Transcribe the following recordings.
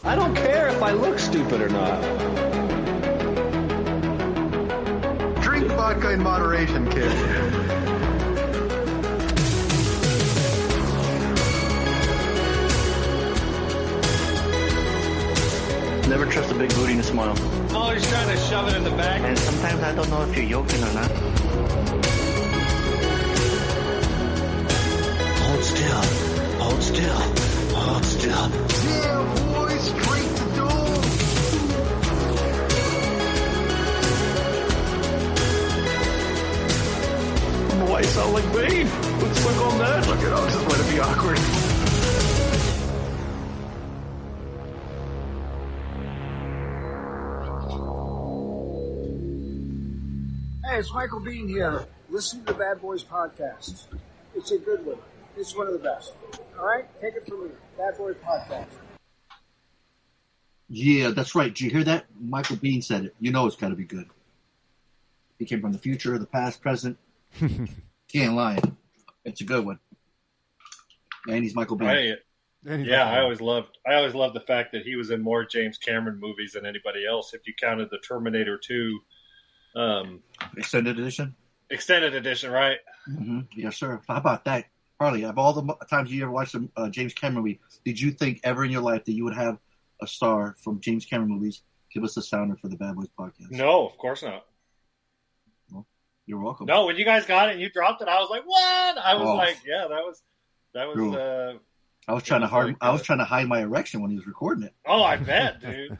I don't care if I look stupid or not. Drink vodka in moderation, kid. Never trust a big booty and a smile. Always trying to shove it in the back. And sometimes I don't know if you're joking or not. Hold still. Hold still. Hold still. Yeah, boys, straight to dome. Why you sound like Bane? Let's look on that. Look it up, just let it be awkward. Hey, it's Michael Bean here. Listen to the Bad Boys podcast. It's a good one. It's one of the best. All right? Take it from me. Bad Boys podcast. Yeah, that's right. Did you hear that? Michael Bean said it. You know it's got to be good. He came from the future, the past, present. Can't lie. It's a good one. And he's Michael Bean. I always loved the fact that he was in more James Cameron movies than anybody else. If you counted the Terminator 2 Extended edition? Extended edition, right? Mm-hmm. Yes, sir. How about that? Harley, of all the times you ever watched a James Cameron movie, did you think ever in your life that you would have a star from James Cameron movies give us the sounder for the Bad Boys podcast? No, of course not. Well, you're welcome. No, when you guys got it and you dropped it, I was like, "What?" I was like, "Yeah, that was." I was trying to hide my erection when he was recording it. Oh, I bet, dude.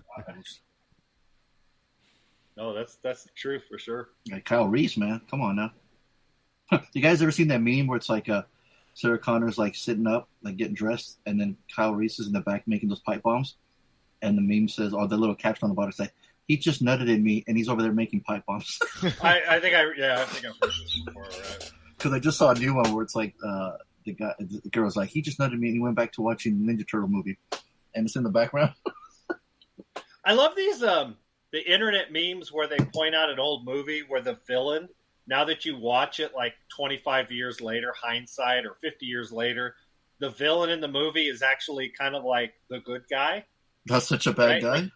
No, that's the truth for sure. Like Kyle Reese, man, come on now. You guys ever seen that meme where it's like Sarah Connor's like sitting up, like getting dressed, and then Kyle Reese is in the back making those pipe bombs, and the meme says, or the little caption on the bottom says, "He just nutted in me, and he's over there making pipe bombs." I think I've heard this before, right? Because I just saw a new one where it's like the girl's like, "He just nutted me," and he went back to watching the Ninja Turtle movie, and it's in the background. I love these the internet memes where they point out an old movie where the villain, now that you watch it like 25 years later, hindsight, or 50 years later, the villain in the movie is actually kind of like the good guy. That's such a bad guy.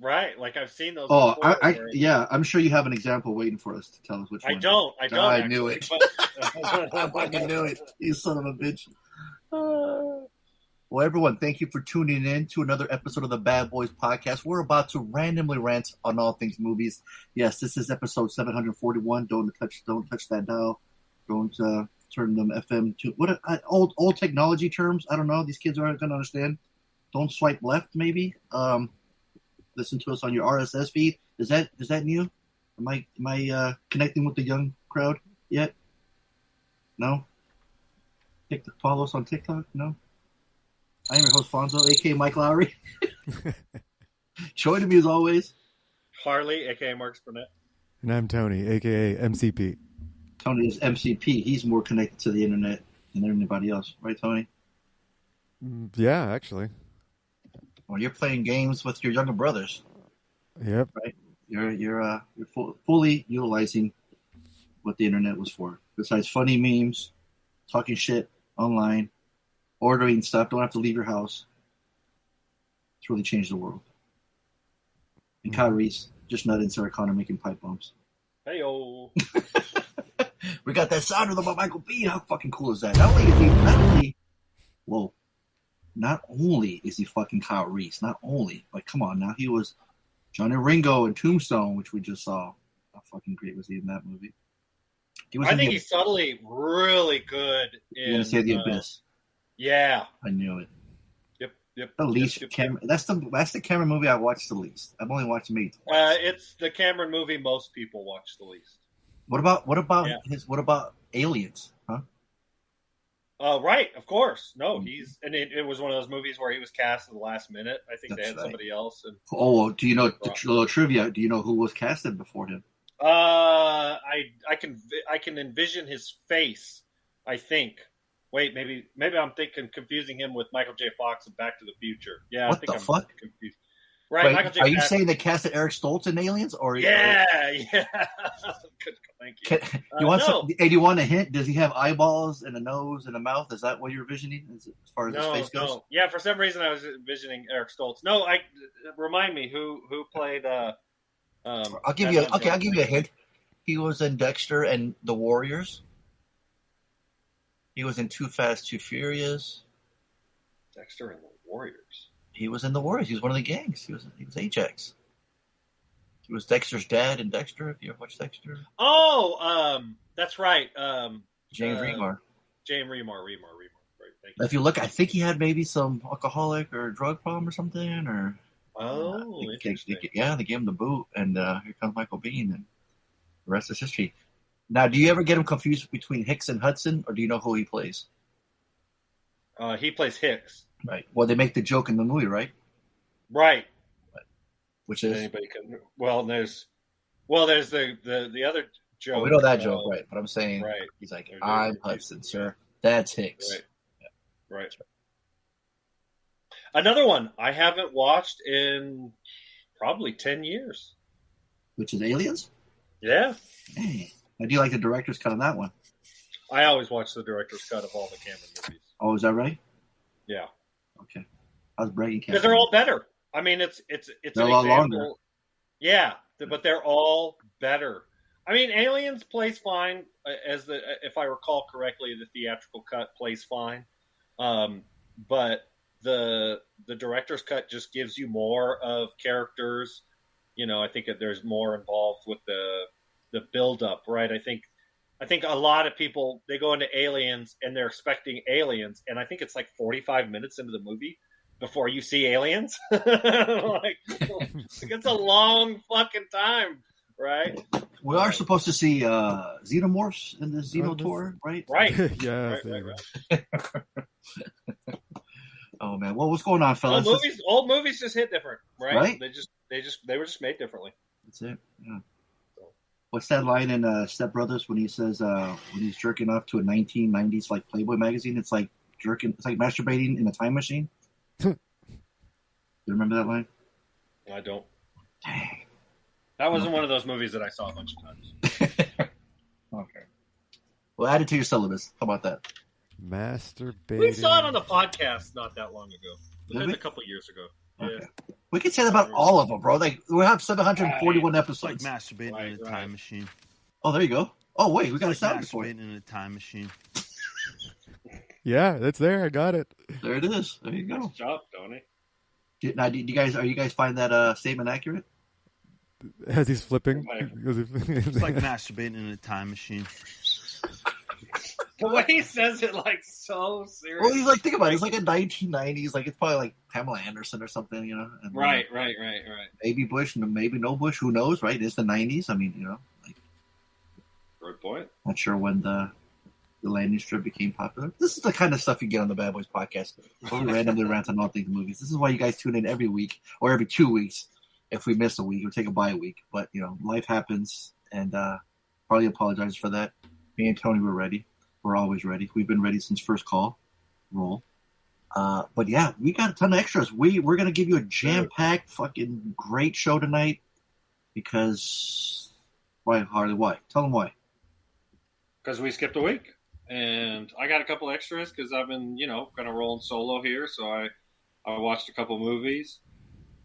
Right. Like I've seen those. Oh, I'm sure you have an example waiting for us to tell us which one. I don't. I knew it. I fucking knew it. You son of a bitch. Well, everyone, thank you for tuning in to another episode of the Bad Boys Podcast. We're about to randomly rant on all things movies. Yes, this is episode 741. Don't touch that dial. Don't turn them FM to what old technology terms. I don't know. These kids aren't going to understand. Don't swipe left, maybe. Listen to us on your RSS feed. Is that new? Am I connecting with the young crowd yet? No. Follow us on TikTok. No. I am your host, Fonso, a.k.a. Mike Lowry. Joining me as always, Harley, a.k.a. Marcus Burnett. And I'm Tony, a.k.a. MCP. Tony is MCP. He's more connected to the internet than anybody else. Right, Tony? Yeah, actually. Well, you're playing games with your younger brothers. Yep. Right? You're fully utilizing what the internet was for. Besides funny memes, talking shit online, ordering stuff, don't have to leave your house. It's really changed the world. And Kyle Reese just nutted Sarah Connor making pipe bombs. Hey-o. We got that sound of Michael Bean. How fucking cool is that? Not only is he fucking Kyle Reese, not only, but come on now, he was Johnny Ringo in Tombstone, which we just saw. How fucking great was he in that movie? I think he's subtly really good in... You want to say The Abyss? Yeah. I knew it. Yep. The least Cameron. That's the Cameron movie I watched the least. I've only watched maybe twice. It's the Cameron movie most people watch the least. What about Aliens? Huh? Right, of course. No, it was one of those movies where he was cast at the last minute. I think they had somebody else. And do you know the little trivia? Do you know who was casted before him? I can envision his face. I think. Wait, maybe I'm confusing him with Michael J. Fox in Back to the Future. Yeah, What I think the I'm fuck? confused. Right, Wait, Michael J. are you Fox. saying they casted Eric Stoltz in Aliens? Or Yeah. Good, thank you. You want no. hey, do you want a hint? Does he have eyeballs and a nose and a mouth? Is that what you're envisioning as far as his face goes? No. Yeah, for some reason I was envisioning Eric Stoltz. No, remind me who played. I'll give you. I'll give you a hint. He was in Dexter and the Warriors. He was in Too Fast, Too Furious. Dexter and the Warriors. He was in the Warriors. He was one of the gangs. He was Ajax. He was Dexter's dad in Dexter. If you ever watched Dexter. Oh, that's right. James Remar. James Remar. Right. Thank If you look, I think he had maybe some alcoholic or drug problem or something. Or interesting. They gave him the boot, and here comes Michael Biehn, and the rest is history. Now, do you ever get him confused between Hicks and Hudson, or do you know who he plays? He plays Hicks. Right. Well, they make the joke in the movie, right? Right. Which is anybody can. Well, there's the other joke. we know that joke, right? But I'm saying, right. He's like, I'm Hudson, sir. That's Hicks. Right. Yeah. Right. Another one I haven't watched in probably 10 years. Which is Aliens? Yeah. Hey. I do like the director's cut on that one. I always watch the director's cut of all the Cameron movies. Oh, is that right? Yeah. Okay. I was bragging. Because they're all better. I mean, it's they're an a lot example. longer. Yeah, but they're all better. I mean, Aliens plays fine if I recall correctly, the theatrical cut plays fine. But the director's cut just gives you more of characters. You know, I think that there's more involved with the build up, right? I think a lot of people, they go into Aliens and they're expecting aliens, and I think it's like 45 minutes into the movie before you see aliens. like it's a long fucking time, right? We are supposed to see xenomorphs in the Xenotour, right? Right. Yeah. Right. Oh man, well, what's going on, fellas? Old movies just hit different, right? Right? They were just made differently. That's it. Yeah. What's that line in Step Brothers when he says when he's jerking off to a 1990s like Playboy magazine? It's like masturbating in a time machine. You remember that line? I don't. Dang. That wasn't one of those movies that I saw a bunch of times. Okay. Well, add it to your syllabus. How about that? Masturbating. We saw it on the podcast not that long ago. Did we? A couple years ago. Okay. Yeah. We can say that about all of them, bro. Like we have 741 Like episodes. masturbating in a time machine. Oh, there you go. Oh, wait, we got a Like sound for it. masturbating in a time machine. Yeah, that's there. I got it. There it is. There you go. Nice job, Tony. Now, are you guys find that statement accurate? As he's flipping. It's like masturbating in a time machine. The way he says it, like, so serious. Well, he's like, think about it. It's like a 1990s. Like, it's probably like Pamela Anderson or something, you know? And, Right. Maybe Bush, maybe no Bush. Who knows, right? It's the 90s. I mean, you know, like, Good point. not sure when the landing strip became popular. This is the kind of stuff you get on the Bad Boys podcast. Where we randomly rant on all things movies. This is why you guys tune in every week or every 2 weeks. If we miss a week, or take a bye week. But, you know, life happens, and probably apologize for that. Me and Tony were ready. We're always ready. We've been ready since first call roll. But yeah, we got a ton of extras. We're going to give you a jam-packed fucking great show tonight because why, Harley? Why? Tell them why. Because we skipped a week. And I got a couple extras because I've been, kind of rolling solo here. So I watched a couple movies.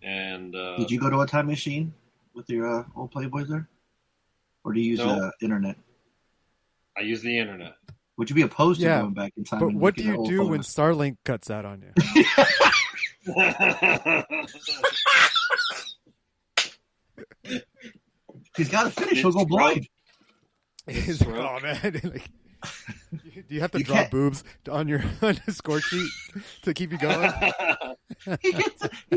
And did you go to a time machine with your old Playboys there? Or do you use the internet? I use the internet. Would you be opposed to going back in time? But what do you do when Starlink cuts out on you? He's got to finish. He'll go blind. Oh, man. Do you have to draw boobs on your score sheet to keep you going? he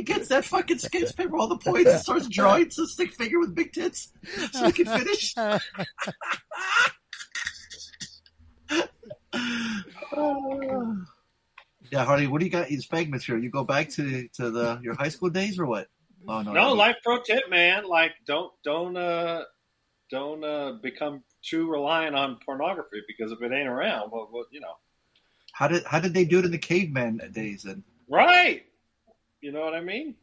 gets that fucking sketch paper, all the points, and starts drawing a stick figure with big tits so he can finish. Yeah, Harley, what do you got in fragments here? You go back to your high school days or what? Oh, no, life pro tip, man. Like, don't become too reliant on pornography because if it ain't around, well, How did they do it in the caveman days then? Right. You know what I mean?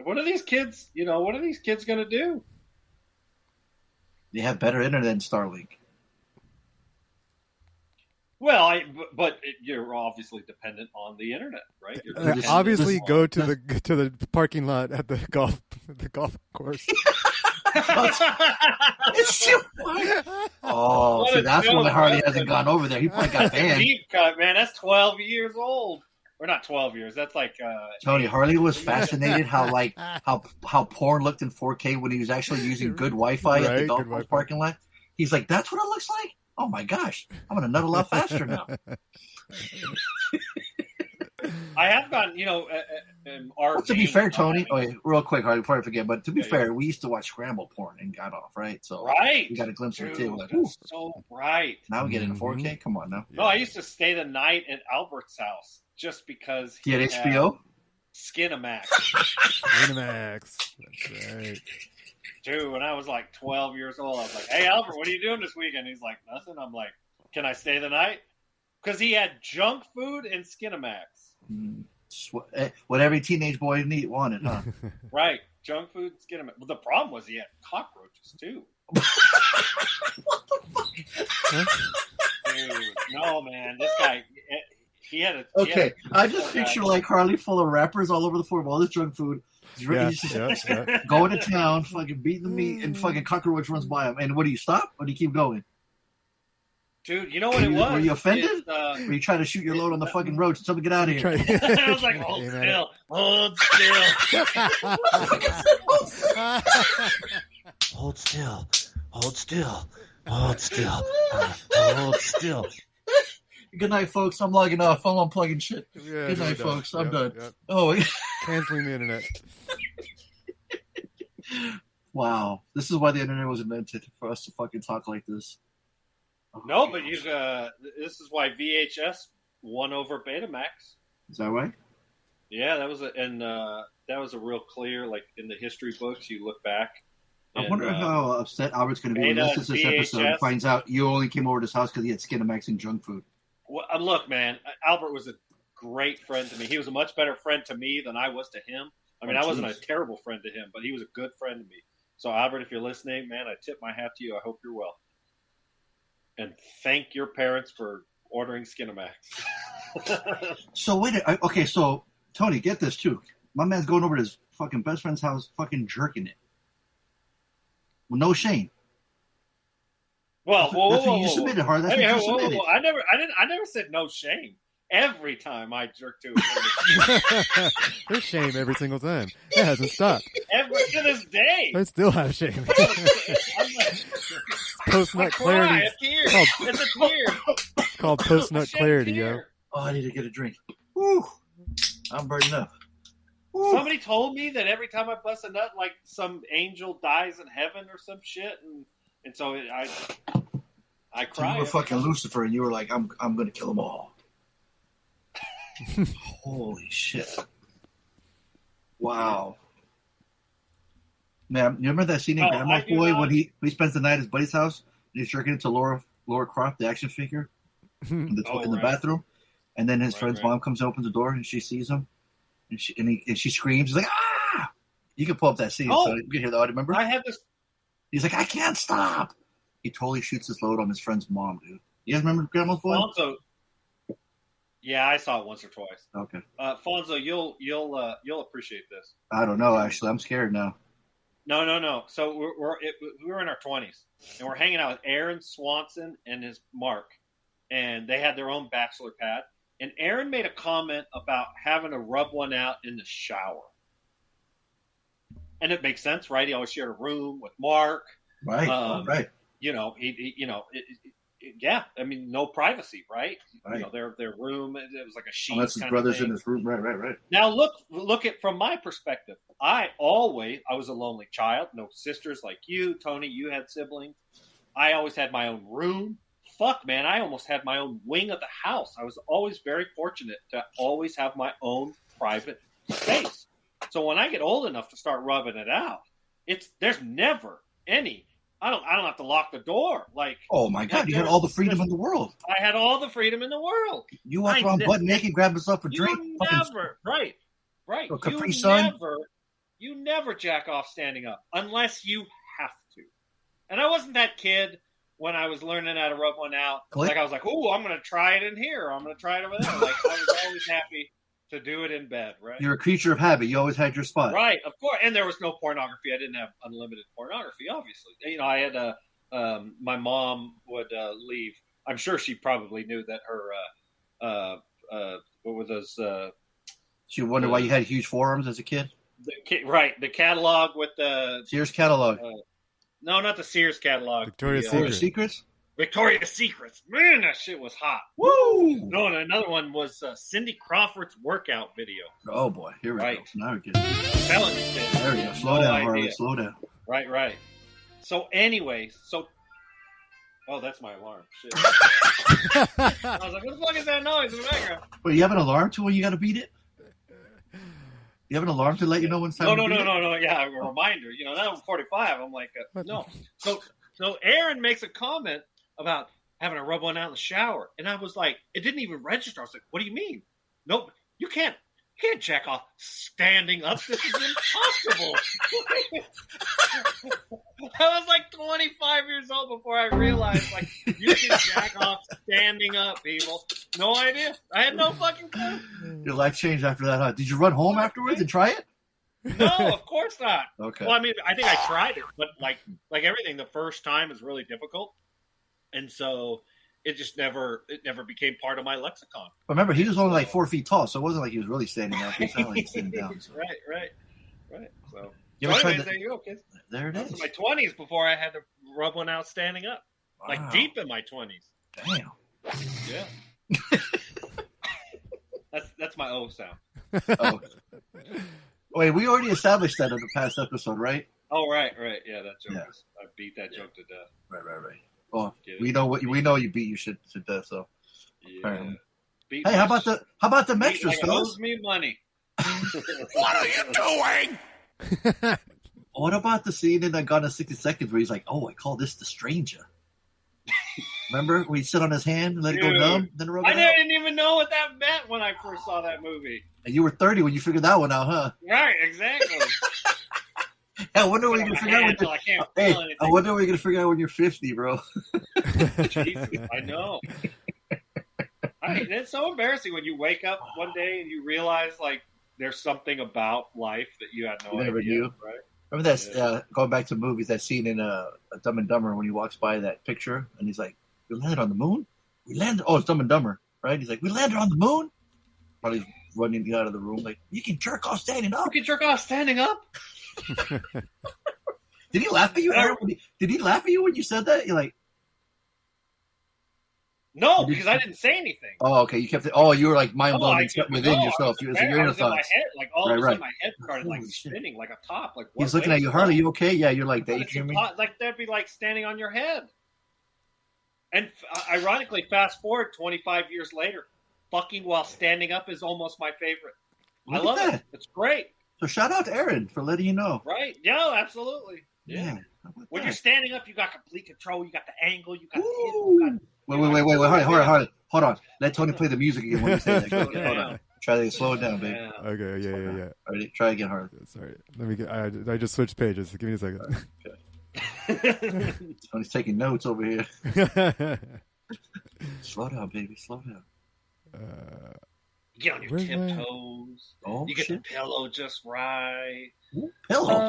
What are these kids? What are these kids going to do? They have better internet than Starlink. Well, but you're obviously dependent on the internet, right? Obviously, go to the parking lot at the golf course. Oh, see, that's why Harley hasn't gone over there. He probably got banned. Deep cut, man. That's 12 years old. Or not 12 years. That's like Tony. Harley was fascinated how porn looked in 4K when he was actually using good Wi-Fi at the golf course parking lot. He's like, "That's what it looks like." Oh my gosh, I'm gonna nut a lot faster now. I have gotten, well, to be fair, Tony, real quick, Harley, before I forget, but to be fair, we used to watch scramble porn and got off, right? So we got a glimpse of it too. Like, so right. Now we get into 4K. Come on now. No, I used to stay the night at Albert's house just because he had HBO. Skinamax. Skinamax. That's right. Dude, when I was like 12 years old, I was like, "Hey, Albert, what are you doing this weekend?" He's like, "Nothing." I'm like, "Can I stay the night?" Because he had junk food and Skinamax. What every teenage boy wanted, huh? Right, junk food, Skinamax. Well, the problem was he had cockroaches too. Dude, no, man, this guy. He had a. Okay, I just picture like Harley full of rappers all over the floor with all this junk food. He's just going to town, fucking beating the meat, and fucking cockroach runs by him. And what do you stop? Or do you keep going? Dude, you know what it was? Were you offended? Or you trying to shoot your load on the fucking road? Somebody get out of here. I was like, hold still. Hold still. Hold still. Hold still. Hold still. Good night, folks. I'm logging off. I'm unplugging shit. Yeah, good night, folks. I'm done. Yep. Oh, canceling the internet. Wow. This is why the internet was invented, for us to fucking talk like this. Oh, no, but this is why VHS won over Betamax. Is that right? Yeah, that was a real clear, like in the history books, you look back. I wonder how upset Albert's going to be when he listens to this episode and finds out you only came over to his house because he had Skinamax and junk food. Well, look, man, Albert was a great friend to me. He was a much better friend to me than I was to him. I mean, I wasn't a terrible friend to him, but he was a good friend to me. So, Albert, if you're listening, man, I tip my hat to you. I hope you're well. And thank your parents for ordering Skinamax. So, okay, so, Tony, get this, too. My man's going over to his fucking best friend's house, fucking jerking it. With no shame. Well, you submitted, Hard. That's what you submitted. I never said no shame. Every time I jerk to it. There's shame every single time. It hasn't stopped. To this day. I still have shame. Post-nut clarity. It's a tear. Called post-nut clarity, yo. Oh, I need to get a drink. Woo. I'm burning up. Woo. Somebody told me that every time I bust a nut, like some angel dies in heaven or some shit, and so I cried. So you were fucking Lucifer, and you were like, I'm going to kill them all. Holy shit. Wow. Man, you remember that scene in Grandma's Boy when he spends the night at his buddy's house and he's jerking it to Laura Croft, the action figure, in the bathroom, and then his friend's mom comes and opens the door and she sees him, and she screams. He's like, ah! You can pull up that scene. So you can hear the audio. Remember? I have this. He's like, I can't stop. He totally shoots his load on his friend's mom, dude. You guys remember Grandma's Boy? Also, yeah, I saw it once or twice. Okay. Fonso, you'll appreciate this. I don't know. Actually, I'm scared now. No. So we were in our 20s, and we're hanging out with Aaron Swanson and his Mark, and they had their own bachelor pad. And Aaron made a comment about having to rub one out in the shower, and it makes sense, right? He always shared a room with Mark, right? Right. You know, yeah. I mean, no privacy, right? You know, their room. It was like a sheet. Unless his brother's in his room, right. Now look at from my perspective. I was a lonely child. No sisters like you, Tony. You had siblings. I always had my own room. Fuck, man, I almost had my own wing of the house. I was always very fortunate to always have my own private space. So when I get old enough to start rubbing it out, there's never any. I don't have to lock the door. Like, oh my God, you had all the freedom in the world. I had all the freedom in the world. You walk around butt naked, grab yourself a drink. Never, right. Capri Sun. You never jack off standing up unless you have to. And I wasn't that kid when I was learning how to rub one out. Like I was like, "Oh, I'm going to try it in here. Or I'm going to try it over there." Like I was always happy to do it in bed, right? You're a creature of habit. You always had your spot. Right, of course. And there was no pornography. I didn't have unlimited pornography, obviously. You know, I had my mom would leave. I'm sure she probably knew that her what were those? She wondered why you had huge forearms as a kid. The catalog with the Sears catalog. No, not the Sears catalog. Victoria's Secrets. Victoria's Secrets. Man, that shit was hot. Woo! No, and another one was Cindy Crawford's workout video. Oh boy, here we go. Now we're getting. Telling you, kid. There we go. Slow down, Harley. Slow down. Right. So, anyway, oh, that's my alarm. Shit. I was like, what the fuck is that noise in the background? Wait, you have an alarm to when you got to beat it? You have an alarm to let you know when it's time to beat it? No. Yeah, a reminder. You know, now I'm 45. I'm like, no. So Aaron makes a comment about having to rub one out in the shower. And I was like, it didn't even register. I was like, what do you mean? Nope, you can't jack off standing up. This is impossible. I was like 25 years old before I realized, like, you can jack off standing up, people. No idea. I had no fucking clue. Your life changed after that, huh? Did you run home afterwards and try it? No, of course not. Okay. Well, I mean, I think I tried it, but like everything, the first time is really difficult. And so it just never became part of my lexicon. Remember, he was only like 4 feet tall, so it wasn't like he was really standing up. He was like sitting down. So. Right. So, anyways, there you go, kids. There it is. In my 20s before I had to rub one out standing up. Wow. Like deep in my 20s. Damn. Yeah. That's my O sound. Oh. Wait, we already established that in the past episode, right? Oh, right. Yeah, that joke. I beat that joke to death. Right. Well, we know you beat your shit to death. So, yeah. Hey, how about the extras, like fellas? owes me money. What are you doing? What about the scene in Gone in 60 Seconds where he's like, "Oh, I call this the stranger." Remember when he sit on his hand and let it go numb, then rub it out? I didn't even know what that meant when I first saw that movie. And you were 30 when you figured that one out, huh? Right, exactly. I wonder when you're gonna figure out. I wonder when you're gonna figure out when you're 50, bro. Jesus, I know. It's so embarrassing when you wake up one day and you realize like there's something about life that you had no idea. Knew. Right? Remember that going back to movies, that scene in Dumb and Dumber when he walks by that picture and he's like, "We landed on the moon. We landed." Oh, it's Dumb and Dumber, right? He's like, "We landed on the moon." While he's running out of the room, like, "You can jerk off standing up." You can jerk off standing up. Did he laugh at you, Aaron? Did he laugh at you when you said that? You're like, no, because I didn't say anything. Oh, okay. You kept it. Oh, you were like mind blown and kept within yourself. I was in my head, like all of a sudden, my head started like spinning like a top. Like he's looking at you, Harley. You okay? Yeah, you're like daydreaming. Like that'd be like standing on your head. And ironically, fast forward 25 years later, fucking while standing up is almost my favorite. I love it. It's great. So shout out to Aaron for letting you know. Right? Yeah, absolutely. Yeah. When you're standing up, you got complete control. You got the angle. You got the. Wait. Hold on. Let Tony play the music again when you say that. Hold on. Try to slow it down, baby. Yeah. Okay, yeah. All right, try again, Harley. Sorry. Let me get. I just switched pages. Give me a second. Okay. Tony's taking notes over here. Slow down, baby. Slow down. Get on your tiptoes. Oh, you get the pillow just right. Ooh, pillow?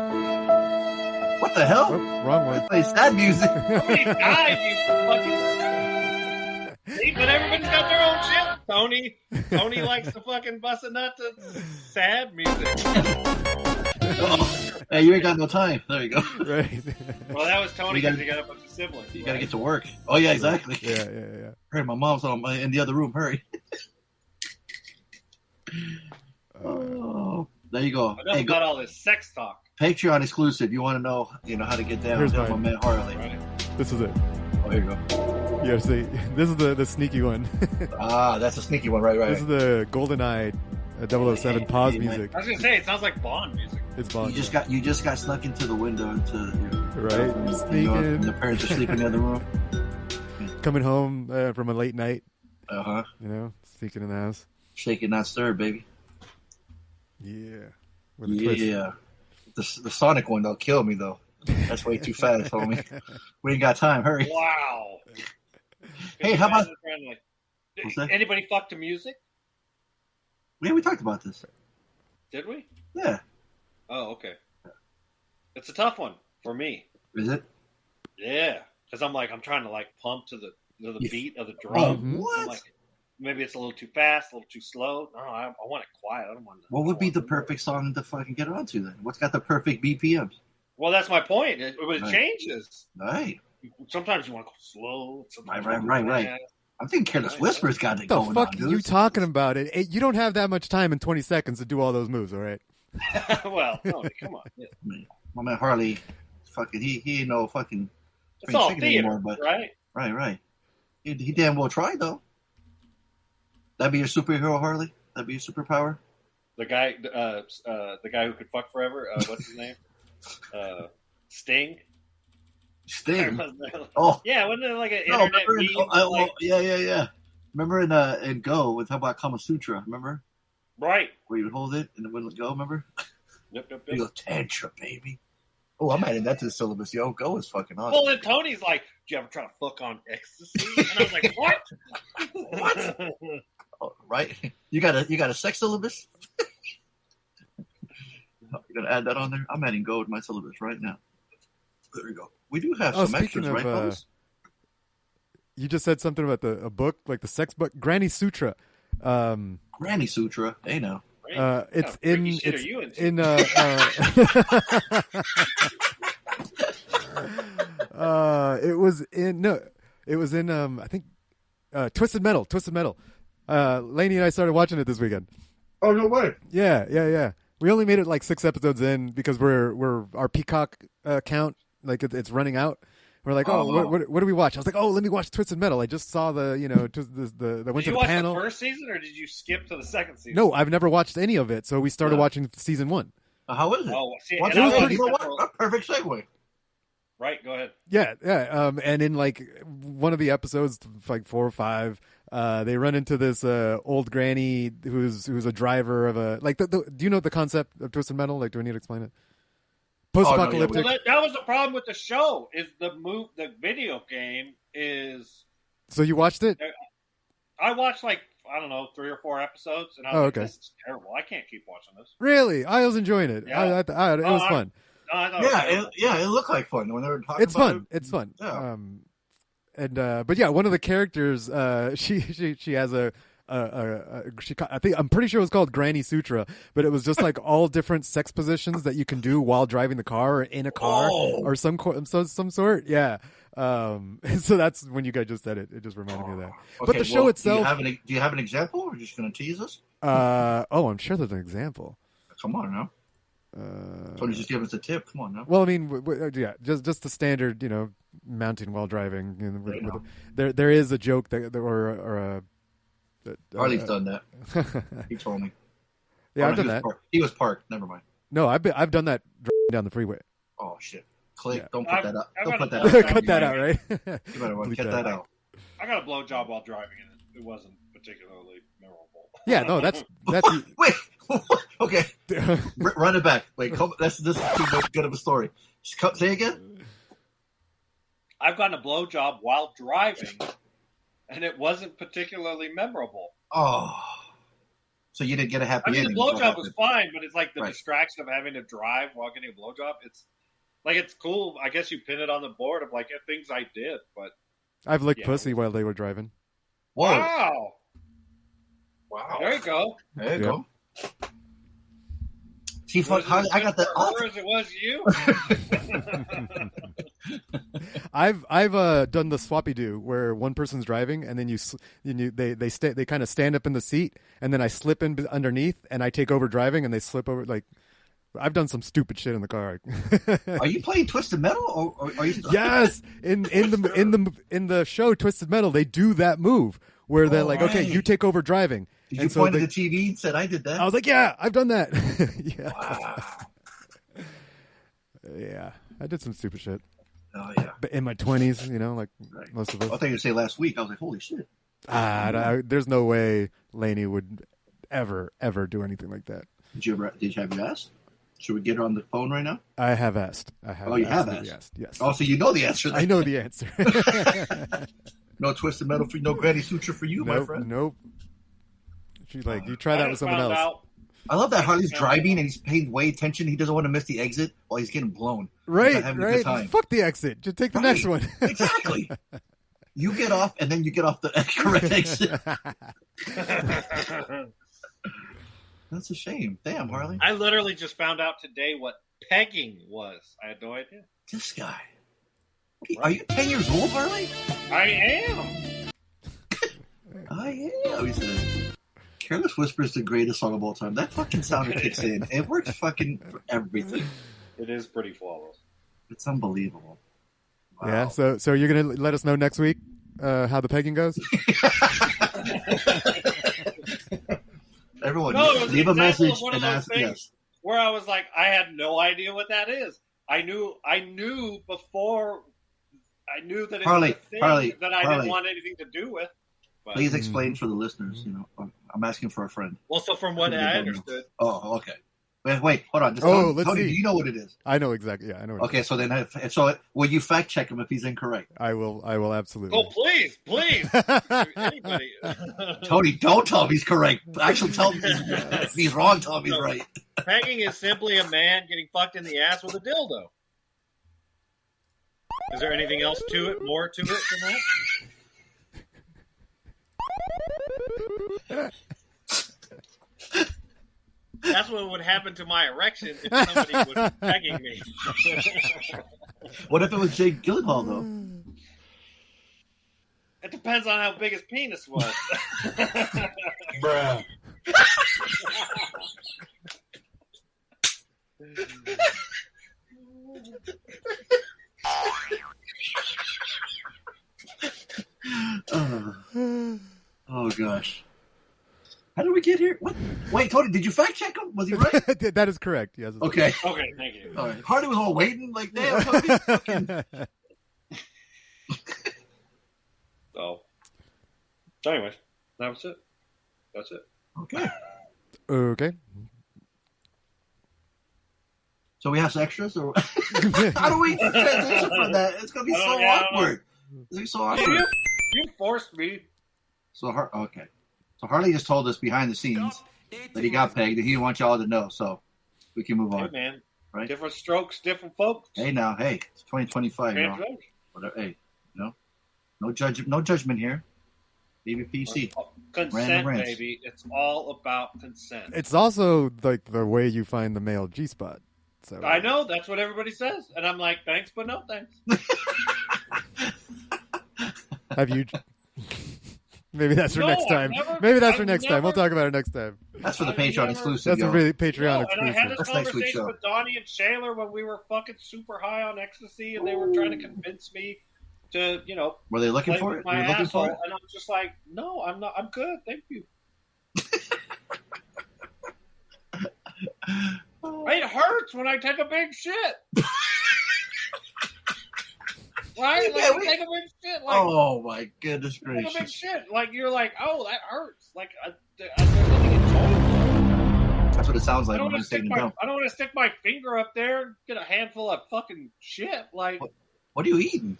What the hell? Oh, wrong one. Play sad music. Somebody died, you fucking... See, but everybody's got their own shit. Tony likes to fucking bust a nut to sad music. Oh, hey, you ain't got no time. There you go. Right. Well, that was Tony because he got a bunch of siblings. You gotta get to work. Oh, yeah, exactly. Yeah. Hurry, my mom's in the other room. Hurry. Oh, there you go. Enough about all this sex talk. Patreon exclusive. You want to know, how to get down. Here's my man Harley. Right. This is it. Oh, here you go. You gotta see. This is the sneaky one. That's a sneaky one, right? This is the GoldenEye 007 pause music. I was gonna say it sounds like Bond music. It's Bond. You just got snuck into the window right. You're sneaking. The parents are sleeping in the other room. Coming home from a late night. Sneaking in the house. Shake it, not stir, baby. Yeah. Yeah. The Sonic one, though, kill me, though. That's way too fast, homie. We ain't got time. Hurry. Wow. Hey, how about... What's that? Anybody fuck to music? Yeah, we talked about this. Did we? Yeah. Oh, okay. It's a tough one for me. Is it? Yeah. Because I'm trying to, like, pump to the beat of the drum. What? I'm like, maybe it's a little too fast, a little too slow. No, I want it quiet. I don't want. What would be the perfect song to fucking get onto then? What's got the perfect BPMs? Well, that's my point. It changes. Right. Sometimes you want to go slow. Right. I'm thinking Careless Whisper's got it going on, dude. What the fuck are you talking about? You don't have that much time in 20 seconds to do all those moves, all right? Well, no, come on. Yeah. My man Harley, fucking, he ain't no fucking... It's all theater, anymore, but, right? Right. He damn well tried, though. That'd be your superhero, Harley? That'd be your superpower? The guy who could fuck forever. What's his name? Sting. Sting. Oh, yeah. Wasn't it like an internet meme? Yeah. Remember in Go, we talk about Kama Sutra. Remember? Right. Where you would hold it and it wouldn't go. Remember? Yep. You go Tantra, baby. Oh, I'm adding that to the syllabus. Yo, Go is fucking awesome. Well, then Tony's like, "Did you ever try to fuck on ecstasy?" And I was like, "What? What?" Oh, right? You got a sex syllabus? You're gonna add that on there? I'm adding Go to my syllabus right now. There we go. We do have some extras, right, fellas? You just said something about a book, like the sex book, Granny Sutra. Granny Sutra. Hey, now. It's in I think Twisted Metal. Lainey and I started watching it this weekend. Oh, no way. Yeah. We only made it like 6 episodes in because we're our Peacock account, like it's running out. We're like, what do we watch? I was like, let me watch Twisted Metal. I just saw the went to the panel. Did you watch the first season or did you skip to the second season? No, I've never watched any of it. So we started watching season 1. How is it? Oh, see, perfect segue. Right, go ahead. Yeah. And in like one of the episodes, like 4 or 5, they run into this old granny who's a driver of a like. Do you know the concept of Twisted Metal? Like, do I need to explain it? Post-apocalyptic. Well, that was the problem with the show. Is the video game is. So you watched it? I watched like 3 or 4 episodes, and I was like, "This is terrible. I can't keep watching this." Really, I was enjoying it. Yeah. It was fun. It looked like fun when they were talking. It's fun. It's fun. Yeah. But yeah, one of the characters, she has I'm pretty sure it was called Granny Sutra, but it was just like all different sex positions that you can do while driving the car or in a car or some sort. Yeah. So that's when you guys just said it. It just reminded me of that. Okay, but the show itself. Do you have an example? Or are you just going to tease us? I'm sure there's an example. Come on now. Tony, just give us a tip. Come on now. Well, I mean, just the standard, mounting while driving. There is a joke that Harley's done that. He told me. Yeah, I've done that. He was parked. Never mind. No, I've done that down the freeway. Oh shit! Click. Yeah. Don't put that out. Don't put that out. Cut that out, right? You better cut that out. I got a blowjob while driving, and it wasn't particularly memorable. Yeah, no, that's. Wait. Okay. Run it back. Wait. This is too good of a story. Say again. I've gotten a blowjob while driving, and it wasn't particularly memorable. Oh. So you didn't get a happy ending. The blowjob was fine, but it's like the distraction of having to drive while getting a blowjob. It's like, it's cool. I guess you pin it on the board of like things I did, but I've licked pussy while they were driving. Whoa. Wow. There you go. There you go. See, I got the as it was you. I've done the swappy do where one person's driving and then they kind of stand up in the seat and then I slip in underneath and I take over driving and they slip over. Like, I've done some stupid shit in the car. Are you playing Twisted Metal or are you? Yes, in the show Twisted Metal they do that move where they're like, okay, you take over driving. Did you point at the TV and said, I did that? I was like, yeah, I've done that. Yeah. Wow. Yeah. I did some stupid shit. Oh, yeah. But in my 20s, like most of us. I thought you would say last week. I was like, holy shit. There's no way Lainey would ever do anything like that. Did you have your ass? Should we get her on the phone right now? I have asked. You have asked? Yes. Oh, so you know the answer. Then. I know the answer. No twisted metal for you, no granny suture for you, my Nope, friend. nope. She's like, you try that with someone else. I love that Harley's driving and he's paying way attention. He doesn't want to miss the exit while he's getting blown. Right, He's not having a good time. Fuck the exit. Just take the next one. Exactly. You get off and then you get off the correct exit. That's a shame. Damn, Harley. I literally just found out today what pegging was. I had no idea. This guy. Are you 10 years old, Harley? I am. I am. He said, Careless Whisper is the greatest song of all time. That fucking sounder kicks in. It works fucking for everything. It is pretty flawless. It's unbelievable. Wow. Yeah, so you're going to let us know next week how the pegging goes? Everyone, leave a message and ask. Yes. Where I was like, I had no idea what that is. I knew before. I knew that it was a thing that I didn't want anything to do with. But. Please explain for the listeners. You know, I'm asking for a friend. Well, so from what I understood. Oh, okay. Wait, hold on. Let's Tony, see. do you know what it is? I know exactly. Yeah, I know. Okay, so then, will you fact check him if he's incorrect? I will absolutely. Oh, please. Anybody. Tony, don't tell him he's correct. Actually, tell him if he's wrong. Tell him he's right. Pegging is simply a man getting fucked in the ass with a dildo. Is there anything else to it? More to it than that? That's what would happen to my erection if somebody was pegging me. What if it was Jake Gyllenhaal, though? It depends on how big his penis was. Bruh. Oh gosh. How did we get here? What? Wait, Tony, did you fact check him? Was he right? That is correct. Yes. Okay. Okay, thank you. All right. Harley was all waiting, like, damn, Tony. Fucking... So anyways, that was it. That's it. Okay. Okay. So we have some extras, or how do we transition from that? It's gonna be so awkward. It's gonna be so awkward. You forced me. So okay. So Harley just told us behind the scenes that he got pegged, and he didn't want y'all to know. So we can move on. Hey man, right? Different strokes, different folks. Hey now, it's 2025. You know? Whatever. Hey, no judgment here. BBC. Consent, baby. It's all about consent. It's also like the way you find the male G-spot. So I know that's what everybody says, and I'm like, thanks, but no thanks. Have you? Maybe that's for next time. Maybe that's for next time. We'll talk about it next time. That's for the Patreon exclusive. That's a really Patreon exclusive. And I had this conversation with Donnie and Shaler when we were fucking super high on ecstasy, and they were trying to convince me to, Were they looking for it? My asshole, and I'm just like, no, I'm not. I'm good, thank you. It hurts when I take a big shit. Right? Like, take a big shit. Like, oh, my goodness gracious. Take a big shit. Like, you're like, oh, that hurts. Like, there's nothing enjoyable. That's what it sounds like when I'm taking a dump. I don't want to stick my finger up there and get a handful of fucking shit. Like, what are you eating?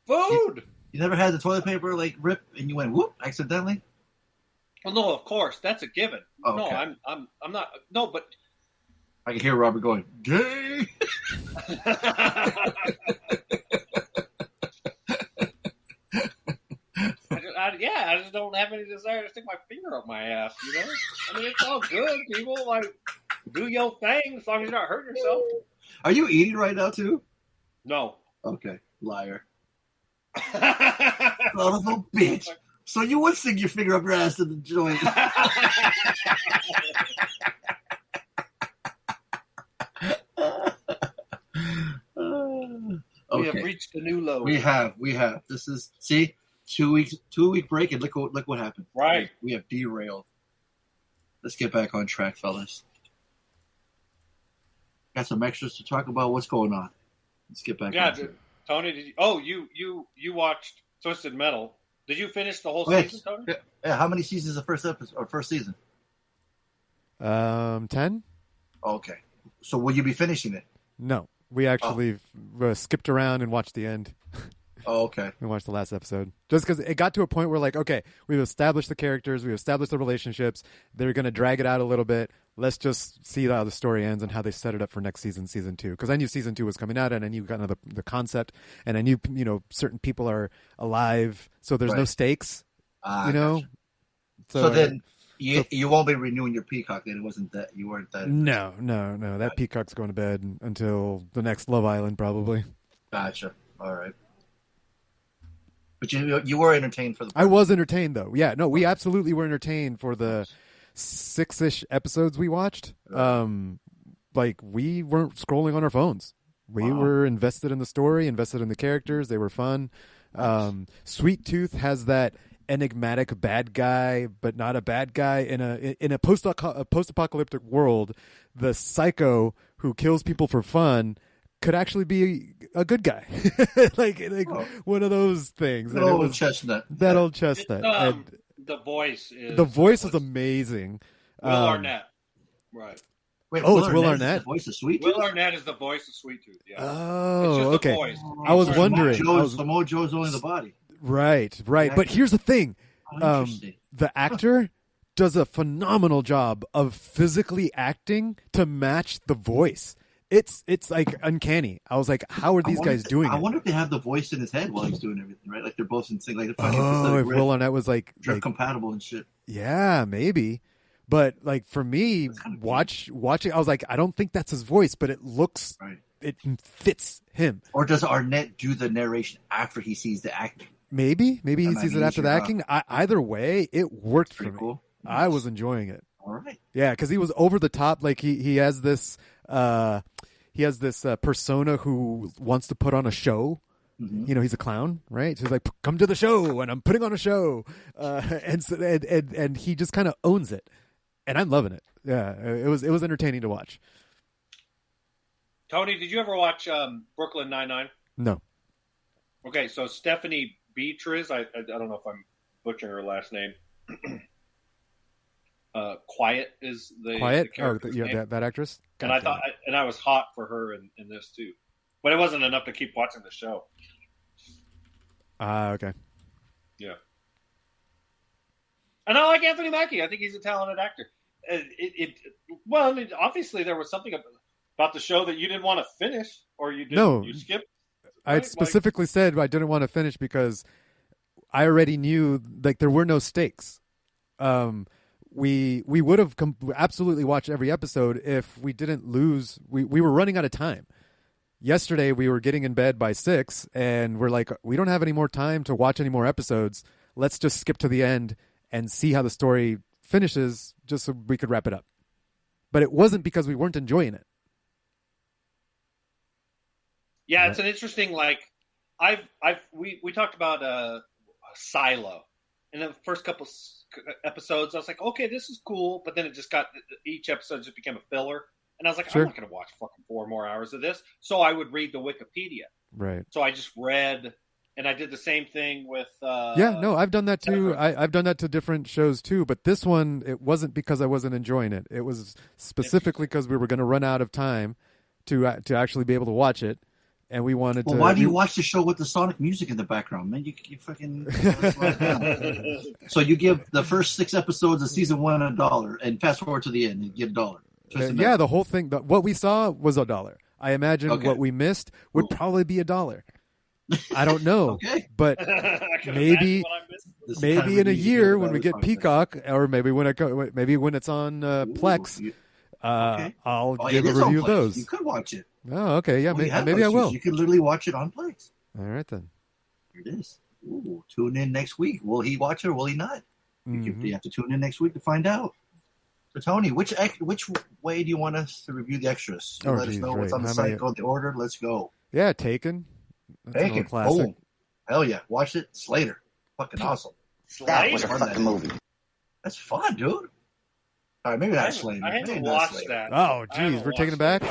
Food. You never had the toilet paper, like, rip and you went, whoop, accidentally? Well, no, of course. That's a given. Oh, okay. No, I'm not. No, but. I can hear Robert going, gay. I just don't have any desire to stick my finger up my ass, I mean, it's all good, people. Like, do your thing as long as you're not hurting yourself. Are you eating right now, too? No. Okay, liar. Son of a bitch. So you would stick your finger up your ass to the joint. We have reached a new low. We have. This is 2-week break, and look what happened. Right. We have derailed. Let's get back on track, fellas. Got some extras to talk about. What's going on? Let's get back. Yeah, Tony. Did you? You watched Twisted Metal? Did you finish the whole season, Tony? Yeah. How many seasons the first episode or first season? 10. Okay. So will you be finishing it? No, we actually skipped around and watched the end. Oh, okay. We watched the last episode just because it got to a point where, like, okay, we've established the characters, we've established the relationships. They're going to drag it out a little bit. Let's just see how the story ends and how they set it up for next season, season 2. Because I knew season 2 was coming out, and I knew kind of the concept, and I knew certain people are alive, so there's no stakes. Gotcha. So then you won't be renewing your Peacock. Then it wasn't that you weren't that. No. That Peacock's going to bed until the next Love Island, probably. Gotcha. All right. But you were entertained for the. I was entertained though. Yeah, no, we absolutely were entertained for the 6-ish episodes we watched. Like we weren't scrolling on our phones. We were invested in the story, invested in the characters. They were fun. Sweet Tooth has that enigmatic bad guy, but not a bad guy in a post-apocalyptic world. The psycho who kills people for fun could actually be a good guy, like one of those things. That old chestnut. That old chestnut. The voice is amazing. Will Arnett, right? Wait, it's Will Arnett. The voice of Sweet Tooth? Will Arnett is the voice of Sweet Tooth. Yeah. Oh, it's just okay. The voice. I was wondering. Samoa Joe's only the body. Right. But here's the thing: the actor does a phenomenal job of physically acting to match the voice. It's like uncanny. I was like, how are these guys doing it? I wonder if they have the voice in his head while he's doing everything, right? Like they're both in sync. Like if Will Arnett was like compatible and shit. Yeah, maybe. But like for me, watching, I was like, I don't think that's his voice, but it looks, it fits him. Or does Arnett do the narration after he sees the acting? Maybe he sees it after the acting. Either way, it worked for me. Cool. I was enjoying it. All right. Yeah, because he was over the top. Like he has this persona who wants to put on a show. Mm-hmm. He's a clown, right? So he's like, "Come to the show," and I'm putting on a show, and he just kind of owns it, and I'm loving it. Yeah, it was entertaining to watch. Tony, did you ever watch Brooklyn Nine-Nine? No. Okay, so Stephanie Beatriz, I don't know if I'm butchering her last name. Quiet is the character's name. That actress. And I thought, I was hot for her in this too, but it wasn't enough to keep watching the show. Okay. Yeah. And I like Anthony Mackie. I think he's a talented actor. Obviously there was something about the show that you didn't want to finish, or you didn't. No, you skipped. Right? I specifically said I didn't want to finish because I already knew there were no stakes. We would have absolutely watched every episode if we didn't lose. We were running out of time. Yesterday, we were getting in bed by 6, and we're like, we don't have any more time to watch any more episodes. Let's just skip to the end and see how the story finishes just so we could wrap it up. But it wasn't because we weren't enjoying it. Yeah, it's an interesting, we talked about Silo. In the first couple episodes, I was like, okay, this is cool. But then it just each episode just became a filler. And I was like, sure. I'm not going to watch fucking 4 more hours of this. So I would read the Wikipedia. Right. So I just read, and I did the same thing with... I've done that too. I've done that to different shows too. But this one, it wasn't because I wasn't enjoying it. It was specifically because we were going to run out of time to actually be able to watch it. And we wanted to... Why do you watch the show with the Sonic music in the background, man? You fucking... So you give the first 6 episodes of season 1 $1, and fast forward to the end, and get $1. The whole thing. What we saw was $1. I imagine what we missed would probably be $1. I don't know, but maybe in a year when we get Peacock, or maybe when it's on Plex, I'll give a review of those. You could watch it. Oh, okay, yeah, maybe I will. You could literally watch it on Plex. All right then. Here it is. Ooh, tune in next week. Will he watch it or will he not? Mm-hmm. You have to tune in next week to find out. So, Tony, which way do you want us to review the extras? Let us know what's on the site. Go in the order. Let's go. Yeah, Taken. Taken. Classic. Boom. Hell yeah. Watch it. Slater. Fucking awesome. That was a fucking movie. That's fun, dude. All right, maybe not Slater. I haven't watched that. Oh, geez, we're taking it back.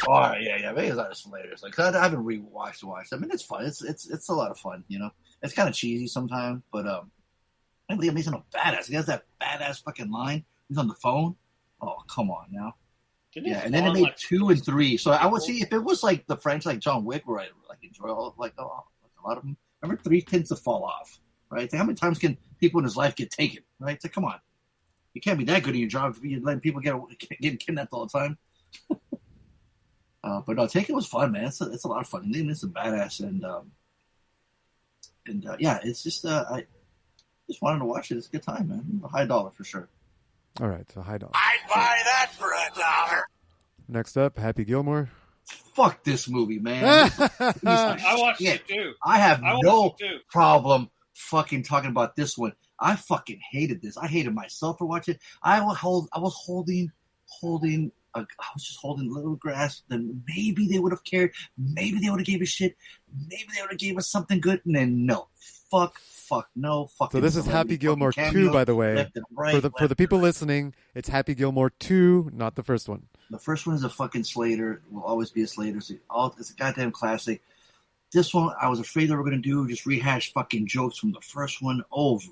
Oh yeah. Maybe it's not Slater. It's like I haven't rewatched. I mean, it's fun. It's a lot of fun. It's kind of cheesy sometimes, but Liam Neeson a badass. He has that badass fucking line. He's on the phone. Oh, come on now. Didn't Yeah, it and then they spawn, made like, 2 and 3. So I would sequels? see if it was like the franchise like John Wick, where I like enjoy a lot of them. Remember, 3 tends to fall off, right? It's like, how many times can people in his life get taken, right? It's like, come on, you can't be that good at your job if you're letting people get kidnapped all the time. But no, Taken was fun, man. It's a lot of fun. And it's a badass, and yeah, it's just I just wanted to watch it. It's a good time, man. A high dollar for sure. All right, so high dollar. I'd buy that for $1. Next up, Happy Gilmore. Fuck this movie, man. I watched Shit. it too. I have I no watched it too. problem fucking talking about this one. I fucking hated this. I hated myself for watching it. I was holding a little grasp. Then maybe they would have cared. Maybe they would have gave a shit. Maybe they would have gave us something good. And then no, fuck, no, fuck. So this is Happy Gilmore 2, by the way. Right, for the people listening, it's Happy Gilmore 2, not the first one. The first one is a fucking Slater. Will always be a Slater. It's a goddamn classic. This one, I was afraid they were going to do just rehash fucking jokes from the first one over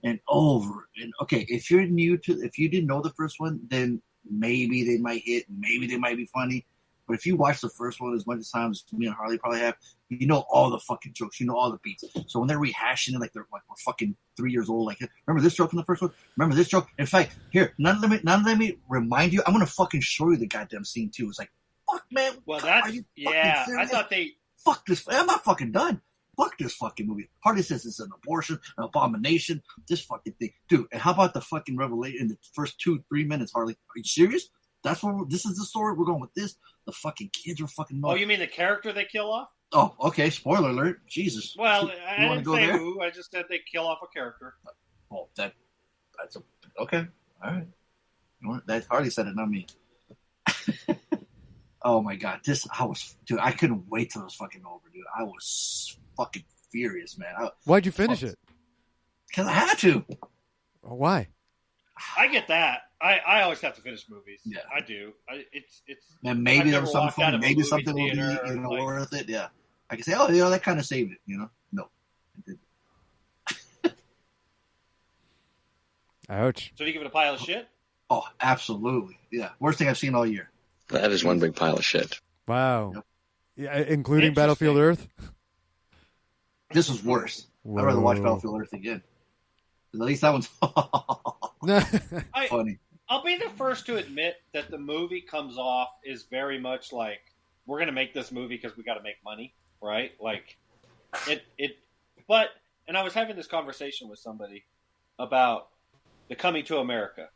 and over. And okay, if you didn't know the first one, then maybe they might hit, maybe they might be funny. But if you watch the first one as much times as me and Harley probably have, you know all the fucking jokes, you know all the beats. So when they're rehashing it like we're fucking 3 years old, like, remember this joke from the first one? Remember this joke? In fact, here, none let me remind you. I'm gonna fucking show you the goddamn scene too. It's like, fuck, man. Well, are you I serious? thought they. Fuck this. I'm not fucking done. Fuck this fucking movie. Harley says it's an abortion, an abomination. This fucking thing, dude. And how about the fucking revelation in the first 2-3 minutes? Harley, are you serious? This is the story. We're going with this. The fucking kids are fucking. Oh, you mean the character they kill off? Oh, okay. Spoiler alert. Jesus. Well, I wanna didn't go say there? who. I just said they kill off a character. Oh, that's okay. All right. You know what? That Harley said it, not me. Oh my god, I couldn't wait till it was fucking over, dude. I was fucking furious, man. Why'd you finish it? Because I had to. Why? I get that. I always have to finish movies. Yeah. I do. It's And maybe I've there never was something walked out funny. of a Maybe movie something will be, theater, like- worth it. Yeah. I can say, oh, that kind of saved it, No. It didn't. Ouch. So do you give it a pile of shit? Oh, absolutely. Yeah. Worst thing I've seen all year. That is one big pile of shit. Wow. Yep. Yeah, including Interesting. Battlefield Earth? This was worse. Whoa. I'd rather watch Battlefield Earth again. 'Cause at least that one's funny. I'll be the first to admit that the movie comes off is very much like we're going to make this movie because we got to make money, right? Like but I was having this conversation with somebody about the Coming to America.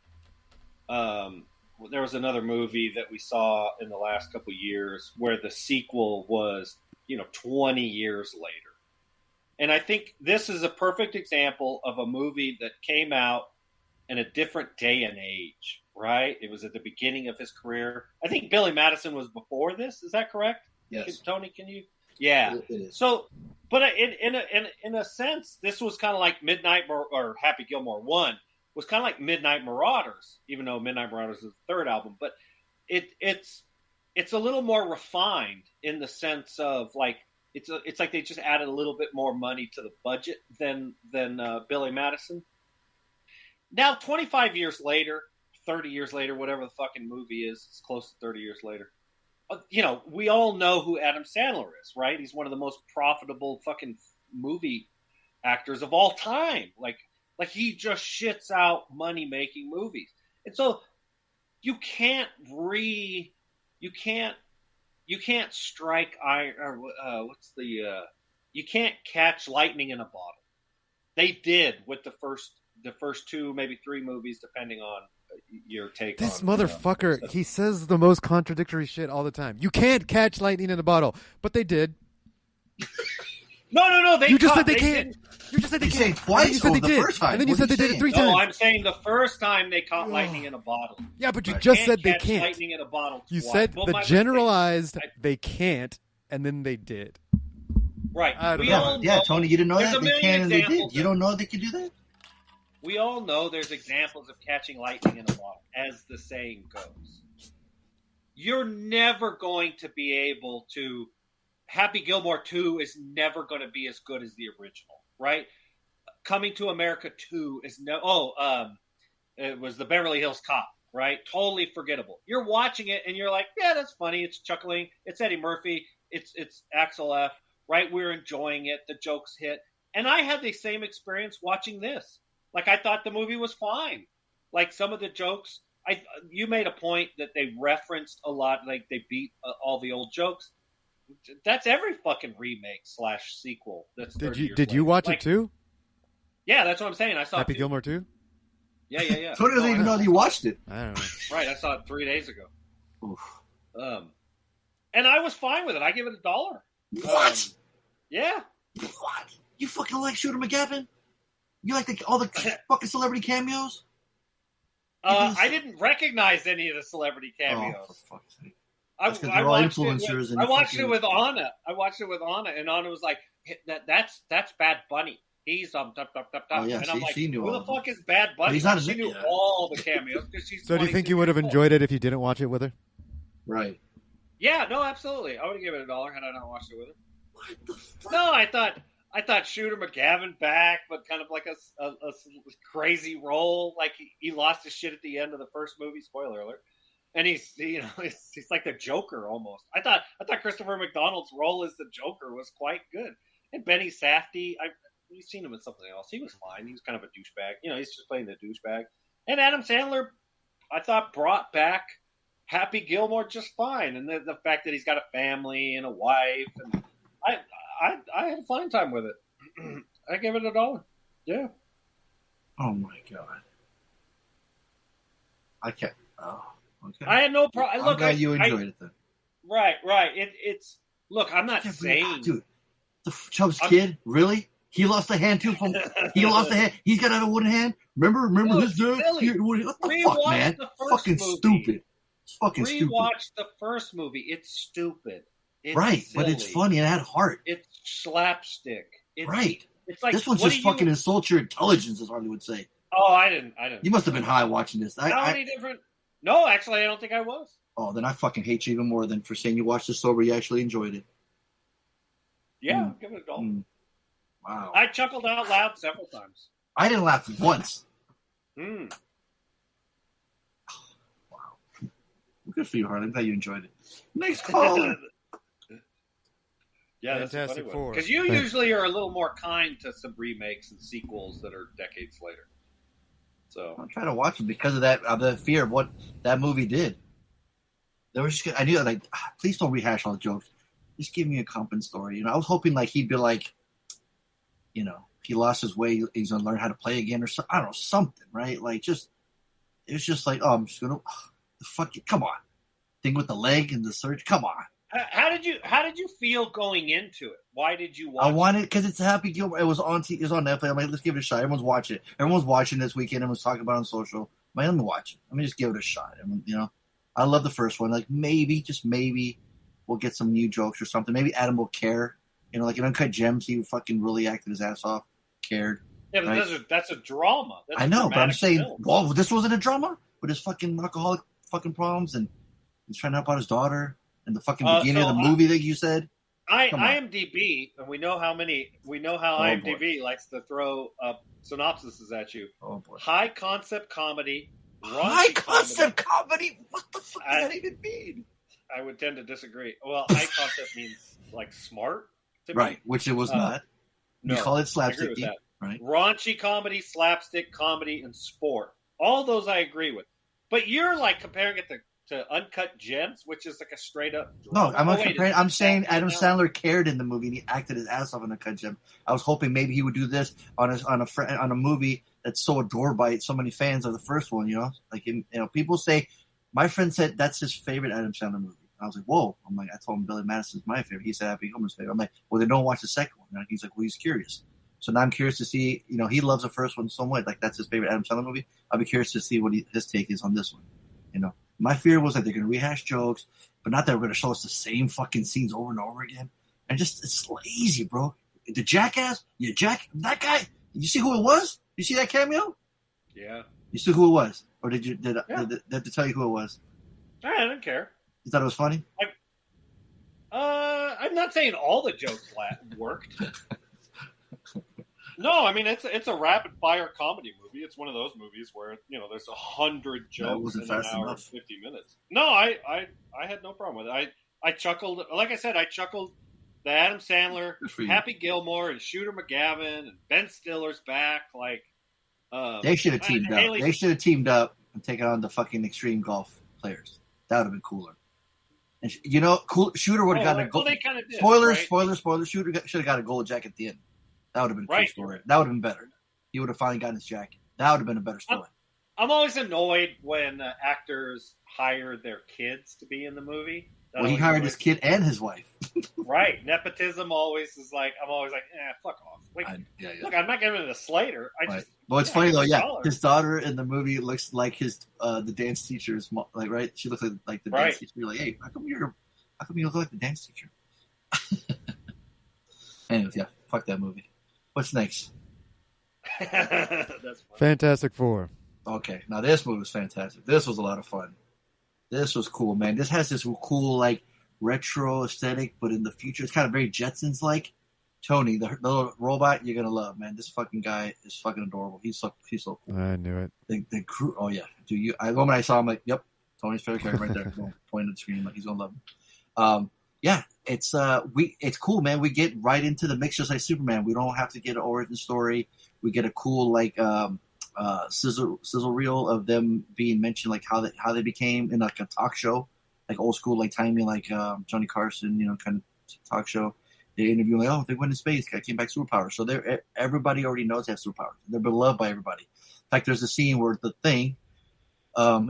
There was another movie that we saw in the last couple of years where the sequel was, 20 years later. And I think this is a perfect example of a movie that came out in a different day and age, right? It was at the beginning of his career. I think Billy Madison was before this. Is that correct? Yes. Tony, can you? Yeah. It is. So, but in a sense, this was kind of like or Happy Gilmore 1 was kind of like Midnight Marauders, even though Midnight Marauders is the third album. But it's a little more refined in the sense of like it's like they just added a little bit more money to the budget than Billy Madison. Now, 25 years later, 30 years later, whatever the fucking movie is, it's close to 30 years later. We all know who Adam Sandler is, right? He's one of the most profitable fucking movie actors of all time. Like he just shits out money making movies. And so you can't strike iron, you can't catch lightning in a bottle. They did with the first 2, maybe 3 movies, depending on your take This on motherfucker, he says the most contradictory shit all the time. You can't catch lightning in a bottle, but they did. No. You just said they can't. You just said they You said can't. twice, You said or they the did. first time? And then you What said are they you did it 3 saying? No, times. I'm saying the first time they caught lightning in a bottle. Yeah, but you Right. just said they catch can't. lightning in a bottle. You twice. said Well, the my mistake. generalized they can't, and then they did. Right. I don't We know. all Yeah, know- Tony, you didn't know there's that? a They million can and they did. examples You don't know they could do that? We all know there's examples of catching lightning in a bottle, as the saying goes. You're never going to be able to. Happy Gilmore 2 is never going to be as good as the original, right? Coming to America 2 is it was the Beverly Hills Cop. right? Totally forgettable. You're watching it and you're like, yeah, that's funny. It's chuckling. It's Eddie Murphy. It's Axel F. Right? We're enjoying it. The jokes hit. And I had the same experience watching this. Like, I thought the movie was fine. Like, some of the jokes, you made a point that they referenced a lot, like they beat all the old jokes. That's every fucking remake / sequel. That's Did you watch it too? Yeah, that's what I'm saying. I saw Happy Gilmore too. Yeah. Tony doesn't even know that you watched it. I don't know. Right, I saw it 3 days ago. Oof. And I was fine with it. I give it $1. What? Yeah. What? You fucking like Shooter McGavin? You like all the fucking celebrity cameos? I didn't recognize any of the celebrity cameos. Oh, for fuck's sake. I watched it with Anna. And Anna was like, "That's Bad Bunny. He's Oh, yeah, and I'm like, she knew "Who all the of fuck is Bad Bunny?" He's not she a- knew yeah. all the cameos because she's. So do you think you would have enjoyed it if you didn't watch it with her? Right. Yeah, no, absolutely. I would have given it $1 had I not watched it with her. What the fuck? No, I thought Shooter McGavin back, but kind of like a crazy role. Like he lost his shit at the end of the first movie. Spoiler alert. And he's like the Joker almost. I thought Christopher McDonald's role as the Joker was quite good. And Benny Safdie, we've seen him in something else. He was fine. He was kind of a douchebag. He's just playing the douchebag. And Adam Sandler, I thought, brought back Happy Gilmore just fine. And the fact that he's got a family and a wife, and I had a fine time with it. I gave it $1. Yeah. Oh my god. I can't. Oh, okay. I had no problem. I'm glad you enjoyed it then. Right. It's look. I'm not saying, dude. The Chubbs kid, really? He lost a hand too. He lost a hand. He's got a wooden hand. Remember No, his dad? What the fuck, man? Fucking movie. stupid. It's fucking stupid. Rewatch the first movie. It's stupid. It's right, silly. but it's funny and it had heart. It's slapstick. Right. It's like this one's just fucking insult your intelligence, as Harley would say. Oh, I didn't. You must have been high watching this. How many different? No, actually, I don't think I was. Oh, then I fucking hate you even more than for saying you watched this sober. You actually enjoyed it. Yeah, give it $1. Wow. I chuckled out loud several times. I didn't laugh once. Wow. Good for you, Harley. I'm glad you enjoyed it. Next call. Yeah, that's a Fantastic funny one. Four. Because you usually are a little more kind to some remakes and sequels that are decades later. So I'm trying to watch it because of the fear of what that movie did. There was I knew please don't rehash all the jokes. Just give me a Compton story. I was hoping he'd be like, he lost his way. He's gonna learn how to play again or something. I don't know, something, right? It was just like, oh, I'm just gonna the fuck. Come on, thing with the leg and the surge. Come on. How did you feel going into it? Why did you watch? I wanted because it's a Happy Gilmore. It was on Netflix. I'm like, let's give it a shot. Everyone's watching it. Everyone's watching this weekend. Everyone's talking about it on social. I'm like, let me watch it. Let me just give it a shot. I love the first one. Like maybe, just maybe, we'll get some new jokes or something. Maybe Adam will care. Like in Uncut Gems, he fucking really acted his ass off. Cared. Yeah, but right? that's a drama. That's I know, but I'm saying, film. well, this wasn't a drama with his fucking alcoholic fucking problems, and he's trying to help out his daughter. And the fucking beginning of the movie that you said. IMDb, and we know how IMDb likes to throw synopsises at you. Oh boy! High concept comedy. High concept comedy. What the fuck does that even mean? I would tend to disagree. Well, high concept means smart, to right? Me. Which it was not. No, you call it slapstick, I agree with that. Right? Raunchy comedy, slapstick comedy, and sport. All those I agree with. But you're comparing it to Uncut Gems, which is a straight up drama. No, I'm not comparing. I'm saying Adam Sandler cared in the movie and he acted his ass off in Uncut Gem. I was hoping maybe he would do this on a movie that's so adored by so many fans of the first one. People say my friend said that's his favorite Adam Sandler movie. I was like, whoa. I'm like, I told him Billy Madison's my favorite. He said Happy Gilmore's favorite. I'm like, well, then don't watch the second one. He's like, well, he's curious. So now I'm curious to see. He loves the first one so much. That's his favorite Adam Sandler movie. I'll be curious to see what his take is on this one. My fear was that they're going to rehash jokes, but not that they're going to show us the same fucking scenes over and over again. And it's lazy, bro. The jackass, that guy. Did you see who it was? You see that cameo? Yeah. You see who it was, or did they tell you who it was? I didn't care. You thought it was funny? I'm not saying all the jokes worked. No, I mean it's a rapid fire comedy movie. It's one of those movies where there's 100 jokes in an hour and 50 minutes. No, I had no problem with it. I chuckled. Like I said, I chuckled. The Adam Sandler, Happy Gilmore, and Shooter McGavin, and Ben Stiller's back. Like they should have teamed up. They should have teamed up and taken on the fucking extreme golf players. That would have been cooler. And Shooter would have gotten a gold. They kind of did. Spoilers. Right? Shooter should have got a gold jacket at the end. That would have been a cool story. That would have been better. He would have finally gotten his jacket. That would have been a better story. I'm always annoyed when actors hire their kids to be in the movie. Well, he hired his kid and his wife. Right. Nepotism always is like, I'm always like, fuck off. Like, look, I'm not giving it a Slater. Well, it's funny though. Yeah, his daughter in the movie looks like the dance teacher's like, right? She looks like the dance teacher. You're like, hey, how come you look like the dance teacher? Anyways, yeah, fuck that movie. What's next? That's Fantastic Four. Okay, now this movie was fantastic. This was a lot of fun. This was cool, man. This has this cool, like, retro aesthetic, but in the future, it's kind of very Jetsons-like. Tony, the little robot, you're gonna love, man. This fucking guy is fucking adorable. He's so cool. I knew it. The crew, oh yeah. The moment I saw him, like, yep, Tony's favorite character right there. Pointing at the screen, like he's gonna love him. Yeah, it's cool, man. We get right into the mix just like Superman. We don't have to get an origin story. We get a cool like sizzle reel of them being mentioned, like how they became in like a talk show, like old school, like timey, like Johnny Carson, kind of talk show. They interview like, oh, they went in space, guy came back superpowers. So everybody already knows they have superpowers. They're beloved by everybody. In fact, there's a scene where the Thing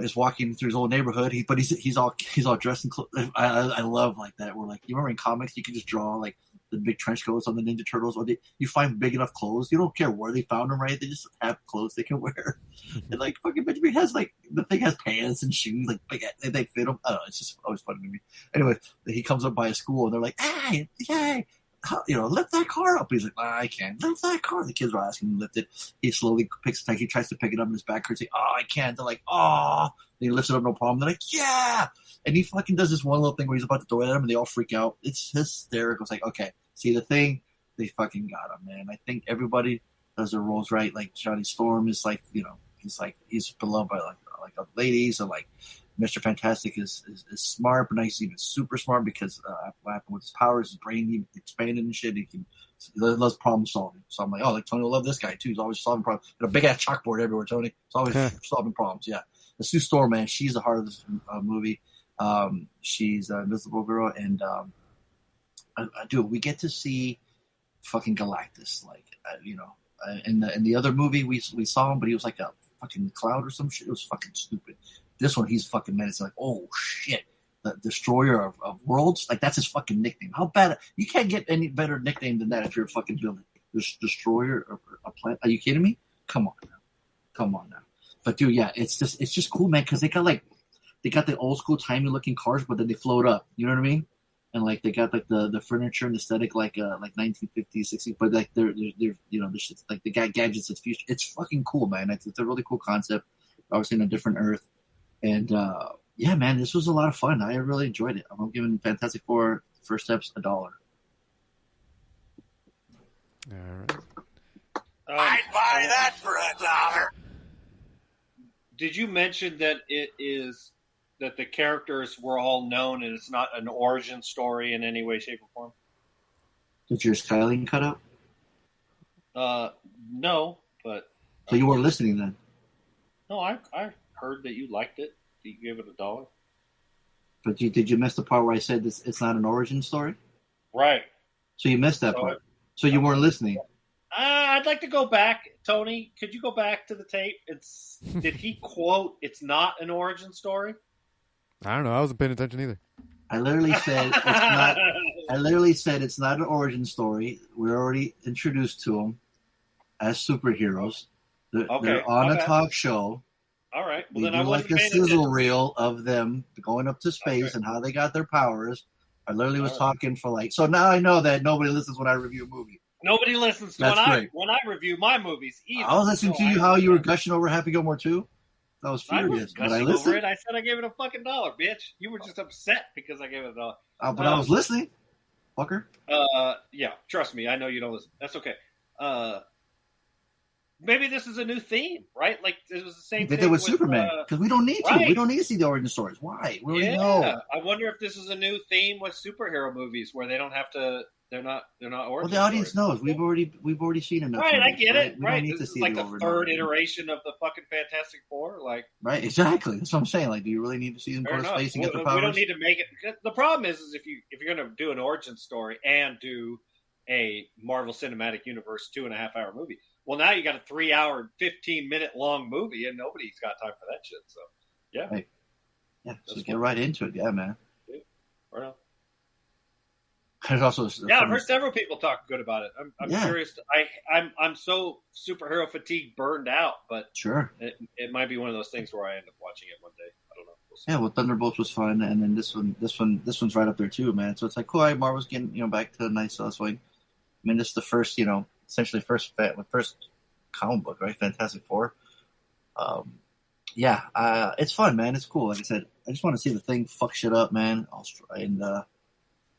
is walking through his old neighborhood. He's all dressed in clothes. I love like that. Where like you remember in comics, you can just draw like the big trench coats on the Ninja Turtles, or you find big enough clothes. You don't care where they found them, right? They just have clothes they can wear. And like fucking Benjamin has like the Thing has pants and shoes, like big, they fit him. I don't know. It's just always funny to me. Anyway, he comes up by a school and they're like, hey, lift that car up. He's like, I can't lift that car. The kids are asking him to lift it. He slowly picks it. He tries to pick it up in his back. He's like, oh, I can't. They're like, oh. And he lifts it up, no problem. They're like, yeah. And he fucking does this one little thing where he's about to throw it at him, and they all freak out. It's hysterical. It's like, okay, see the Thing, they fucking got him, man. I think everybody does their roles right. Like Johnny Storm is like, he's beloved by like ladies, and like Mr. Fantastic is smart, but now he's even super smart because what happened with his powers, his brain he expanded and shit. He loves problem solving. So I'm like, oh, like Tony will love this guy too. He's always solving problems. Got a big ass chalkboard everywhere, Tony. He's always solving problems. Yeah, the Sue Storm, man, she's the heart of this movie. She's an Invisible Girl, and dude, we get to see fucking Galactus, like in the other movie we saw him, but he was like a fucking cloud or some shit. It was fucking stupid. This one, he's fucking menacing. Like, oh shit, the destroyer of worlds. Like that's his fucking nickname. How bad? You can't get any better nickname than that if you're a fucking villain. Destroyer of a planet. Are you kidding me? Come on now. But dude, yeah, it's just cool, man. Because they got the old school timey looking cars, but then they float up. You know what I mean? And like they got like the furniture and aesthetic like 1950s, 60s, but like they're the shit's like they got gadgets that's future. It's fucking cool, man. It's a really cool concept. Obviously in a different Earth. And yeah, man, this was a lot of fun. I really enjoyed it. I'm giving Fantastic Four first steps $1. All right. I'd buy that for $1. Did you mention that that the characters were all known and it's not an origin story in any way, shape, or form? Did your styling cut out? No, but so you weren't listening then? No, I heard that you liked it. You gave it $1. But did you miss the part where I said this? It's not an origin story, right? So you missed that part. So you weren't listening. I'd like to go back, Tony. Could you go back to the tape? Did he quote? It's not an origin story. I don't know. I wasn't paying attention either. I literally said it's not. I literally said it's not an origin story. We're already introduced to them as superheroes. They're on a talk show. All right. Well, then I wasn't like a sizzle reel of them going up to space and how they got their powers. I literally was talking for like. So now I know that nobody listens when I review a movie. Nobody listens to when I review my movies either. I was listening to you how you were gushing over Happy Gilmore 2. I was furious. I listened. I said I gave it a fucking $1, bitch. You were just upset because I gave it $1. But I was listening, fucker. Yeah, trust me. I know you don't listen. That's okay. maybe this is a new theme, right? Like it was the same They thing did with Superman because we don't need to. right. We don't need to see the origin stories. Why? We already Yeah, know. I wonder if this is a new theme with superhero movies where they don't have to. They're not Well, origin the audience stories. knows. We've already seen enough. Right, movies, I get it. We Right, don't need this to is see like the the over and third over. iteration of the fucking Fantastic Four. Like, Right, exactly. That's what I'm saying. Like, do you really need to see them fair go to enough. space and get their We powers? don't need to make it. Because the problem is if you're going to do an origin story and do a Marvel Cinematic Universe 2.5 hour movie, well, now you got a 3 hour, 15-minute long movie, and nobody's got time for that shit. So, yeah, Right. Yeah, so That's get cool. right into it. Yeah, man. Right on. There's also Yeah, I've heard several people talk good about it. I'm Yeah. curious. I'm so superhero fatigued, burned out, but Sure. it might be one of those things where I end up watching it one day. I don't know. We'll see. Yeah, well, Thunderbolts was fun, and then this one's right up there too, man. So it's like, cool. All right, Marvel's getting back to a nice swing. I mean, this is the first essentially first comic book, right? Fantastic Four. It's fun, man. It's cool. Like I said, I just want to see the Thing fuck shit up, man.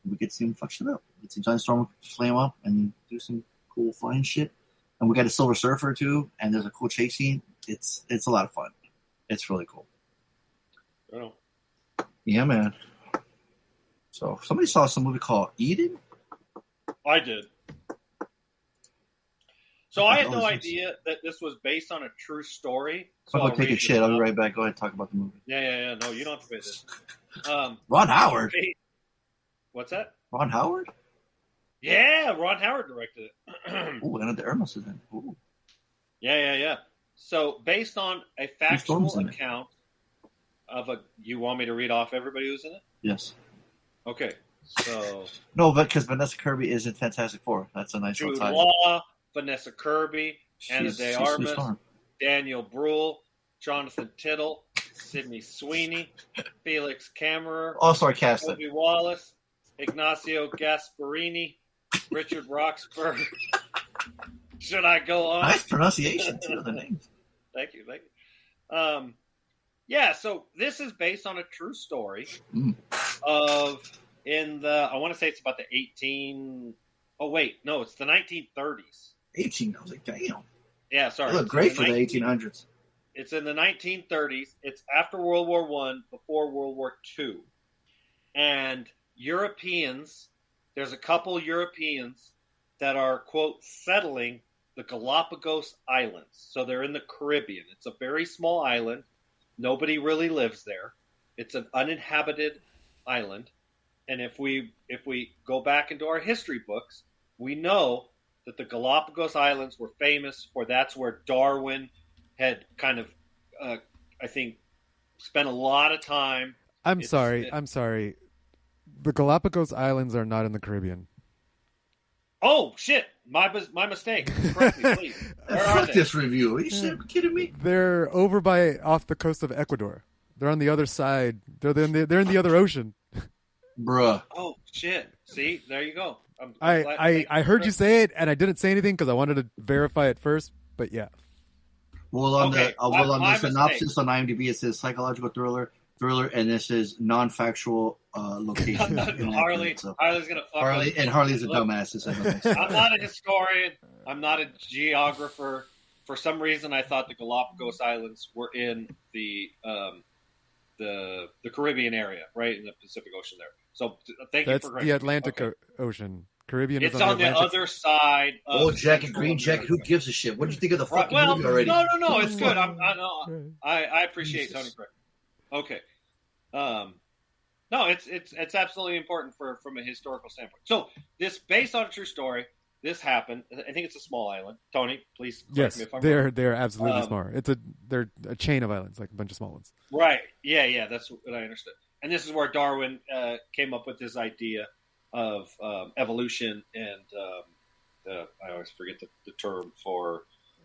And we get to see him fuck shit up. Get to see Johnny Storm flame up and do some cool flying shit. And we got a Silver Surfer too, and there's a cool chase scene. It's a lot of fun. It's really cool. I don't know. Yeah, man. So somebody saw some movie called Eden. I did. So I had no Oh, idea that this was based on a true story. So I'm gonna take a read shit. it I'll be up. right back. Go ahead and talk about the movie. Yeah. No, you don't have to pay this. Ron Howard. What's that? Ron Howard? Yeah, Ron Howard directed it. Ooh, Anna de Armas is in. Ooh. Yeah. So based on a factual Storm's in it? account of a, you want me to read off everybody who's in it? Yes. Okay. So No, but because Vanessa Kirby is in Fantastic Four. That's a nice Jude little tie. Law, Vanessa Kirby, Anna She's de Sue Armas, Storm. Daniel Bruhl, Jonathan Tittle, Sidney Sweeney, Felix Kammerer, All-star casting. Toby Wallace, Ignacio Gasparini, Richard Roxburgh. Should I go on? Nice pronunciation too of the names. Thank you. So this is based on a true story of I want to say it's about the 1930s. 18. I was like, damn. Yeah, sorry. They look great for the 1800s. It's in the 1930s. It's after World War I, before World War II. And Europeans, there's a couple Europeans that are, quote, settling the Galapagos Islands. So they're in the Caribbean. It's a very small island. Nobody really lives there. It's an uninhabited island. And if we go back into our history books, we know that the Galapagos Islands were famous for that's where Darwin had kind of, I think, spent a lot of time. I'm sorry. The Galapagos Islands are not in the Caribbean. Oh, shit. My mistake. Correct me, please. Where are Fuck they? this review. Are you kidding me? They're over off the coast of Ecuador. They're on the other side. They're in the other ocean. Bruh. Oh, shit. See? There you go. I heard you say it, and I didn't say anything because I wanted to verify it first. But yeah. Well, on Okay, the synopsis mistake. on IMDb, it says psychological thriller, and this is non-factual location. Harley's gonna fuck up. Harley's a Look, dumbass. I'm not a historian. I'm not a geographer. For some reason, I thought the Galapagos Islands were in the Caribbean area, right in the Pacific Ocean there. So thank you That's for the correcting me. Atlantic Okay. Ocean. Caribbean It's is on the Atlantic. other side. Of Oh, Jacket, Central Green Jacket. Who America. gives a shit? What did you think of the Right, fucking well, movie already? no, it's good. I appreciate Tony Jesus. correct. Okay. No, it's absolutely important from a historical standpoint. So this based on a true story. This happened. I think it's a small island. Tony, please correct Yes, me if I'm they're wrong. absolutely small. They're a chain of islands, like a bunch of small ones. Right. Yeah. That's what I understood. And this is where Darwin came up with this idea of evolution and I always forget the term for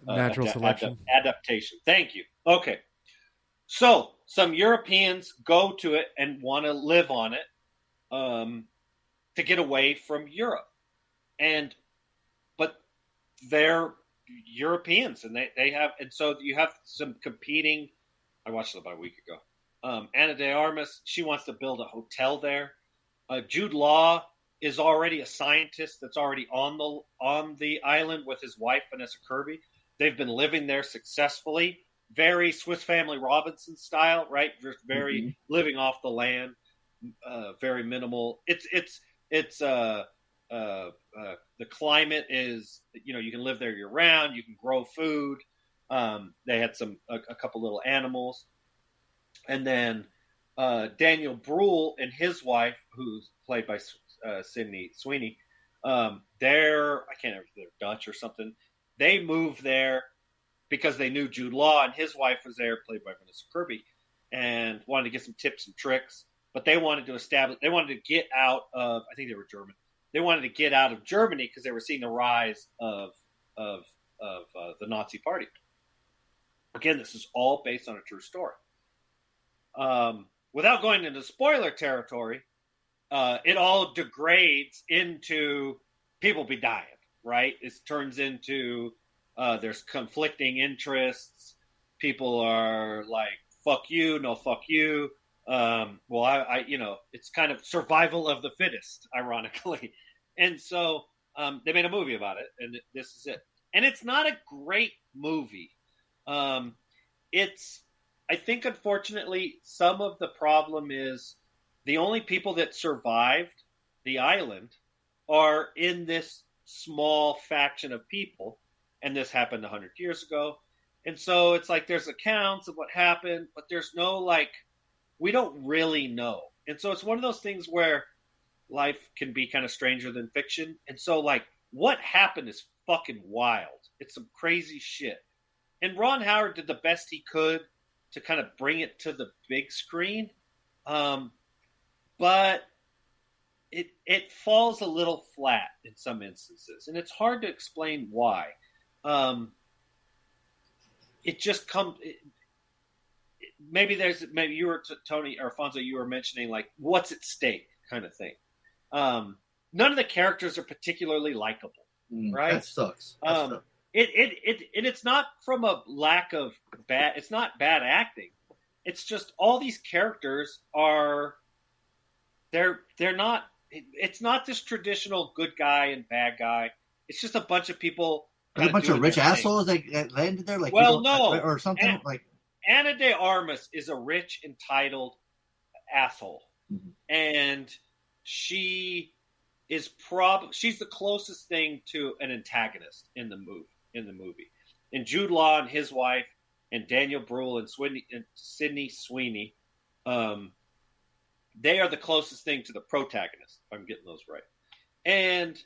Natural selection. adaptation. Thank you. Okay. So some Europeans go to it and want to live on it to get away from Europe. But they're Europeans and they have, and so you have some competing. I watched it about a week ago. Anna de Armas, she wants to build a hotel there. Jude Law is already a scientist that's already on the island with his wife Vanessa Kirby. They've been living there successfully, very Swiss Family Robinson style, right? Just very living off the land, very minimal. It's the climate is, you can live there year round. You can grow food. They had a couple little animals, and then Daniel Bruhl and his wife, who's played by Sydney Sweeney, I can't remember if they're Dutch or something. They moved there because they knew Jude Law, and his wife was there, played by Vanessa Kirby, and wanted to get some tips and tricks. But they wanted to get out of, I think they were German. They wanted to get out of Germany because they were seeing the rise of the Nazi Party. Again, this is all based on a true story. Without going into spoiler territory, it all degrades into people be dying, right? It turns into there's conflicting interests. People are like, fuck you, no fuck you. It's kind of survival of the fittest, ironically. And so they made a movie about it, and this is it. And it's not a great movie. I think, unfortunately, some of the problem is the only people that survived the island are in this small faction of people, and this happened 100 years ago. And so it's like there's accounts of what happened, but there's no, we don't really know. And so it's one of those things where life can be kind of stranger than fiction. And so, what happened is fucking wild. It's some crazy shit. And Ron Howard did the best he could to kind of bring it to the big screen. But it falls a little flat in some instances. And it's hard to explain why. It just comes... Maybe you were, Tony or Fonso, you were mentioning what's at stake kind of thing. None of the characters are particularly likable, right? That sucks. It's not from a lack of bad. It's not bad acting. It's just all these characters are. They're not. It's not this traditional good guy and bad guy. It's just a bunch of people. A bunch of rich assholes that landed there, or something like. Ana de Armas is a rich, entitled asshole, and she is she's the closest thing to an antagonist in the movie. And Jude Law and his wife, and Daniel Bruhl and Sydney Sweeney, they are the closest thing to the protagonist, if I'm getting those right. And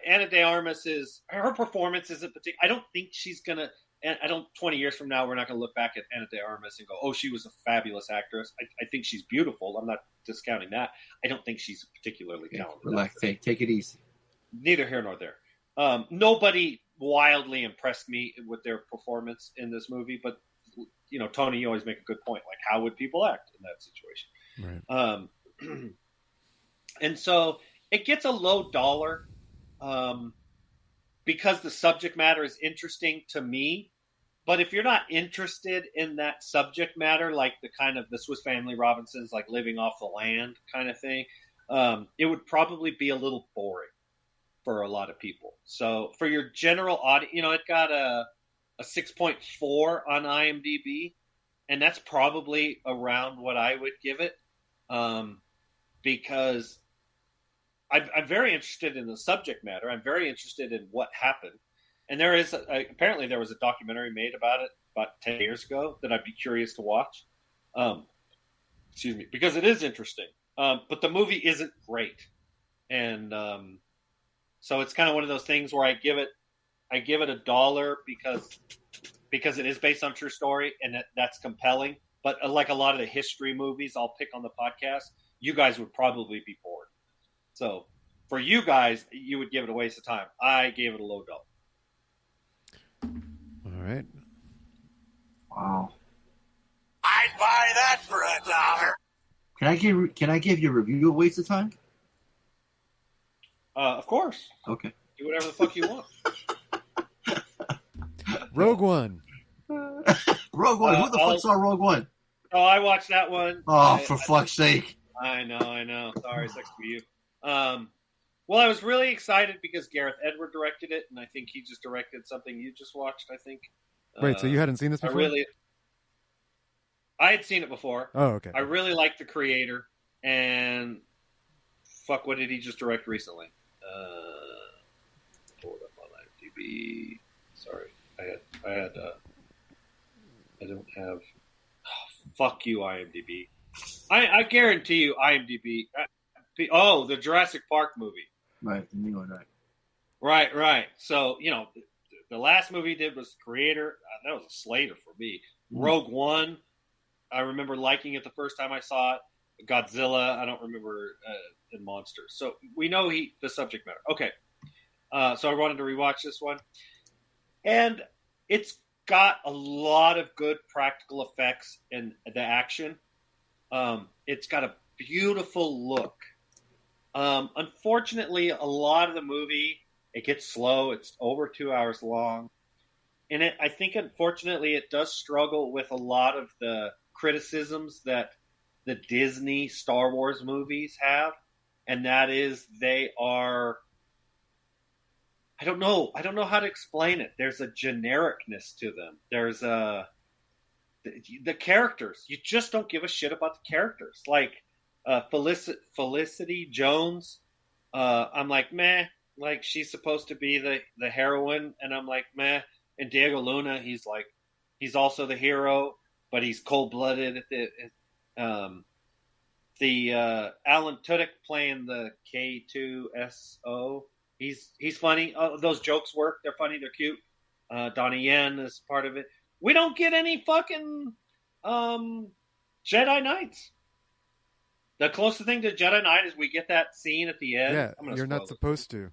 Ana de Armas her performance isn't particular. I don't think she's gonna. And 20 years from now, we're not going to look back at Ana de Armas and go, oh, she was a fabulous actress. I think she's beautiful. I'm not discounting that. I don't think she's particularly talented. Relax, take it easy. Neither here nor there. Nobody wildly impressed me with their performance in this movie, but, Tony, you always make a good point. How would people act in that situation? Right. And so it gets a low dollar because the subject matter is interesting to me. But if you're not interested in that subject matter, like the Swiss Family Robinsons, living off the land kind of thing, it would probably be a little boring for a lot of people. So for your general audience, it got a 6.4 on IMDb, and that's probably around what I would give it, because I'm very interested in the subject matter. I'm very interested in what happened. And there is apparently there was a documentary made about it about 10 years ago that I'd be curious to watch. Excuse me, because it is interesting. But the movie isn't great. And so it's kind of one of those things where I give it $1 because it is based on true story and that's compelling. But like a lot of the history movies I'll pick on the podcast, you guys would probably be bored. So for you guys, you would give it a waste of time. I gave it a low dollar. All right. Wow. I'd buy that for $1. Can I give your review a waste of time? Of course. Okay. Do whatever the fuck you want. Rogue One. Rogue One. Who the fuck saw Rogue One? Oh, I watched that one. Oh, for fuck's sake. I know. Sorry, sucks for you. Well, I was really excited because Gareth Edward directed it, and I think he just directed something you just watched, I think. Wait, so you hadn't seen this before? I had seen it before. Oh, okay. I really liked the creator, and fuck, what did he just direct recently? Pull it up on IMDb. Sorry, I don't have. Oh, fuck you, IMDb. I guarantee you, IMDb. The Jurassic Park movie. Right, the new one, Right. So, the last movie he did was Creator. That was a slater for me. Rogue One, I remember liking it the first time I saw it. Godzilla, I don't remember, and Monsters. So we know the subject matter. Okay. So I wanted to rewatch this one. And it's got a lot of good practical effects in the action. It's got a beautiful look. Unfortunately, a lot of the movie, it gets slow. It's over 2 hours long. And I think, unfortunately, it does struggle with a lot of the criticisms that the Disney Star Wars movies have. And that is they are... I don't know how to explain it. There's a genericness to them. There's the characters. You just don't give a shit about the characters. Like Felicity Jones, I'm like, meh. Like, she's supposed to be the heroine, and I'm like, meh. And Diego Luna, he's also the hero, but he's cold-blooded. Alan Tudyk playing the K2SO. He's funny. Those jokes work. They're funny. They're cute. Donnie Yen is part of it. We don't get any fucking Jedi Knights. The closest thing to Jedi Knight is we get that scene at the end. Yeah, you're not supposed to.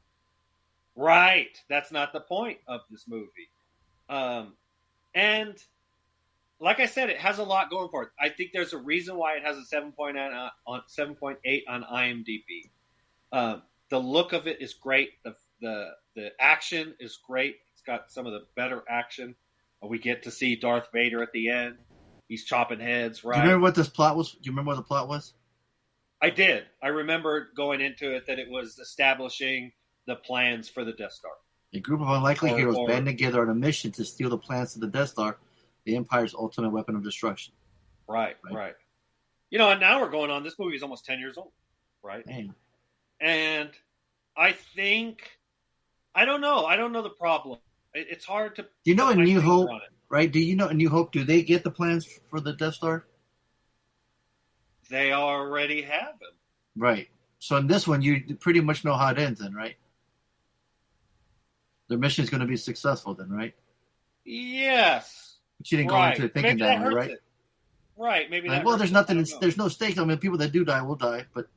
Right. That's not the point of this movie. And like I said, it has a lot going for it. I think there's a reason why it has a 7.8 on IMDb. The look of it is great. The action is great. It's got some of the better action. We get to see Darth Vader at the end. He's chopping heads, right? Do you remember what this plot was? Do you remember what the plot was? I did. I remember going into it that it was establishing the plans for the Death Star. A group of unlikely heroes band together on a mission to steal the plans to the Death Star, the Empire's ultimate weapon of destruction. Right. And now we're going on. This movie is almost 10 years old, right? Man. And I think, I don't know the problem. It's hard to. Do you know in New Hope, right? Do you know in New Hope, do they get the plans for the Death Star? They already have them. Right. So in this one, you pretty much know how it ends then, right? Their mission is going to be successful then, right? Yes. But you didn't go into it thinking that way, right? Right. Maybe that. Well, there's nothing. There's no stakes. I mean, people that do die will die, but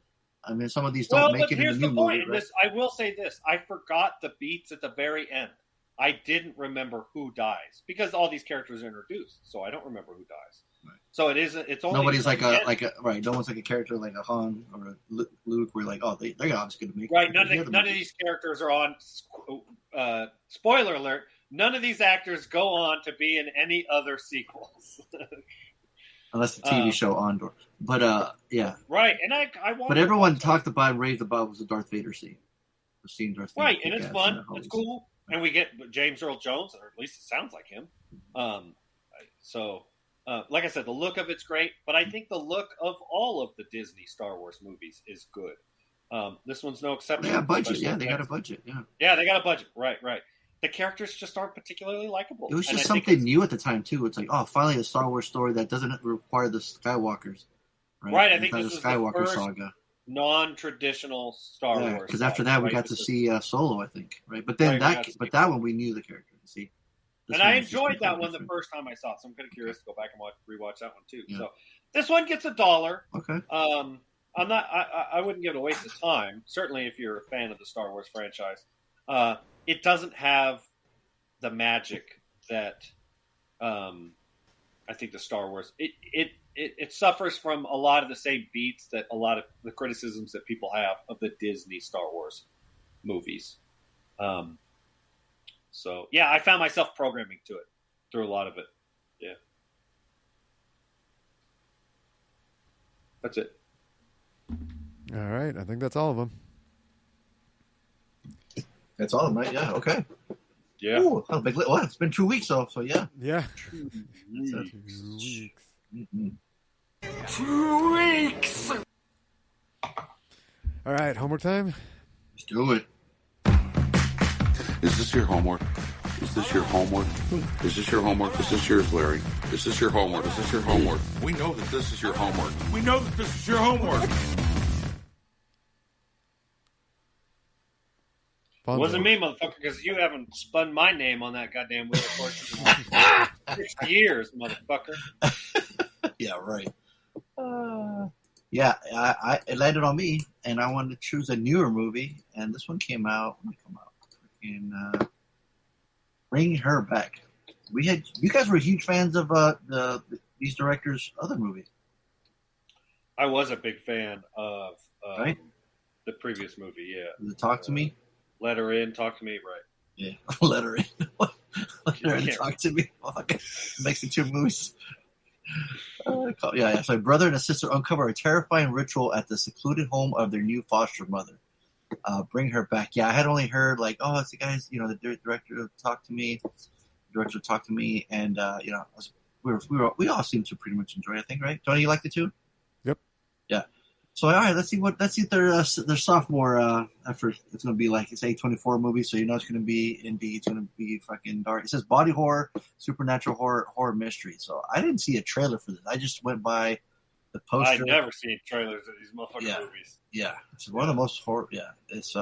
I mean, some of these don't make it in the new movie. Right? I will say this: I forgot the beats at the very end. I didn't remember who dies because all these characters are introduced, so I don't remember who dies. Right. So it isn't. It's only nobody's like a right. No one's like a character like a Han or a Luke. Where like, oh, they're obviously going to make right. None of these characters are on. Spoiler alert: none of these actors go on to be in any other sequels. Unless the TV show Andor. But, yeah. Right, and I but everyone talked about and raved about was the Darth Vader scene. Seeing Darth Vader. Right, and it's fun. It's cool. And we get James Earl Jones, or at least it sounds like him. Like I said, the look of it's great, but I think the look of all of the Disney Star Wars movies is good. This one's no exception. They got a budget. Yeah, they got a budget. Yeah. Yeah, they got a budget. Right. The characters just aren't particularly likable. It was just something new at the time, too. It's like, oh, finally a Star Wars story that doesn't require the Skywalkers. Right, I think this was the Skywalker first saga. Non-traditional Star Wars. Because after that, we got to see Solo, I think. Right, but then that one we knew the character. See, and I enjoyed that one the first time I saw it, so I'm kind of curious to go back and rewatch that one too. Yeah. So this one gets $1. Okay. I'm not. I wouldn't give it a waste of time. Certainly, if you're a fan of the Star Wars franchise. It doesn't have the magic that I think the Star Wars. It suffers from a lot of the same beats that a lot of the criticisms that people have of the Disney Star Wars movies. So yeah, I found myself programming to it through a lot of it. Yeah, that's it. All right, I think that's all of them. That's all, right? Yeah. Okay. Yeah. Ooh, oh, big. Well, it's been 2 weeks, so yeah. Yeah. 2 weeks. Mm-hmm. 2 weeks. All right, homework time. Let's do it. Is this your homework? Is this your homework? Is this your homework? Is this yours, Larry? Is this your homework? Is this your homework? We know that this is your homework. We know that this is your homework. Fonso. Wasn't me, motherfucker, because you haven't spun my name on that goddamn wheel of fortune in 6 years, motherfucker. Yeah, right. Yeah, it landed on me, and I wanted to choose a newer movie, and this one came out. When did it come out? Freaking Bring Her Back. You guys were huge fans of these directors' other movie. I was a big fan of Right? the previous movie, yeah. Does it Talk to Me? Let Her In, Talk to Me, right. Yeah, Let Her In. Let Her In, Yeah. Talk to Me. Fuck, it makes it two movies. Yeah. So a brother and a sister uncover a terrifying ritual at the secluded home of their new foster mother. Bring Her Back. Yeah, I had only heard like, oh, it's the guys, the director Talk to Me. Director Talk to Me, and we all seem to pretty much enjoy it, I think, right? Tony, you liked it too? Yep. Yeah. So all right, let's see their sophomore effort. It's going to be like it's A24 movie, so it's going to be indie. It's going to be fucking dark. It says body horror, supernatural horror mystery. So I didn't see a trailer for this. I just went by the poster. I've never seen trailers of these motherfucking movies. Yeah, it's one of the most horror. Yeah, it's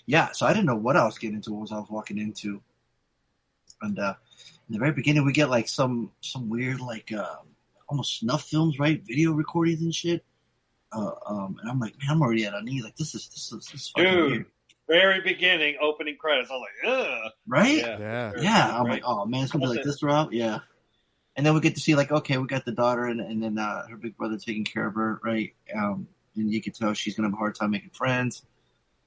yeah. So I didn't know what I was getting into. What I was walking into, and in the very beginning, we get like some weird like almost snuff films, right? Video recordings and shit. And I'm like, man, I'm already at a knee. Like this is fucking Dude, weird. very beginning opening credits. I was like, ugh. Right? Yeah. I'm like, oh man, it's gonna be like this throughout. Yeah. And then we get to see like, okay, we got the daughter and then her big brother taking care of her, right? And you can tell she's gonna have a hard time making friends.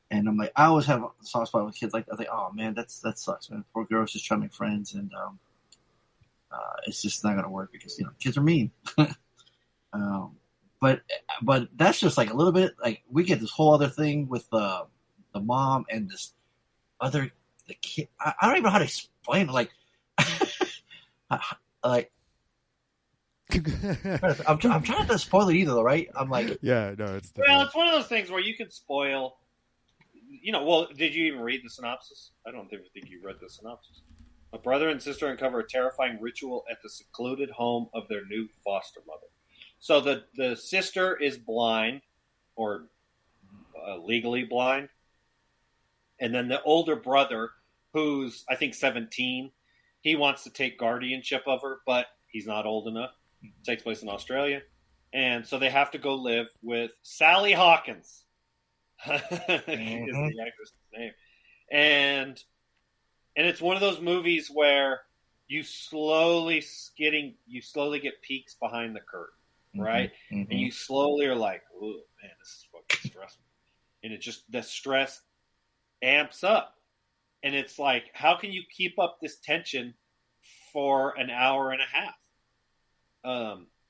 And I'm like, I always have a soft spot with kids. Like, I was like, oh man, that sucks, man. Poor girl's just trying to make friends, and it's just not gonna work because kids are mean. But that's just like a little bit. Like we get this whole other thing with the mom and this the kid. I don't even know how to explain it. Like, I'm trying not to spoil it either, though, right? I'm like, yeah, no, it's it's one of those things where you can spoil. Well, did you even read the synopsis? I don't think you read the synopsis. A brother and sister uncover a terrifying ritual at the secluded home of their new foster mother. So the sister is blind, or legally blind, and then the older brother, who's I think 17, he wants to take guardianship of her, but he's not old enough. It takes place in Australia, and so they have to go live with Sally Hawkins. Is the actress's name, and it's one of those movies where you slowly get peeks behind the curtain, right? Mm-hmm. And you slowly are like, "Oh man, this is fucking stressful," and the stress amps up, and it's like, how can you keep up this tension for an hour and a half?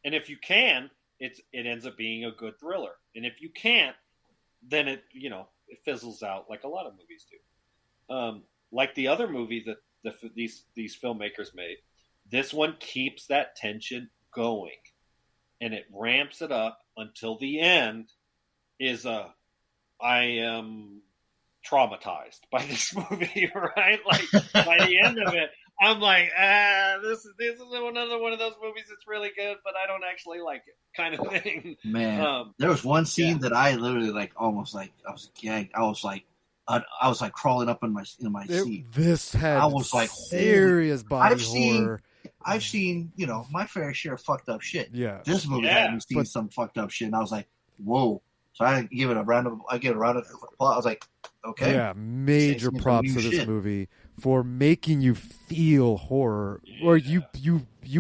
And if you can, it ends up being a good thriller, and if you can't, then it fizzles out like a lot of movies do. Like the other movie that these filmmakers made, this one keeps that tension going, and it ramps it up until the end. I am traumatized by this movie, right? Like by the end of it, I'm like, this is another one of those movies that's really good, but I don't actually like it, kind of thing. Man, there was one scene that I literally like almost like I was gagged. I was like crawling up in my seat. This had I was like serious body horror. I've seen my fair share of fucked up shit. Yeah, this movie had me seen some fucked up shit, and I was like, whoa. So I give it a round of applause. I was like, okay. Yeah, major props to this movie for making you feel horror, or you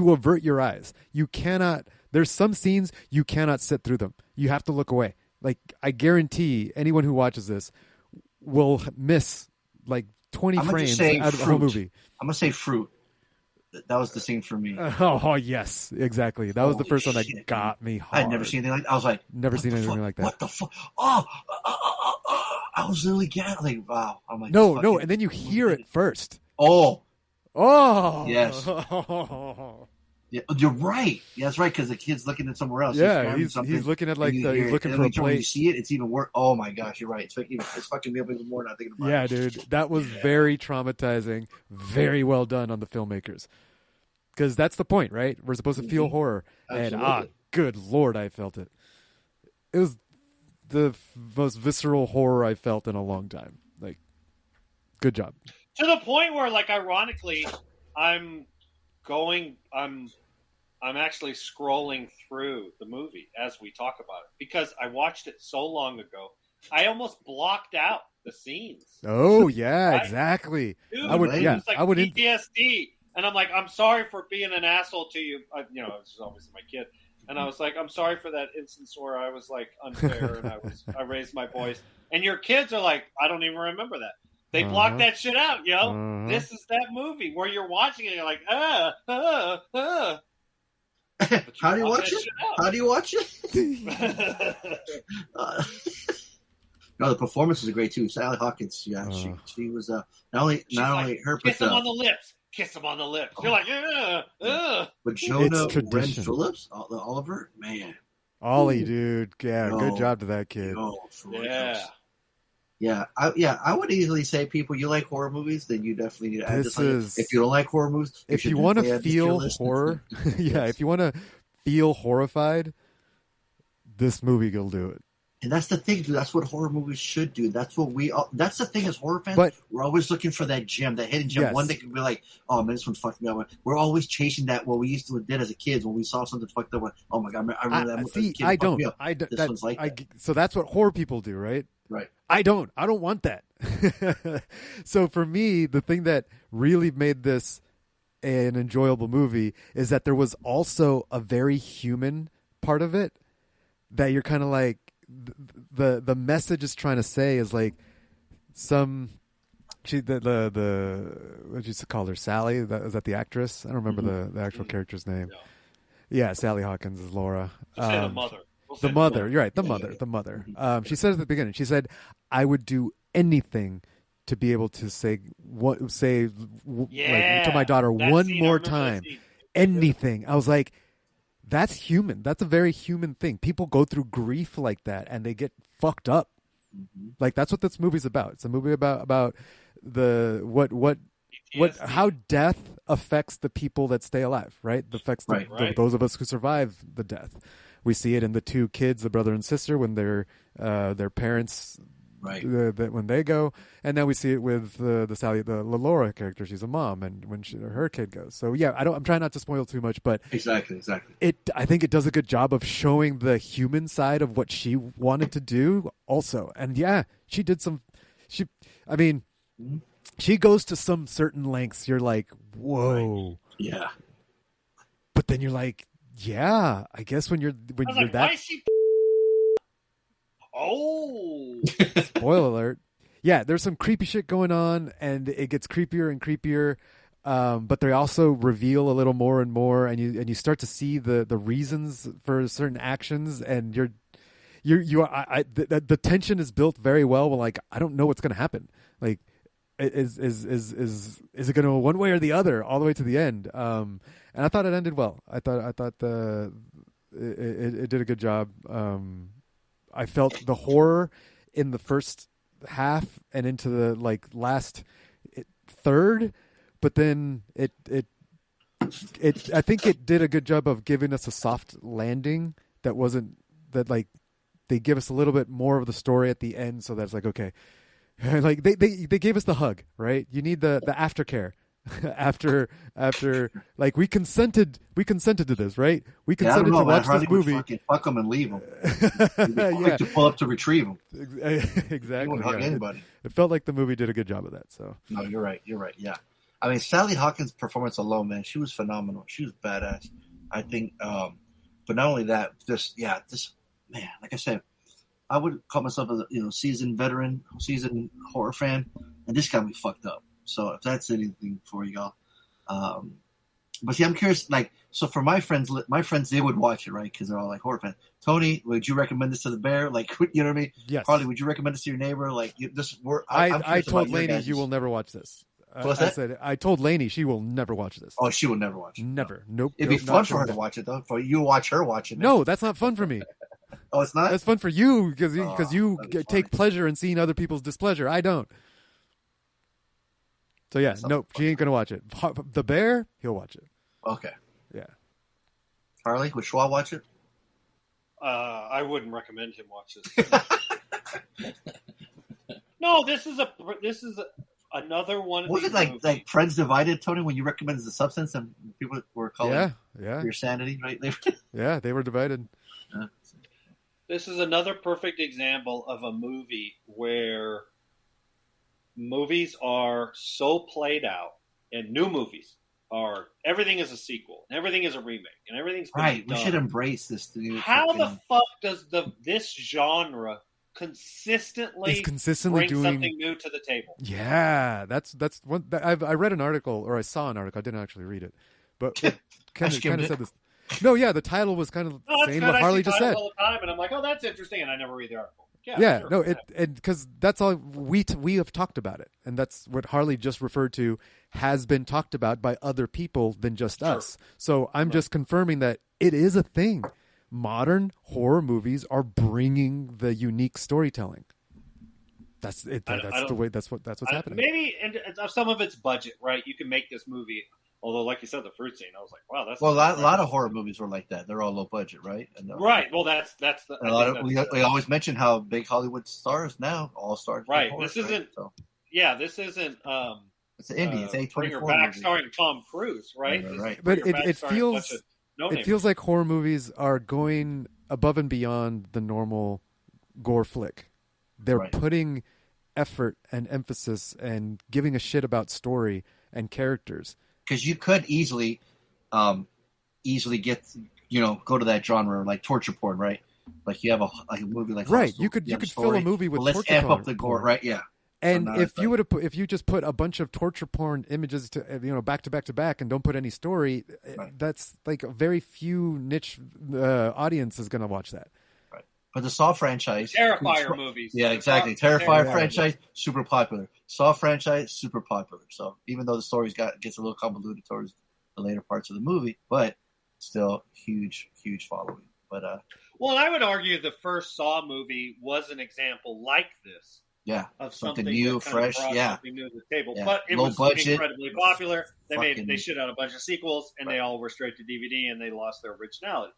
avert your eyes. You cannot. There's some scenes you cannot sit through them. You have to look away. Like I guarantee anyone who watches this will miss like 20 frames out of the whole movie. I'm gonna say fruit. That was the scene for me. Oh yes, exactly. That was the first one that got me hard. I'd never seen anything like that. I was like, never seen anything like that. What the fuck? I was literally getting like, wow. I'm like, no, and then you hear it first. Oh, yes. Yeah, you're right. Yeah, that's right. Because the kid's looking at somewhere else. Yeah, he's looking at he's looking for a plate. When you see it, it's even worse. Oh my gosh, you're right. It's fucking me up even more not thinking about it. Yeah, dude, that was very traumatizing. Very well done on the filmmakers. Because that's the point, right? We're supposed to feel horror, Absolutely. and good lord, I felt it. It was the most visceral horror I felt in a long time. Like, good job. To the point where, like, ironically, I'm actually scrolling through the movie as we talk about it because I watched it so long ago. I almost blocked out the scenes. Oh yeah, right? exactly. Dude, I would. Yeah, it's like I would. PTSD, and I'm like, I'm sorry for being an asshole to you. It's obviously my kid, and I was like, I'm sorry for that instance where I was like unfair and I raised my voice. And your kids are like, I don't even remember that. They blocked that shit out, yo. This is that movie where you're watching it and you're like, How do you watch it? How do you watch it? No, the performance was great too. Sally Hawkins, yeah, she was not only her, kiss him on the lips. Kiss him on the lips. You're like, but Jonah Ren Phillips, Oliver, man, Ollie, dude, yeah, good job to that kid. Yeah, I would easily say, people, you like horror movies, then you definitely need to add this. If you don't like horror movies, if you want to feel horror, if you want to feel horrified, this movie will do it. And that's the thing, dude. That's what horror movies should do. That's what that's the thing as horror fans. But we're always looking for that gem, that hidden gem. One that can be like, oh man, this one fucked me up. We're always chasing that. What we used to did as a kids when we saw something fucked up. Oh my god, I remember that movie. See, I don't. This one's like that. So that's what horror people do, right? Right. I don't want that. So for me, the thing that really made this an enjoyable movie is that there was also a very human part of it that you're kind of like, the message is trying to say is like the what did you call her, Sally? Is that the actress? I don't remember the actual character's name. Yeah, Sally Hawkins is Laura. Say the mother. The mother, you're right. The mother. She said at the beginning, she said, "I would do anything to be able to say to my daughter one more time, anything." I was like, that's human. That's a very human thing. People go through grief like that, and they get fucked up. Like, that's what this movie's about. It's a movie about how death affects the people that stay alive. Right? It affects those of us who survive the death. We see it in the two kids, the brother and sister, when their parents, when they go, and then we see it with the Laura character. She's a mom, and when her kid goes. So yeah, I'm trying not to spoil too much, but exactly. I think it does a good job of showing the human side of what she wanted to do, also. And yeah, she did some. She goes to some certain lengths. You're like, whoa, yeah. But then you're like, yeah, I guess when you're that. Why is she? Oh, spoiler alert! Yeah, there's some creepy shit going on, and it gets creepier and creepier. But they also reveal a little more and more, and you start to see the reasons for certain actions, and the tension is built very well. Well, like, I don't know what's going to happen. Like, is it going to go one way or the other all the way to the end? And I thought it ended well. I thought it did a good job. I felt the horror in the first half and into the last third, but then it I think it did a good job of giving us a soft landing that wasn't that like they give us a little bit more of the story at the end, so that's like, okay, like they gave us the hug, right? You need the aftercare. after like we consented to this, right? We consented to watch this movie. Fucking fuck them and leave them. Quick to pull up to retrieve them. Exactly. You wouldn't hug anybody. It felt like the movie did a good job of that. So no, you're right. Yeah, I mean, Sally Hawkins' performance alone, man, she was phenomenal. She was badass. I think, but not only that, this man, like I said, I would call myself a seasoned veteran, seasoned horror fan, and this got me fucked up. So if that's anything for y'all, But see, I'm curious. Like, so for my friends, they would watch it, right? Because they're all like horror fans. Tony, would you recommend this to the bear? Like, you know what I mean? Yes. Harley, would you recommend this to your neighbor? Like, I told Lainey you will never watch this. I told Lainey she will never watch this. Oh, she will never watch it. Never. Nope. It'd be fun for her to watch it, though. For you to watch her watch it. No, that's not fun for me. Oh, it's not? That's fun for you because you take pleasure in seeing other people's displeasure. I don't. So yeah, nope, she ain't gonna watch it. The bear, he'll watch it. Okay. Yeah. Harley, would Schwa watch it? I wouldn't recommend him watch it. No, this is another one. Was it like Friends Divided, Tony, when you recommended The Substance and people were calling your sanity, right? Yeah, they were divided. This is another perfect example of a movie where movies are so played out, and new movies are everything is a sequel, everything is a remake, and everything's right. done. We should embrace this. How the fuck does this genre consistently bring doing something new to the table? Yeah, that's one. I read an article, or I saw an article. I didn't actually read it, but it kind of said this. No, yeah, the title was kind of saying what Harley just said. All the time, and I'm like, oh, that's interesting, and I never read the article. Yeah, sure. No, because that's all we have talked about it, and that's what Harley just referred to has been talked about by other people than just us. So I'm just confirming that it is a thing. Modern horror movies are bringing the unique storytelling. That's it. That's the way. That's what's happening. Maybe and some of it's budget, right? You can make this movie. Although, like you said, the fruit scene, I was like, wow, that's... Well, a lot of horror movies were like that. They're all low budget, right? And, right. Well, that's the... We always mention how big Hollywood stars now, all stars. Right. Horror, this isn't... Right? So. Yeah, this isn't... it's an indie. It's A24 Bring Her Back movie. starring Tom Cruise, right? Right. But it feels like horror movies are going above and beyond the normal gore flick. They're putting effort and emphasis and giving a shit about story and characters. Because you could easily get, go to that genre like torture porn, right? Like you have a movie like right. Hostel, You could fill a movie with let's torture amp porn. Up the gore, right? Yeah. And so if you just put a bunch of torture porn images to back to back to back and don't put any story, that's like a very few niche audience is going to watch that. But the Saw franchise... Terrifier movies. Yeah, exactly. Terrifier franchise, super popular. Saw franchise, super popular. So even though the story gets a little convoluted towards the later parts of the movie, but still huge, huge following. But well, I would argue the first Saw movie was an example like this. Yeah. Of something new, fresh, something new to the table. Yeah. But it Low was budget, incredibly popular. They shit out a bunch of sequels, and they all were straight to DVD, and they lost their originality.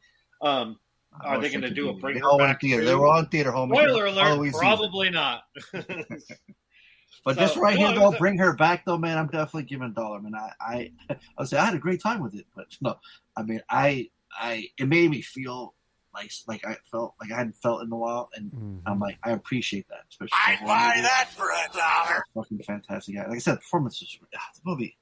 Are they going to do a Bring Her Back? They were on theater, homie. Spoiler alert, probably not. But this right here, though, Bring Her Back, though, man, I'm definitely giving $1, man. I would say I had a great time with it, but no, I mean, it made me feel like I felt like I hadn't felt in a while, and I'm like, I appreciate that. Especially I'd buy that for $1. Fucking fantastic guy. Like I said, performance, the movie.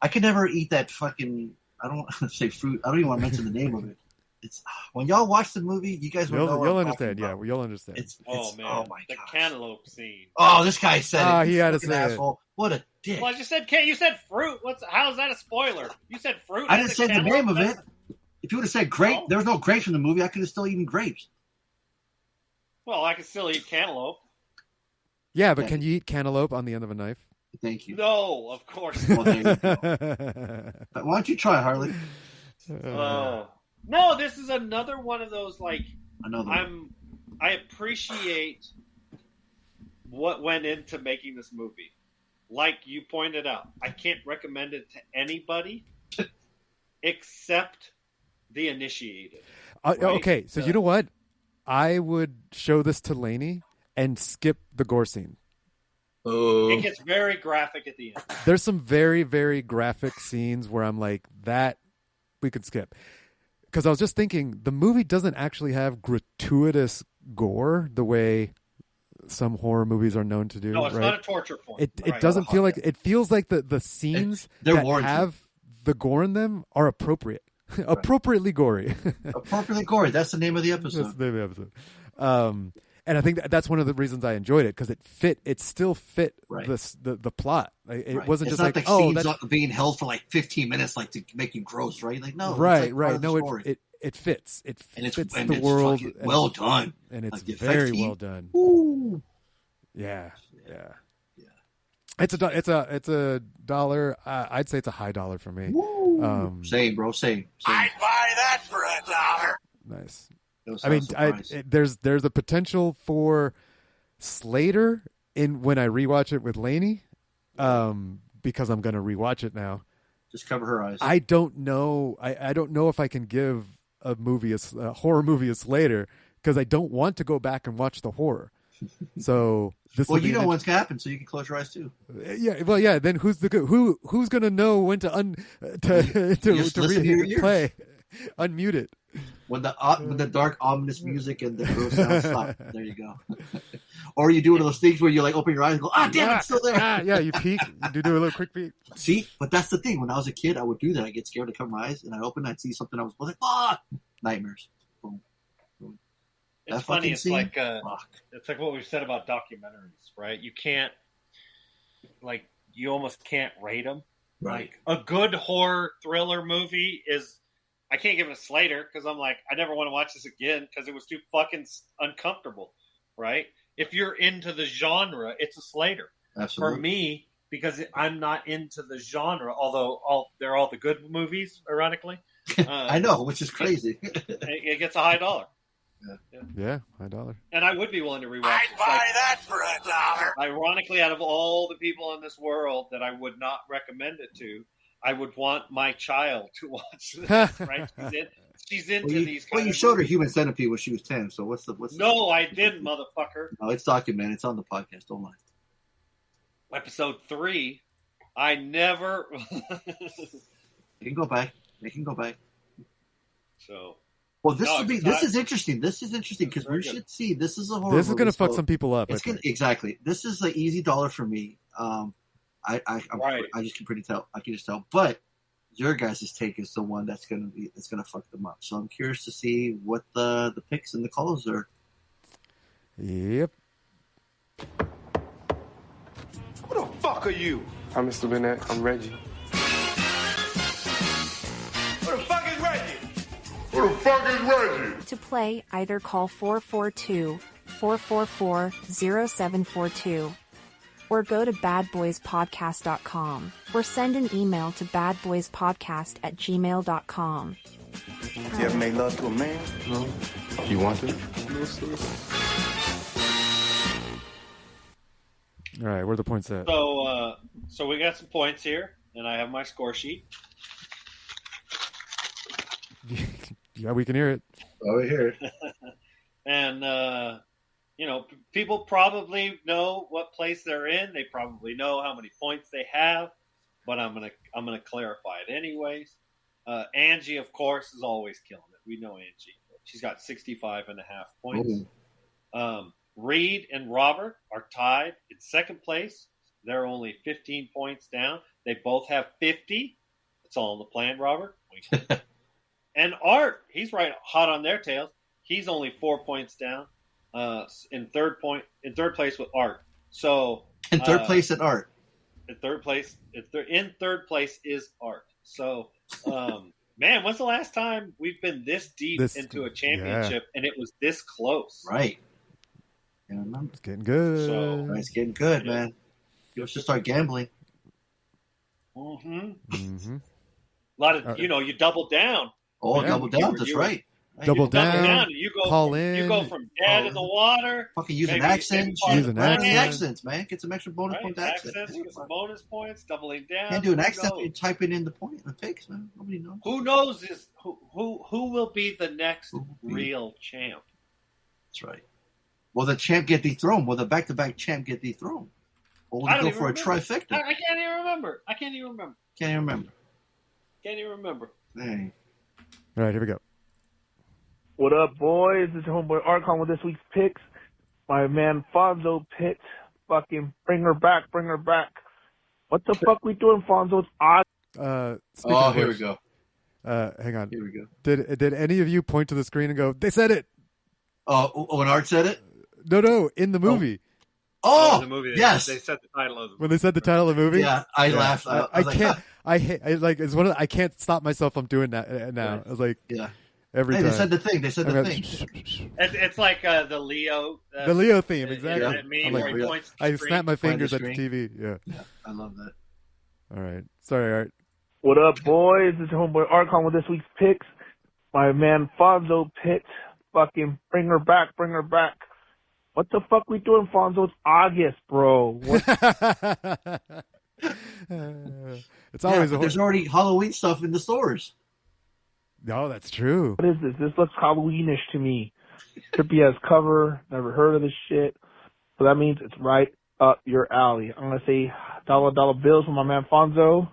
I could never eat that fucking. I don't want to say fruit. I don't even want to mention the name of it. It's when y'all watch the movie, you guys will know. You'll understand. Yeah, you'll understand. Oh my god, the cantaloupe scene. Oh, this guy said it. He had to say asshole. It. What a dick. Well, I just said, you said fruit. How is that a spoiler? You said fruit. I didn't say the name of it. If you would have said grape, there was no grapes in the movie. I could have still eaten grapes. Well, I could still eat cantaloupe. Yeah, but can you eat cantaloupe on the end of a knife? Thank you. No, of course not. Well, why don't you try, Harley? No, this is another one of those, I appreciate what went into making this movie. Like you pointed out, I can't recommend it to anybody except the initiated. Right? Okay, so you know what? I would show this to Lainey and skip the gore scene. It gets very graphic at the end. There's some very, very graphic scenes where I'm like, that we could skip. Because I was just thinking, the movie doesn't actually have gratuitous gore the way some horror movies are known to do. No, it's right? not a torture porn. It doesn't feel like it feels like the scenes that have the gore in them are appropriate, appropriately gory. Appropriately gory. That's the name of the episode. That's the name of the episode. And I think that's one of the reasons I enjoyed it, because it still fit Right. the plot. Like, it Right. wasn't It's just not like, scenes that's being held for like 15 minutes, like to make you gross, right? Like no, right, it's like part right. of the No, story. it fits. It And it's- fits and the it's world. fucking well done. And it's Like, the effects very team? well done. Ooh. Yeah. It's a dollar. I'd say it's a high dollar for me. Same, bro. Same. I'd buy that for $1. Nice. No I mean, surprise. there's a potential for Slater when I rewatch it with Lainey, because I'm going to rewatch it now. Just cover her eyes. I don't know. I don't know if I can give a horror movie a Slater, because I don't want to go back and watch the horror. So this. Well, you know what's gonna happen, so you can close your eyes too. Yeah. Well, yeah. Then who's gonna know when to play, unmute it when the dark ominous music and the gross sound stop. There you go. Or you do one of those things where you like open your eyes and go, damn, it's still there. Yeah, you peek. You do a little quick peek. See, but that's the thing. When I was a kid, I would do that. I get scared to cover my eyes, and I open, I'd see something. I was like, nightmares. Boom. Boom. It's That funny. fucking It's scene? it's like what we've said about documentaries, right? You can't, like, you almost can't rate them. Right. Like, a good horror thriller movie is, I can't give it a Slater because I'm like, I never want to watch this again because it was too fucking uncomfortable, right? If you're into the genre, it's a Slater. Absolutely. For me, because I'm not into the genre, although they're all the good movies, ironically. I know, which is crazy. It gets a high dollar. Yeah, high dollar. And I would be willing to rewatch. I'd buy that for $1. Ironically, out of all the people in this world that I would not recommend it to, I would want my child to watch this. Right? She's into these. Well, you showed her Human Centipede when she was 10. So what's the? No, I didn't, motherfucker. No, it's documented. It's on the podcast. Don't lie. Episode 3. I never. You can go back. They can go back. So. Well, this is interesting. This is interesting because we should see. This is a horror. This is going to fuck some people up. Exactly. This is an easy dollar for me. I can just tell. But your guys' take is the one that's gonna fuck them up. So I'm curious to see what the picks and the calls are. Yep. Who the fuck are you? I'm Mr. Bennett. I'm Reggie. Who the fuck is Reggie? Who the fuck is Reggie? To play, either call 442-444-0742 or go to badboyspodcast.com or send an email to badboyspodcast@gmail.com. You ever made love to a man? No. You want to? All right, where are the points at? So we got some points here, and I have my score sheet. Yeah, we can hear it. Oh, we hear it. And people probably know what place they're in. They probably know how many points they have, but I'm gonna clarify it anyways. Angie, of course, is always killing it. We know Angie. She's got 65.5 points. Reed and Robert are tied in second place. They're only 15 points down. They both have 50. It's all in the plan, Robert. And Art, he's right hot on their tails. He's only 4 points down. In third place with Art. So in third place at Art. In third place is Art. So man, when's the last time we've been this deep into a championship and it was this close? Right. It's getting good. So, it's getting good, man. You should start gambling. A lot of you double down. Oh, double down. That's right. Double down. You go call in. You go from dead in the water. Fucking use an accent. Use an accents, man. Get some extra bonus points. Accents. Get some bonus points. Doubling down. Can't do an accent. You're typing in the picks, man. Nobody knows. Who knows who will be the next real champ? That's right. Will the champ get dethroned? Will the back-to-back champ get dethroned? Or will he go for a trifecta? I can't even remember. Can't even remember. Hey. All right, here we go. What up, boys? This is your homeboy Archon with this week's picks. My man Fonso picked fucking bring her back. What the fuck we doing, Fonso? It's odd. Here we go. Hang on. Here we go. Did any of you point to the screen and go, they said it? When Art said it? No, in the movie. Oh, in the movie, yes. They said the title of the movie. When they said the title of the movie, Yeah, I laughed. I can't. I hate. It's one of. I can't stop myself from doing that now. I was like, every time. They said the thing. They said the thing. It's like the Leo. The Leo theme, exactly. I snap my fingers at the TV. Yeah, I love that. All right, sorry, Art. What up, boys? It's your homeboy Archon with this week's picks. My man Fonso picked fucking bring her back, bring her back. What the fuck we doing, Fonso? It's August, bro. It's always there's already Halloween stuff in the stores. No, that's true. What is this? This looks Halloweenish to me. Trippy as cover. Never heard of this shit. So that means it's right up your alley. I'm gonna say dollar bills for my man Fonso.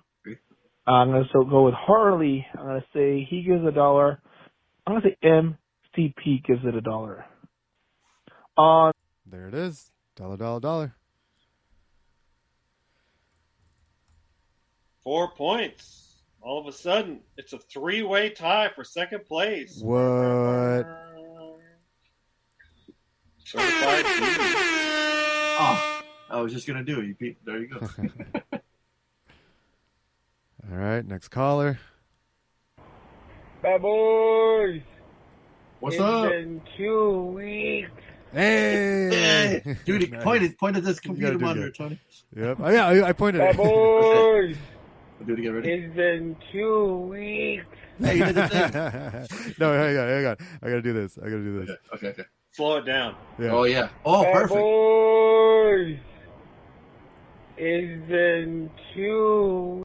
I'm gonna go with Harley. I'm gonna say he gives $1. I'm gonna say MCP gives it $1. There it is. $. 4 points. All of a sudden, it's a 3-way tie for second place. What? Certified D. Oh, I was just gonna do it. You beat. There you go. All right, next caller. Bad boys. What's it's up? It's been 2 weeks. Hey, dude! Nice. Point at this computer monitor, Tony. Yep. Oh, yeah, I pointed Bad it. boys. Do it again. Ready? It's been 2 weeks. Hey, you did the thing. No, hang on. I gotta do this. Okay. Slow it down. Yeah. Oh yeah. Oh, Bad perfect. Boys. It's been 2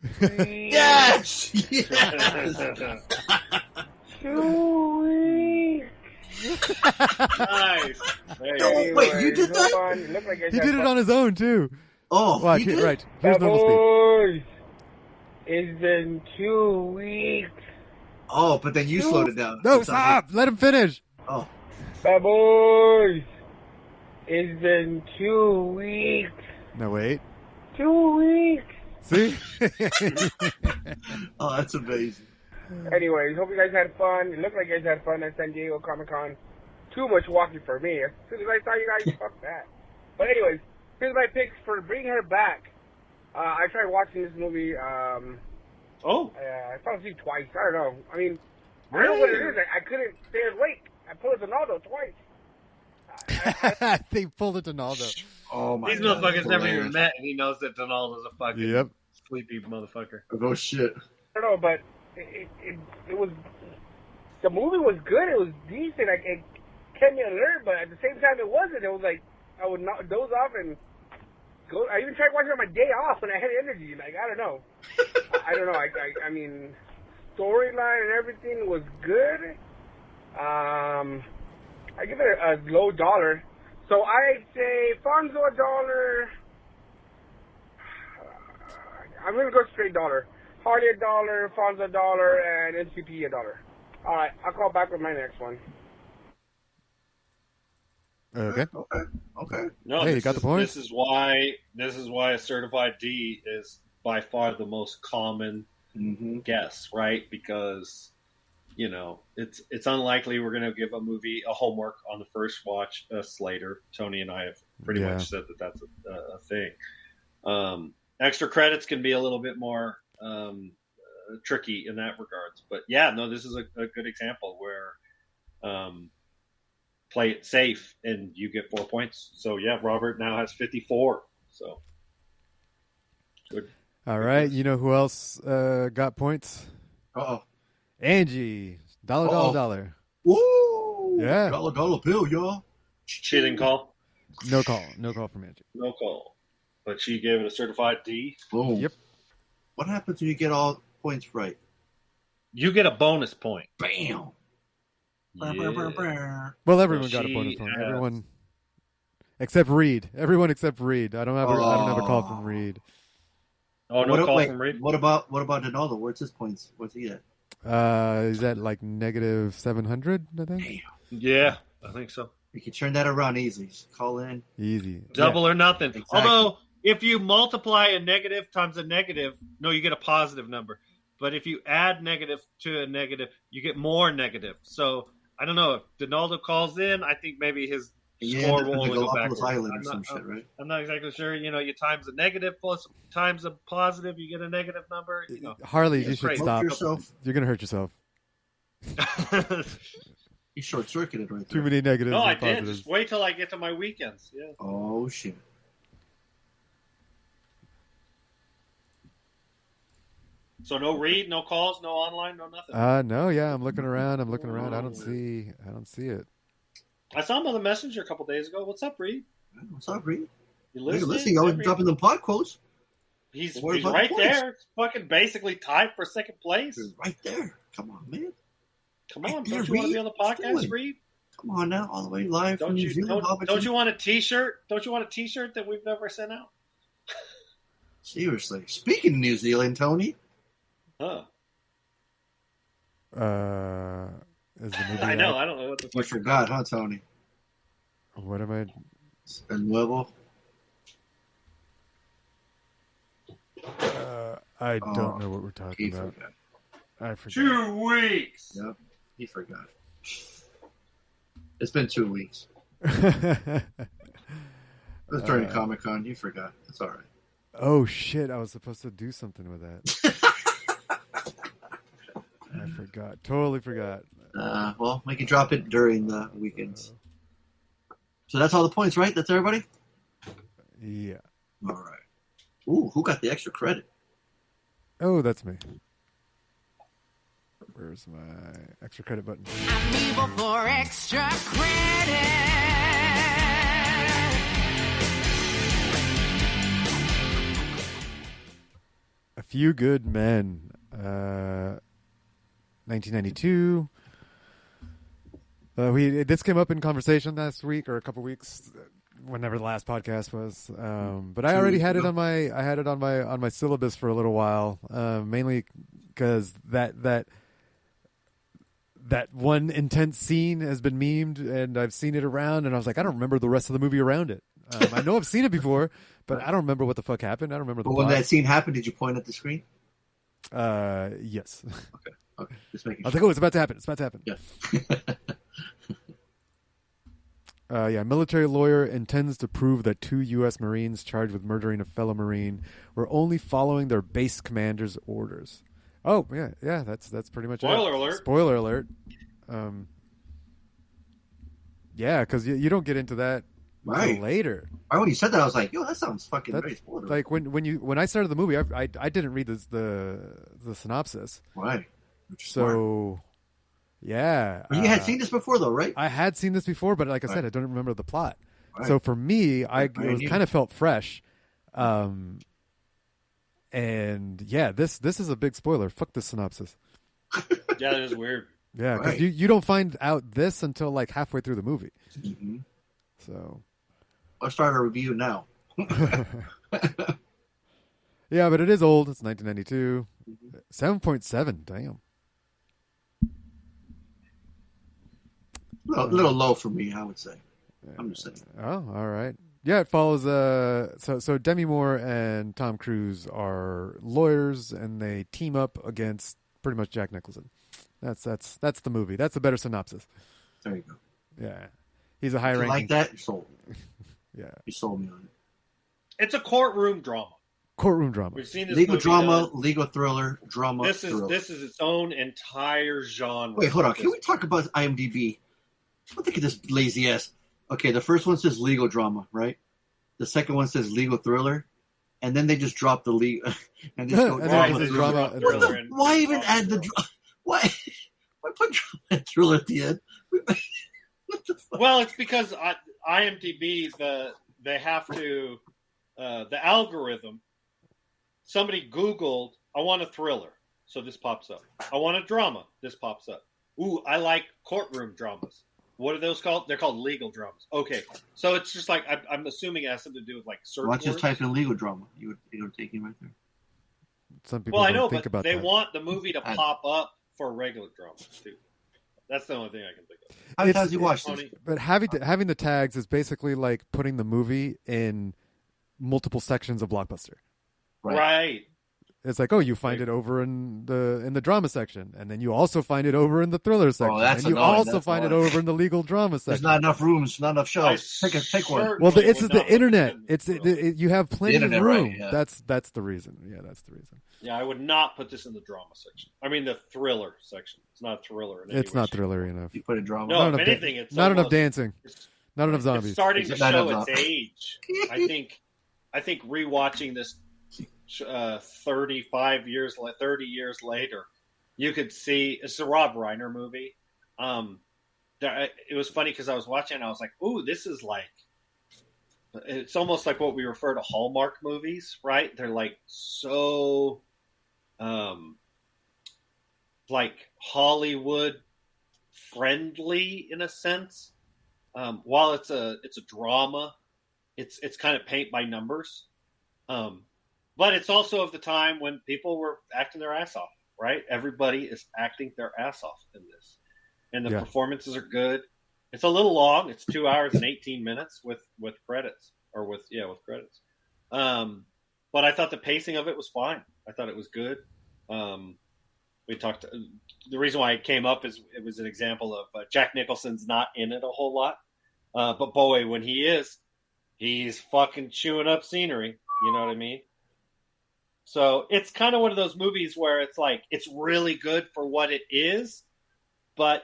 weeks. Yes. 2 weeks. Nice. No, wait, you did that? He did it on his own too. Oh, watch he it. did? Right. Here's Bad normal speed. boys. It's been 2 weeks. Oh, but then you slowed it down. No, stop. Let him finish. Oh. Bad boys. It's been 2 weeks. No, wait. 2 weeks. See? Oh, that's amazing. Anyways, hope you guys had fun. It looked like you guys had fun at San Diego Comic-Con. Too much walking for me. As soon as I saw you guys, fuck that. But anyways, here's my picks for Bring Her Back. I tried watching this movie. I fell asleep twice. I don't know. I mean, I don't know what it is. I couldn't stay awake. I pulled a Donaldo twice. They pulled a Donaldo. Oh my These God, motherfuckers never even met, and he knows that Donaldo's a fucking sleepy motherfucker. Oh shit. I don't know, but it was, the movie was good. It was decent. It kept me alert, but at the same time, it wasn't. It was like I would not doze off and go. I even tried watching it on my day off when I had energy. Like I don't know. I don't know. I mean, storyline and everything was good. I give it a low dollar. So I say Fonso $1. I'm gonna go straight dollar. Harley $1, Fonso $1, and NCP $1. All right, I'll call back with my next one. Okay. No, hey, you got the point. This is why a certified D is by far the most common guess, right? Because it's unlikely we're going to give a movie a homework on the first watch. Slater, Tony, and I have pretty much said that that's a thing. Extra credits can be a little bit more tricky in that regards, but this is a good example where play it safe and you get 4 points. So Robert now has 54. So good. All right, you know who else got points? Angie, $1. Woo! Yeah, $1 bill, y'all. She didn't call. No call from Angie. No call, but she gave it a certified D. Boom. Yep. What happens when you get all points right? You get a bonus point. Bam. Yeah. Well, everyone got a bonus point. Everyone except Reed. Everyone except Reed. I don't have a call from Reed. Oh, no call from Reed. What about Donaldo? Where's his points? What's he at? Is that like negative 700? I think. Damn. Yeah, I think so. You can turn that around easy. Just call in. Easy. Double or nothing. Exactly. Although, if you multiply a negative times a negative, you get a positive number. But if you add negative to a negative, you get more negative. So, I don't know. If Donaldo calls in, I think maybe his score will only go Galapagos backwards. Island or some shit, right? I'm not exactly sure. You times a negative plus times a positive, you get a negative number. Harley, you should Help stop. yourself. You're gonna hurt yourself. You short circuited right there. Too many negatives. No, I and did. positives. Just wait till I get to my weekends. Yeah. Oh shit. So no read, no calls, no online, no nothing. No, yeah, I'm looking around. I don't see it. I saw him on the messenger a couple days ago. What's up, Reed? What's up, Reed? You Hey, listening? listen, y'all dropping them pod quotes. He's What about right the points? there. It's fucking basically tied for second place. He's right there. Come on, man. Come on, Right there, don't you want to Reed. be on the Let's do podcast, it. Reed? Come on now, all the way live from New Zealand. Don't you want a T-shirt? Don't you want a T-shirt that we've never sent out? Seriously. Speaking of New Zealand, Tony. Huh? Is the movie I know. out? I don't know what the You fuck. forgot, huh, Tony? What am I? El Nuevo. I don't know what we're talking He about. forgot. I forgot. 2 weeks. Yep, he forgot. It's been 2 weeks. Let's turn to Comic-Con. You forgot. It's all right. Oh shit! I was supposed to do something with that. I forgot. Totally forgot. Well, we can drop it during the weekends. So that's all the points, right? That's everybody? Yeah. All right. Ooh, who got the extra credit? Oh, that's me. Where's my extra credit button? I'm evil for extra credit. A Few Good Men. 1992. This came up in conversation last week or a couple weeks, whenever the last podcast was. But I already had it on my syllabus for a little while, mainly because that one intense scene has been memed, and I've seen it around, and I was like, I don't remember the rest of the movie around it. I know I've seen it before, but I don't remember what the fuck happened. I don't remember the But plot. when that scene happened, did you point at the screen? Yes. Okay. Just making I was sure. like, oh, it's about to happen. It's about to happen. Yeah. Military lawyer intends to prove that 2 U.S. Marines charged with murdering a fellow Marine were only following their base commander's orders. Oh, yeah, that's pretty much Spoiler it. alert. Spoiler alert. Yeah, because you don't get into that until later. Right when you said that, I was like, yo, that sounds fucking very spoiler. Like when I started the movie, I didn't read the synopsis. Right. So, yeah. You had seen this before, though, right? I had seen this before, but like I said, I don't remember the plot. Right. So for me, it kind of felt fresh. And yeah, this is a big spoiler. Fuck the synopsis. Yeah, that is weird. Yeah, because you don't find out this until like halfway through the movie. Mm-hmm. So I'll start a review now. Yeah, but it is old. It's 1992. 7.7. Damn. A little low for me, I would say. I'm just saying. Oh, all right. Yeah, it follows. So Demi Moore and Tom Cruise are lawyers, and they team up against pretty much Jack Nicholson. That's the movie. That's a better synopsis. There you go. Yeah, he's a high-ranking. Like that, you sold. Yeah, you sold me on it. It's a courtroom drama. Courtroom drama. We've seen this legal movie drama, done. legal thriller, drama. This is thriller. its own entire genre. Wait, hold on. Can we talk about IMDb? Look at this lazy ass. Okay, the first one says legal drama, right? The second one says legal thriller, and then they just drop the legal and just go drama. Thriller. Why even add the why put drama and thriller at the end? Well, it's because IMDb they have to the algorithm. Somebody Googled, I want a thriller, so this pops up. I want a drama, this pops up. Ooh, I like courtroom dramas. What are those called? They're called legal dramas. Okay, so it's just like I'm assuming it has something to do with like search Why don't you words. just type in legal drama? You would take him right there. Some people Well, I don't know, think but about they that. want the movie to pop up for regular dramas too. That's the only thing I can think of. How many times have you watched this? But having the tags is basically like putting the movie in multiple sections of Blockbuster. Right. It's like, oh, you find it over in the drama section, and then you also find it over in the thriller section, that's and you annoying. also That's find it annoying. over in the legal drama section. There's not enough rooms, not enough shelves. Pick one. Well, it's the internet. You have plenty of internet, room. right, yeah. That's the reason. Yeah, that's the reason. Yeah, I would not put this in the drama section. I mean, the thriller section. It's not thriller. It's not thriller enough. You put in drama. No, if anything, it's not enough almost- dancing. Not enough zombies. It's starting to Not show enough its age. I think rewatching this 30 years later, you could see it's a Rob Reiner movie. It was funny because I was watching and I was like, "Ooh, this is like." It's almost like what we refer to Hallmark movies, right? They're like so, like Hollywood friendly in a sense. While it's a drama, it's kind of paint by numbers. But it's also of the time when people were acting their ass off, right? Everybody is acting their ass off in this. And the performances are good. It's a little long. It's 2 hours and 18 minutes with credits. With credits. But I thought the pacing of it was fine. I thought it was good. We talked. The reason why it came up is it was an example of Jack Nicholson's not in it a whole lot. But boy, when he is, he's fucking chewing up scenery. You know what I mean? So it's kind of one of those movies where it's like, it's really good for what it is, but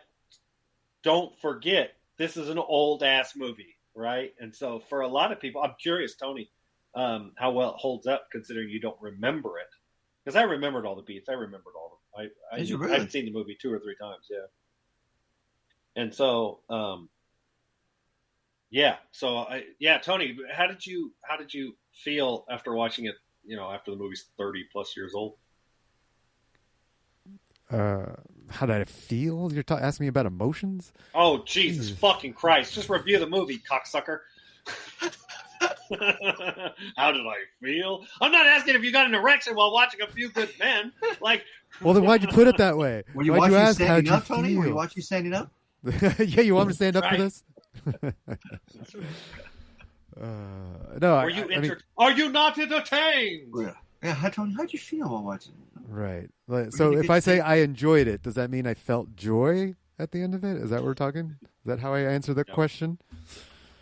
don't forget, this is an old ass movie, right? And so for a lot of people, I'm curious, Tony, how well it holds up considering you don't remember it. Because I remembered all the beats. I remembered all of them. I've seen the movie 2 or 3 times, yeah. And so, Tony, how did you feel after watching it? You know, after the movie's 30 plus years old. How did I feel? You're asking me about emotions? Oh, Jesus fucking Christ! Just review the movie, cocksucker. How did I feel? I'm not asking if you got an erection while watching A Few Good Men. Like, well, then why'd you put it that way? Were you why'd watching you ask standing how'd up, Tony? feel? Were you watching standing up? Yeah, you want me to stand up for this? No, are you not entertained? Yeah, Tony, how'd you feel while watching it? Right. So if I say I enjoyed it, does that mean I felt joy at the end of it? Is that what we're talking? Is that how I answer the question?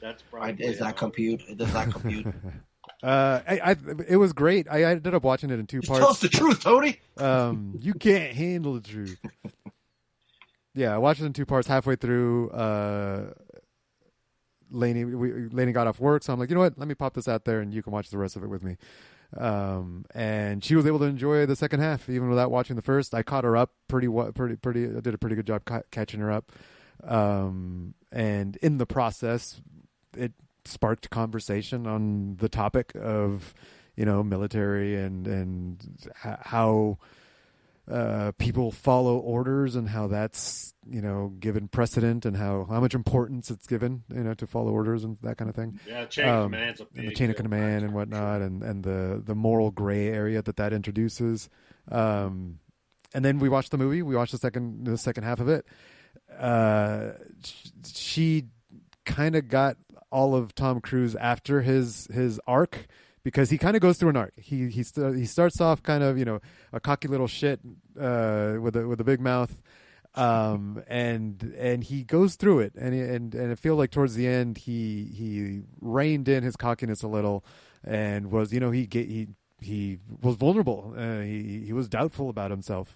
That's probably. Does that compute? It does not compute. It was great. I ended up watching it in 2 parts. Tell us the truth, Tony. You can't handle the truth. Yeah, I watched it in 2 parts. Halfway through, Lainey got off work, so I'm like, you know what? Let me pop this out there, and you can watch the rest of it with me. And she was able to enjoy the second half even without watching the first. I caught her up pretty. I did a pretty good job catching her up. And in the process, it sparked conversation on the topic of, military and how people follow orders and how that's, given precedent and how much importance it's given, to follow orders and that kind of thing. Yeah, chain of command's a big and the chain of command and whatnot, and the moral gray area that introduces. And then we watched the movie. We watched the second half of it. She kind of got all of Tom Cruise after his arc, because he kind of goes through an arc. He starts off kind of, a cocky little shit with a big mouth, and he goes through it, and I feel like towards the end he reined in his cockiness a little, and was he was vulnerable. He was doubtful about himself,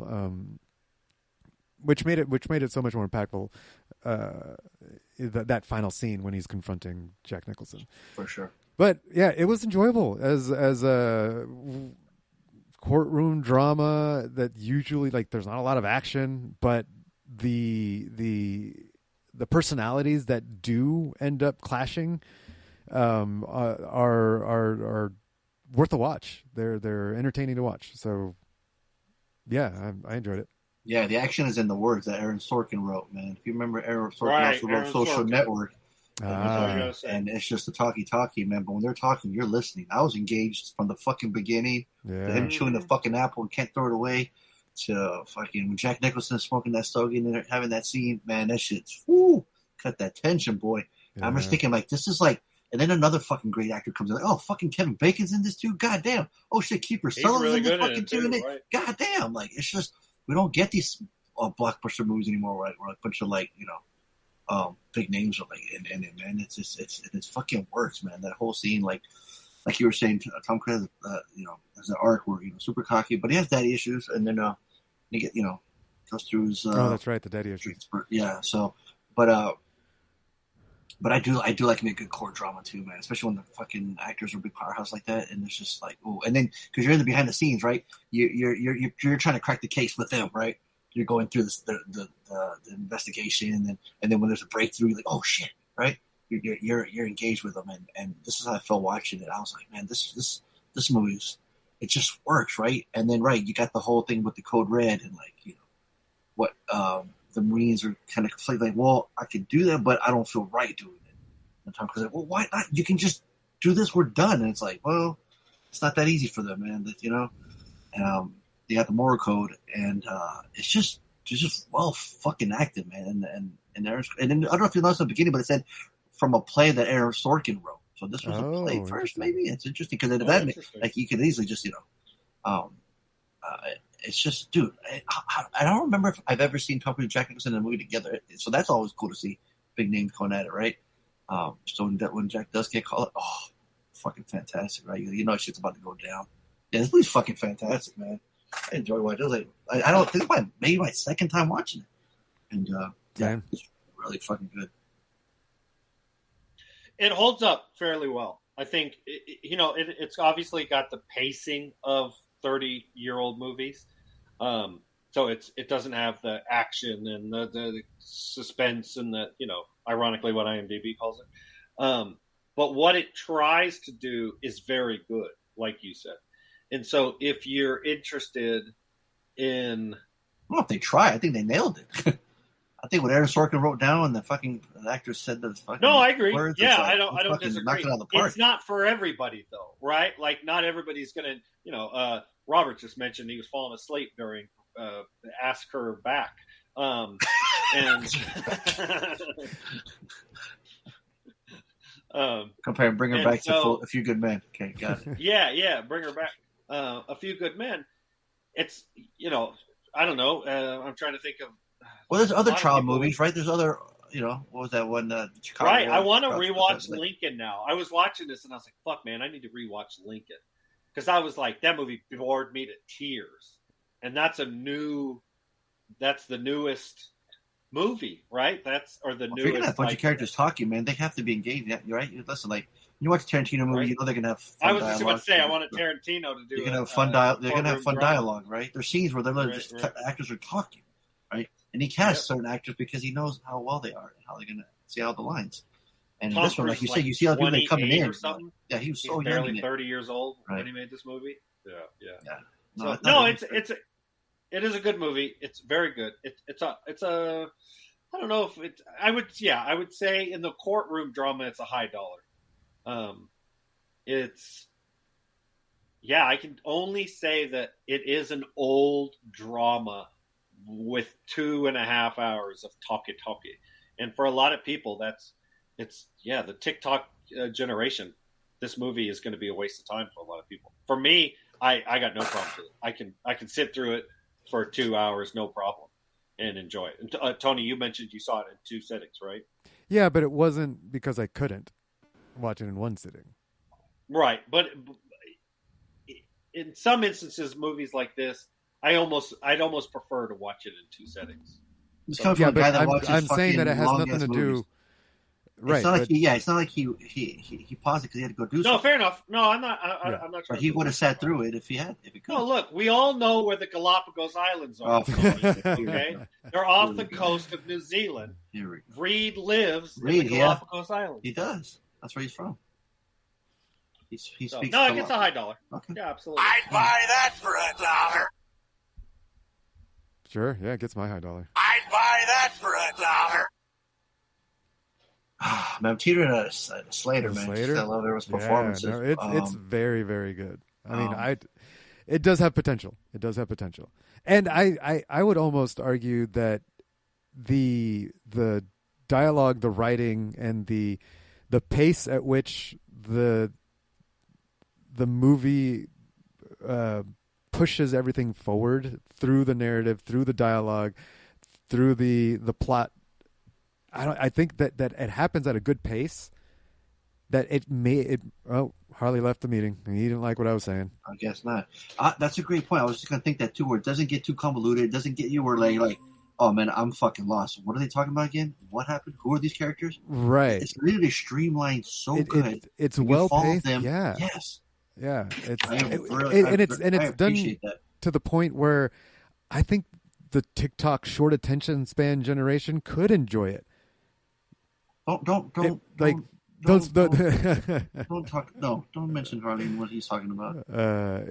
which made it so much more impactful. That final scene when he's confronting Jack Nicholson, for sure. But yeah, it was enjoyable as a courtroom drama that usually, like, there's not a lot of action, but the personalities that do end up clashing are worth a watch. They're entertaining to watch. So yeah, I enjoyed it. Yeah, the action is in the words that Aaron Sorkin wrote, man. If you remember, Aaron Sorkin also wrote Social Network. And it's just a talkie, man. But when they're talking, you're listening. I was engaged from the fucking beginning. Yeah. To him chewing the fucking apple and can't throw it away, to fucking when Jack Nicholson smoking that stogie and having that scene, man, that shit's cut that tension, boy. Yeah. I'm just thinking, like, this is like And then another fucking great actor comes in, like, oh, fucking Kevin Bacon's in this too? God damn. Oh, shit, Kiefer Sutherland's really in this good in fucking it, too. too, right? God damn. Like, it's just, we don't get these blockbuster movies anymore, right? Where a bunch of, like, big names are like, and it's just, it's fucking works, man. That whole scene, like you were saying, Tom Cruise, there's an arc where, super cocky, but he has daddy issues, and then, you get, goes through his, oh, that's right, the daddy issues. Yeah, so, but I do like me a good court drama too, man. Especially when the fucking actors are a big powerhouse like that, and it's just like, oh, and then because you're in the behind the scenes, right? You're trying to crack the case with them, right? You're going through the investigation, and then when there's a breakthrough, you're like, oh shit, right? You're engaged with them, and this is how I felt watching it. I was like, man, this movie's, it just works, right? And then you got the whole thing with the Code Red, and like what the Marines are kind of conflicted, like, well, I could do that, but I don't feel right doing it. And Tom Cruise like, well, why not? You can just do this. We're done. And it's like, well, it's not that easy for them, man. They got the moral code, and it's just well fucking acted, man. And then I don't know if you noticed at the beginning, but it said from a play that Aaron Sorkin wrote. So this was a play first, maybe. It's interesting because like you could easily just it's just, dude, I don't remember if I've ever seen Tom Cruise and Jack Nicholson in a movie together. So that's always cool to see big names going at it, right? So when Jack does get called, oh, fucking fantastic, right? Shit's about to go down. Yeah, this movie's fucking fantastic, man. I enjoy watching it. It was like, I don't think maybe my second time watching it. And yeah, it's really fucking good. It holds up fairly well. I think, it's obviously got the pacing of 30-year-old movies. So it doesn't have the action and the suspense and the, ironically what IMDb calls it. But what it tries to do is very good, like you said. And so if you're interested in... I don't know if they try. I think they nailed it. I think what Aaron Sorkin wrote down and the actor said those fucking No, I agree. words, Yeah, like, I don't disagree. It out of the park. It's not for everybody, though, right? Like, not everybody's going to, Robert just mentioned he was falling asleep during Ask Her Back. And bring her back to A Few Good Men. Okay, got it. Yeah, bring her back. A Few Good Men. It's, I don't know. I'm trying to think of. Well, there's other trial movies, right? There's other, what was that one? Chicago. Right. I want to rewatch Lincoln now. I was watching this and I was like, fuck, man, I need to rewatch Lincoln. Because I was like, that movie bored me to tears. And that's the newest movie, right? That's the newest. If you're gonna have a bunch of characters talking, man, they have to be engaged, right? Listen, like you watch a Tarantino movie, they're gonna have. I was just about to say, I want a Tarantino to do. They're gonna have fun dialogue. They're gonna have fun dialogue, right? There's scenes where actors are talking, right? And he casts certain actors because he knows how well they are and how they're gonna see out the lines. And Tom this one, like you said, you see how people are coming in. Yeah, he was so young. Barely 30 years old when he made this movie. Yeah. No, it is a good movie. It's very good. It's a I don't know if it. I would say in the courtroom drama, it's a high dollar. I can only say that it is an old drama with 2.5 hours of talkie. And for a lot of people, the TikTok generation, this movie is going to be a waste of time for a lot of people. For me, I got no problem with it. I can sit through it for 2 hours, no problem, and enjoy it. And, Tony, you mentioned you saw it in 2 sittings, right? Yeah, but it wasn't because I couldn't watch it in 1 sitting. Right, but in some instances, movies like this, I'd almost prefer to watch it in 2 settings. So, yeah, but I'm saying that it has nothing to do. Right, it's not like he paused it because he had to go do something. No, fair enough. No, I'm not. I'm not. But he would have sat through it if he could. No, look, we all know where the Galapagos Islands are. Okay, they're off the coast of New Zealand. Here we go. Reed lives in the Galapagos Islands. He does. That's where he's from. He speaks. No, it gets a high dollar. Okay. Yeah, absolutely. I'd buy that for $1. Sure, yeah, it gets my high dollar. I'd buy that for $1. Man, I'm teetering at a Slater, man. Slater? I love his performances. No, it's very, very good. I mean, it does have potential. It does have potential. And I would almost argue that the dialogue, the writing, and the the pace at which the movie pushes everything forward through the narrative, through the dialogue, through the plot. I think that it happens at a good pace. That Harley left the meeting and he didn't like what I was saying. I guess not. That's a great point. I was just gonna think that too, where it doesn't get too convoluted. It doesn't get you where like, oh man, I'm fucking lost. What are they talking about again? What happened? Who are these characters? Right. It's really streamlined so good. It's well paced. Yeah. Yes. Yeah. It's I done that. to the point where I think the TikTok short attention span generation could enjoy it. Don't talk. No, don't mention Harley and what he's talking about.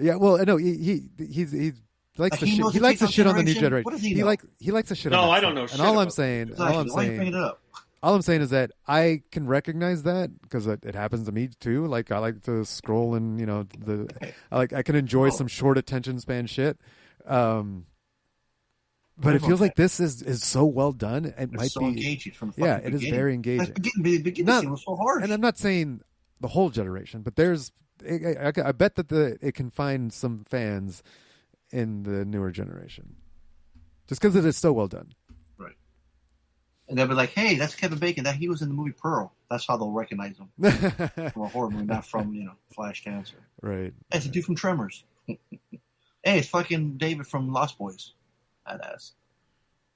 Yeah, well, no, he likes to shit. He likes to shit on the new generation. What does he know? He likes to shit. No, on I don't know. And all I'm saying, all I'm saying is that I can recognize that because it happens to me too. Like I like to scroll and I can enjoy some short attention span shit. But it feels like this is so well done. It might so be engaging from the it beginning. is very engaging. The beginning was so hard. And I'm not saying the whole generation, but I bet that it can find some fans in the newer generation, just because it is so well done. Right. And they'll be like, "Hey, that's Kevin Bacon. That he was in the movie Pearl." That's how they'll recognize him from a horror movie, not from Flash Cancer. Right. It's a dude from Tremors. Hey, it's fucking David from Lost Boys. Badass.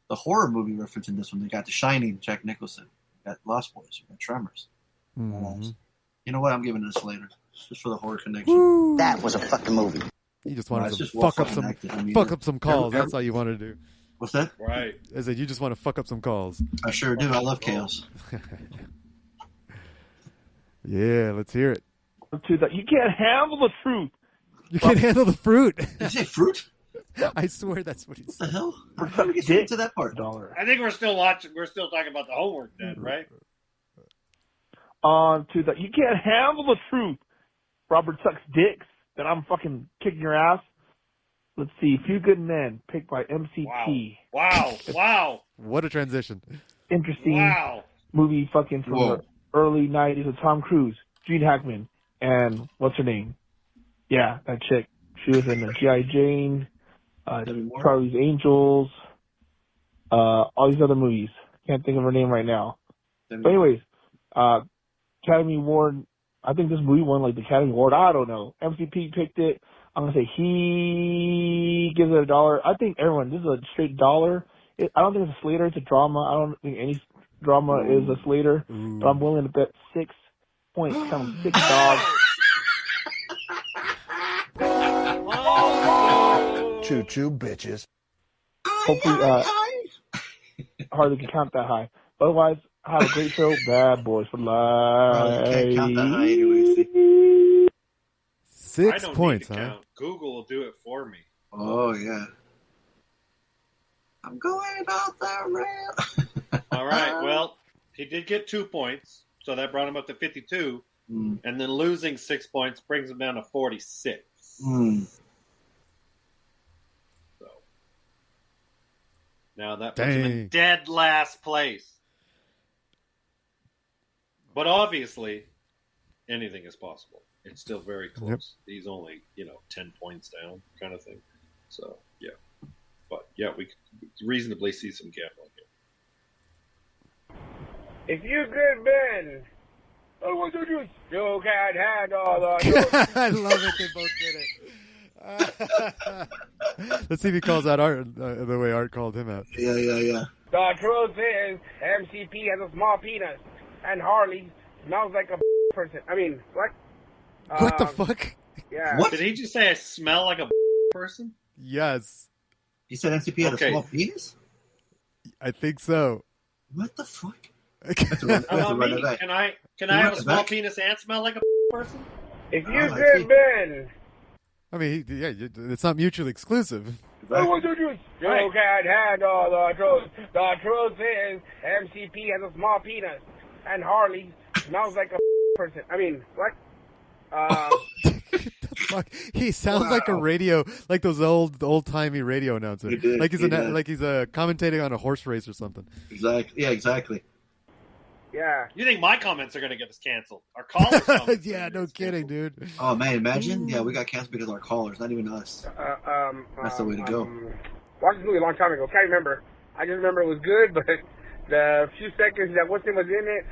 The horror movie reference in this one, they got The Shining, Jack Nicholson. Got Lost Boys. Got Tremors. Mm-hmm. You know what? I'm giving this later. Just for the horror connection. Woo. That was a fucking movie. You just wanted to fuck up some calls. That's all you want to do. What's that? Right. I said you just want to fuck up some calls. I sure do. I love chaos. Yeah, let's hear it. You can't handle the truth. You can't handle the fruit. Did you say fruit? I swear that's what he said. What the hell? How do we get to that part? I think we're still watching. We're still talking about the homework then, right? You can't handle the truth. Robert sucks dicks. Then I'm fucking kicking your ass. Let's see. Few Good Men, picked by MCP. Wow. What a transition. Interesting movie fucking from the early 90s with Tom Cruise, Gene Hackman, and what's her name? Yeah, that chick. She was in G.I. Jane, Charlie's Angels, all these other movies. Can't think of her name right now. But anyways, Academy Award, I think this movie won like the Academy Award. I don't know. MCP picked it. I'm going to say he gives it $1. I think everyone, this is a straight $1. I don't think it's a Slater. It's a drama. I don't think any drama is a Slater. But I'm willing to bet 6 points. Count them 6 dogs. Choo-choo, bitches. Hopefully, Harley can count that high. Otherwise, have a great show. Bad Boys for Life. Can't count that high anyway. 6 I don't points, need to huh? count. Google will do it for me. Oh, yeah. I'm going out that rail. All right. Well, he did get 2 points, so that brought him up to 52. And then losing 6 points brings him down to 46. So now that puts him in dead last place. But obviously, anything is possible. It's still very close. Yep. He's only, 10 points down, kind of thing. So, yeah. But, yeah, we could reasonably see some gambling here. If you good men, what you do? You can't handle the I love it. They both did it. Let's see if he calls out Art the way Art called him out. Yeah. The truth is, MCP has a small penis, and Harley smells like a person. I mean, what? What the fuck? Yeah. What? Did he just say I smell like a person? Yes. He said MCP had a small penis? I think so. What the fuck? Can I have a small penis and smell like a person? If you good men. I mean, it's not mutually exclusive. What you do? You can't handle the truth. The truth is, MCP has a small penis, and Harley smells like a person. I mean, what? Fuck. He sounds like a radio, like those old timey radio announcers. Like he's commentating on a horse race or something. Exactly. Yeah, exactly. Yeah. You think my comments are going to get us canceled? Our callers' comments. Yeah, no kidding, dude. Oh man, imagine. Yeah, we got canceled because of our callers, not even us. That's the way to go. Watched this movie a long time ago. Can't remember. I just remember it was good, but the few seconds that what's name was in it,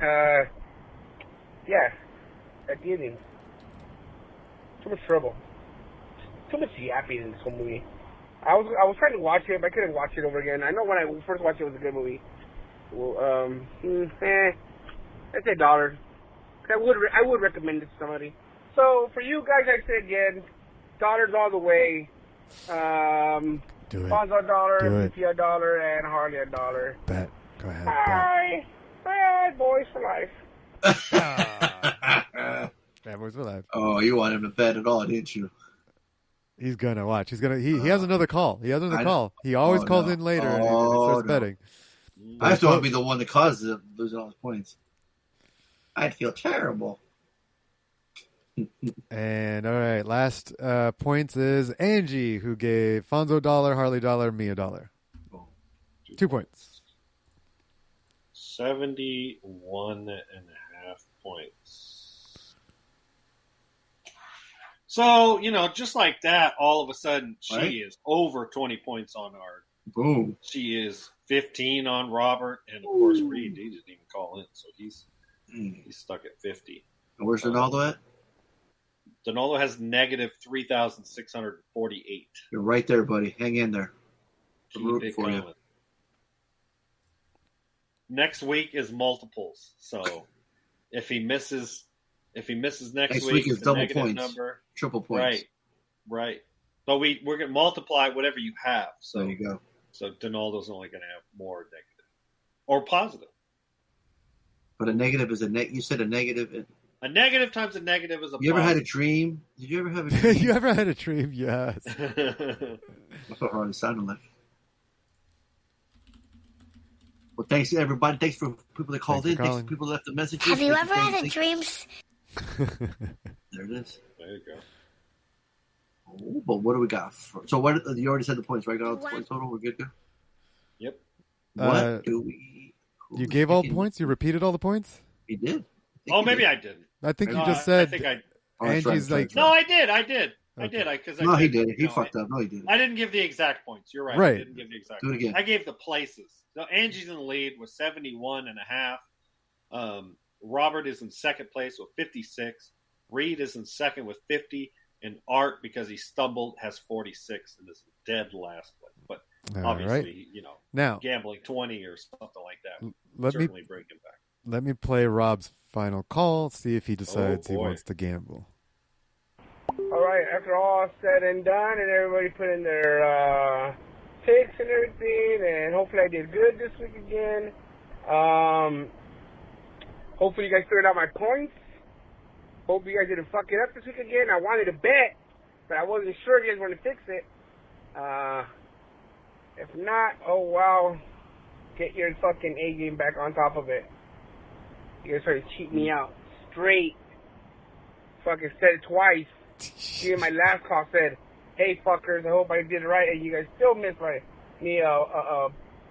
yeah, at the ending. Too much trouble. Too much yapping in this whole movie. I was trying to watch it, but I couldn't watch it over again. I know when I first watched it, it was a good movie. Well, let's say $1. I would recommend it to somebody. So for you guys, I say again, $1 all the way. Do it. Fonso $1, Do it. Mickey $1, and Harley $1. Bet. Go ahead. Bye. Bad boys for life. Bad boys for life. Oh, you want him to bet at all, didn't you? He's gonna watch. He has another call. He has another call. He always Oh, calls no. in later and Oh, starts no. betting. I still want to be the one that causes him losing all his points. I'd feel terrible. And all right, last points is Angie, who gave Fonso $1, Harley $1, me $1. 2 points. 71.5 points. So, just like that, all of a sudden, she is over 20 points on our. Boom. She is 15 on Robert, and of course, Reed, he didn't even call in, so he's stuck at 50. And where's Donaldo at? Donaldo has negative 3,648. You're right there, buddy. Hang in there. I'm Keep rooting it for you. going. Next week is multiples, so if he misses next week, is it's a double negative points, number, triple points. Right. But we're going to multiply whatever you have. So there you go. So Donaldo's only going to have more negative or positive. But a negative is you said a negative. A negative times a negative is a You positive. ever had a dream? Did you ever have a dream? You ever had a dream? Yes. That's what it sounded like. Well, thanks everybody. Thanks for people that called in. Thanks for people that left the messages. Have you ever had a Thank- dream? There it is. There you go. Oh, but what do we got? So what? You already said the points, right? Got all the points total. We're good. Yep. What do we? You gave all the points? You repeated all the points? He did. Oh, maybe I didn't. I think you No, just said. I think I. Angie's like. No, I did. Okay. No, he did. He fucked up. No, he didn't. I didn't give the exact points. You're right. Right. I didn't give the exact Do it points. again. I gave the places. So Angie's in the lead with 71.5. Robert is in second place with 56. Reed is in second with 50. And Art, because he stumbled, has 46 and is dead last place. But All obviously, right. Now, gambling 20 or something like that would let me- certainly bring him back. let me play Rob's final call, see if he decides he boy. wants to gamble. All right, after all said and done, and everybody put in their picks and everything, and hopefully I did good this week again. Hopefully you guys figured out my points. Hope you guys didn't fuck it up this week again. I wanted to bet, but I wasn't sure if you guys wanted to fix it. If not, oh wow, get your fucking A game back on top of it. You guys tried to cheat me out straight. Fucking said it twice. Even my last call said, "Hey fuckers, I hope I did it right," and you guys still missed me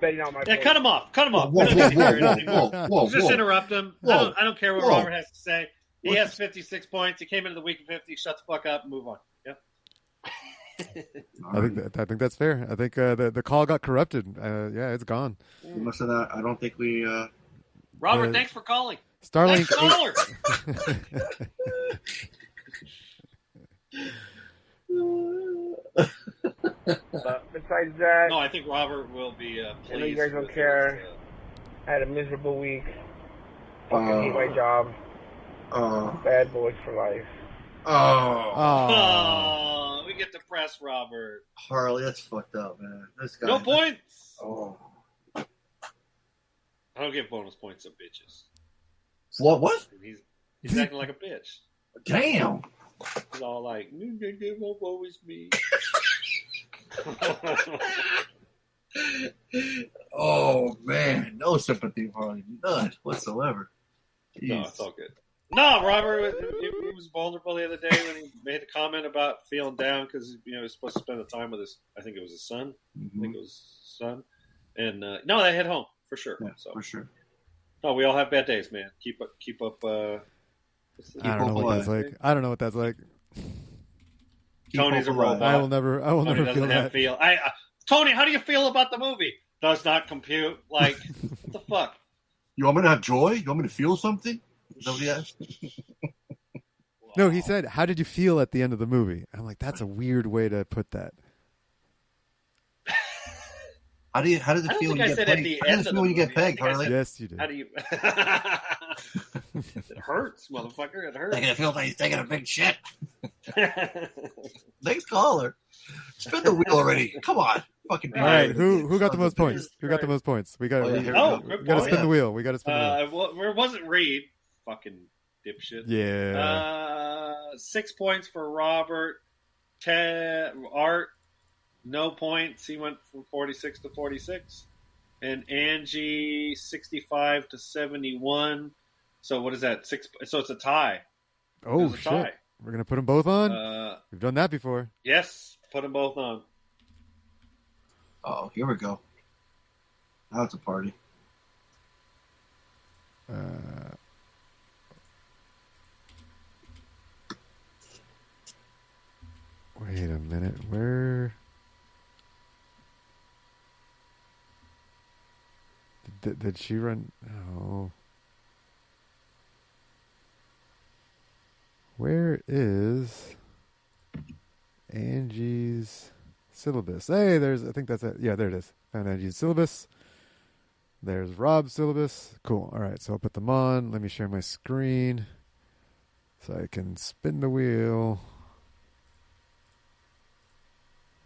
betting on my. Yeah, picks. cut him off. Cut him off. Whoa, We don't need to whoa, hear it whoa, anymore. whoa, whoa, Just whoa. interrupt him. Whoa. I don't care what Whoa. Robert has to say. He has 56 points. He came into the week of 50. Shut the fuck up and move on. Yep. I think that's fair. I think the call got corrupted. Yeah, it's gone. We must have not. I don't think we. Robert, thanks for calling. Starlink. Next caller. But besides that, No, I think Robert will be I pleased. know you guys don't with care. his, I had a miserable week. Fucking hate my job. Bad boys for life. Oh, we get to press Robert. Harley, that's fucked up, man. This guy. No points. Oh. I don't give bonus points to bitches. What? He's acting like a bitch. Damn. He's all like, "It won't always me." Oh man, no sympathy for Harley, none whatsoever. No, Jeez. it's all good. No, Robert, he was vulnerable the other day when he made a comment about feeling down because he was supposed to spend the time with I think it was his son. Mm-hmm. I think it was his son. And no, they hit home for sure. Yeah, So for sure. No, we all have bad days, man. Keep up. I don't know what that's like. I don't know what that's like. Tony's a robot. I will never Tony feel that. Tony, how do you feel about the movie? Does not compute. Like, what the fuck? You want me to have joy? You want me to feel something? Nobody asked. No, he said, "How did you feel at the end of the movie?" I'm like, that's a weird way to put that. How does it feel when you get pegged? How does it feel when you get pegged, Harley? Yes, you did. How do you? It hurts, motherfucker. It hurts. They're gonna feel like he's taking a big shit. Thanks, caller. Spin the wheel already. Come on, fucking. All right, who got the most points? Who got the most points? We got. We got to spin the wheel. We got to spin the wheel. Where wasn't Reed? Fucking dipshit. Yeah. 6 points for Robert. Art. No points. He went from 46 to 46. And Angie, 65 to 71. So what is that? So it's a tie. Oh, shit. Tie. We're going to put them both on? We've done that before. Yes. Put them both on. Oh, here we go. Now it's a party. Wait a minute. Where... Did she run? Oh. Where is Angie's syllabus? Hey, I think that's it. Yeah, there it is. Found Angie's syllabus. There's Rob's syllabus. Cool. All right, so I'll put them on. Let me share my screen so I can spin the wheel.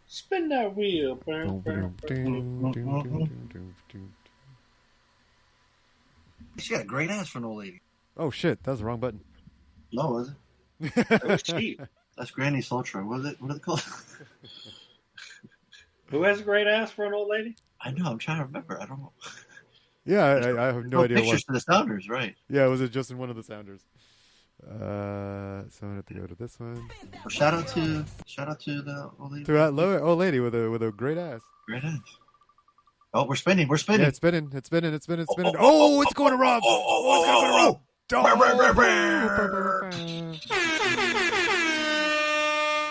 Spin that wheel. She got a great ass for an old lady. Oh, shit. That was the wrong button. No, was it? That was cheap. That's Granny Sultra. What is it? What are they called? Who has a great ass for an old lady? I know. I'm trying to remember. I don't know. Yeah, I have no idea. Pictures for the Sounders, right? Yeah, was it just in one of the Sounders? So I'm gonna have to go to this one. Well, shout out to the old lady. To that old lady with a great ass. Great ass. Oh, we're spinning. We're spinning. Yeah, it's spinning. It's spinning. It's spinning. It's spinning. Oh, it's going to Rob. Oh, it's going to Rob.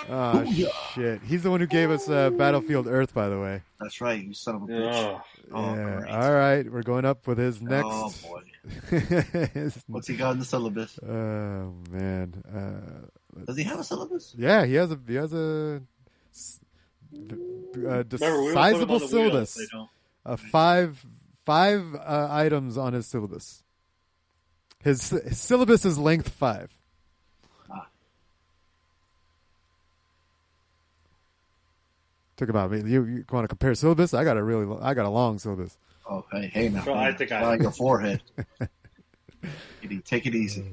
Oh, shit. He's the one who gave us Battlefield Earth, by the way. That's right, you son of a bitch. Yeah. All right. We're going up with his next. Oh, boy. What's he got in the syllabus? Oh, man. Does he have a syllabus? Yeah, he has a sizable syllabus. Five items on his syllabus. His syllabus is length 5. Took about me. You want to compare syllabus? I got a long syllabus. Oh, hey now. So I think I like your forehead. Take it easy.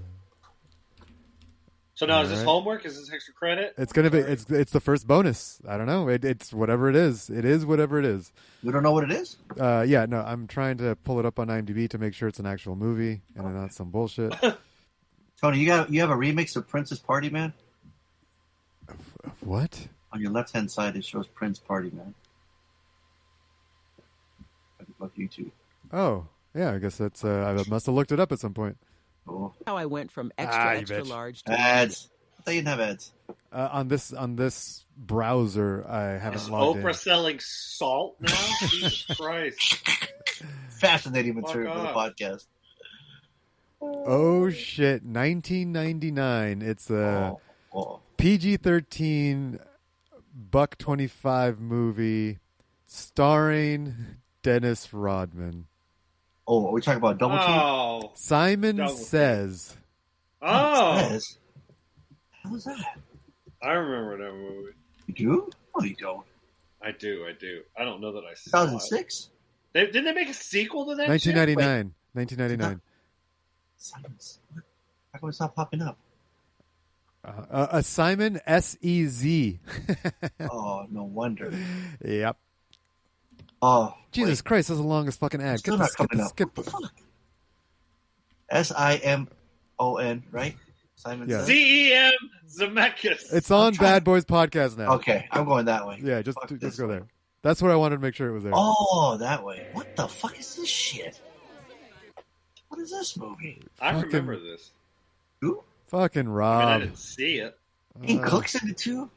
So now is this homework? Is this extra credit? It's gonna be. It's the first bonus. I don't know. It's whatever it is. It is whatever it is. We don't know what it is. Yeah. No. I'm trying to pull it up on IMDb to make sure it's an actual movie and not some bullshit. Tony, you have a remix of Prince's Party Man? Of what? On your left hand side, it shows Prince Party Man. Above YouTube. Oh, yeah. I guess that's. I must have looked it up at some point. Oh. How I went from extra large to ads. I thought you didn't have ads. On this browser, I haven't logged in. Oprah selling salt now? Jesus Christ! Fascinating material for the podcast. Oh shit! 1999. It's a PG-13 $1.25 movie starring Dennis Rodman. Oh, are we talking about Double Team? Simon Says. Oh. Says? How was that? I remember that movie. You do? No, you don't. I do. I don't know that I saw 2006? Didn't they make a sequel to that 1999. 1999. How come it's not popping up? Simon S-E-Z. Oh, no wonder. Yep. Oh, Jesus Christ, that's the longest fucking ad. Still not coming up. What the fuck? S-I-M-O-N, right? Simon Says? C-E-M Zemeckis. It's on Bad Boys Podcast now. Okay, I'm going that way. Yeah, just go there. That's what I wanted to make sure it was there. Oh, that way. What the fuck is this shit? What is this movie? I remember this. Who? Fucking I Rob. mean, I didn't see it. He Cooks in it too?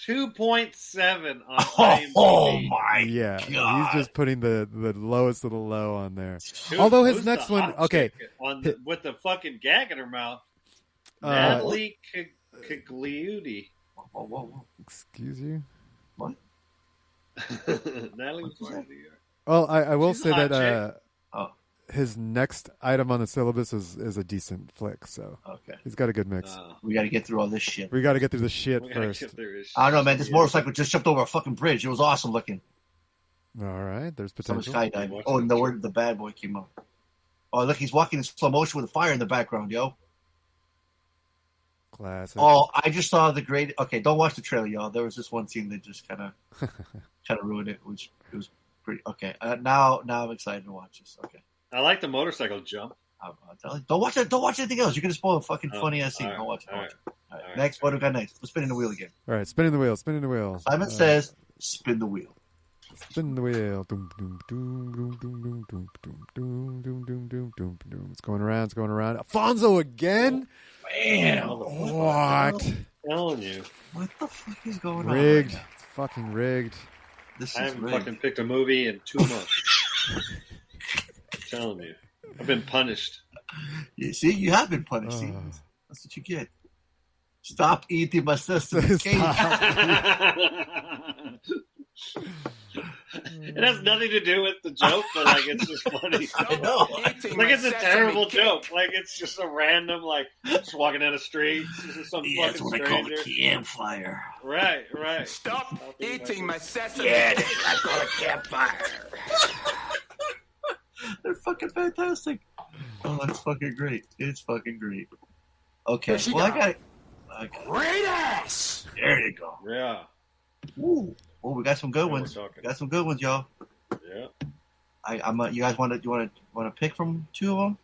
2.7 on IMDb. Oh my Yeah, God. he's just putting the lowest of the low on there. Dude, Although his who's next the one, hot okay, chick with the fucking gag in her mouth, Natalie Cagliuti. Whoa. Excuse you. What? Natalie. Well, I will She's a say hot that Oh, his next item on the syllabus is a decent flick. So okay. he's got a good mix. We got to get through all this shit. We got to get through the shit We gotta first. get through this I don't know, shit. man. This motorcycle just jumped over a fucking bridge. It was awesome looking. All right, there's Someone potential. skydiving. Oh, and the bad boy came up. Oh, look, he's walking in slow motion with a fire in the background, yo. Classic. Oh, I just saw the great. Okay, don't watch the trailer, y'all. There was this one scene that just kind of ruined it, which it was pretty. Okay, now I'm excited to watch this. Okay, I like the motorcycle jump. I'll tell you. Don't watch that. Don't watch anything else. You're gonna spoil a fucking funny ass scene. all right, Don't watch it. all right, All right. Next, what do we got next? We're spinning the wheel again. All right, spinning the wheel. Spinning the wheel. Simon says, "Spin the wheel." Spin the wheel. Doom, doom, doom, doom, doom, doom, doom, doom, doom, doom, doom, doom, doom, doom. It's going around. It's going around. Fonso again. Man, what? I'm telling you, what the fuck is going on? Rigged. Right It's fucking rigged. this I is haven't rigged. fucking picked a movie in 2 months. I'm telling you, I've been punished. You see, you have been punished. See? That's what you get. Stop eating my sister's cake. It has nothing to do with the joke, but like it's just funny. I know. Like it's a terrible joke. Like it's just a random, like just walking down the street, just some That's fucking what I call stranger. a campfire. Right. Stop eating my sesame. Yeah, I call it campfire. They're fucking fantastic. Oh, that's fucking great. It's fucking great. Okay, well, I got it. Great ass. There you go. Yeah. Ooh. Oh, we got some good Now we're ones. talking. Got some good ones, y'all. Yeah. I'm. You guys want to pick from two of them?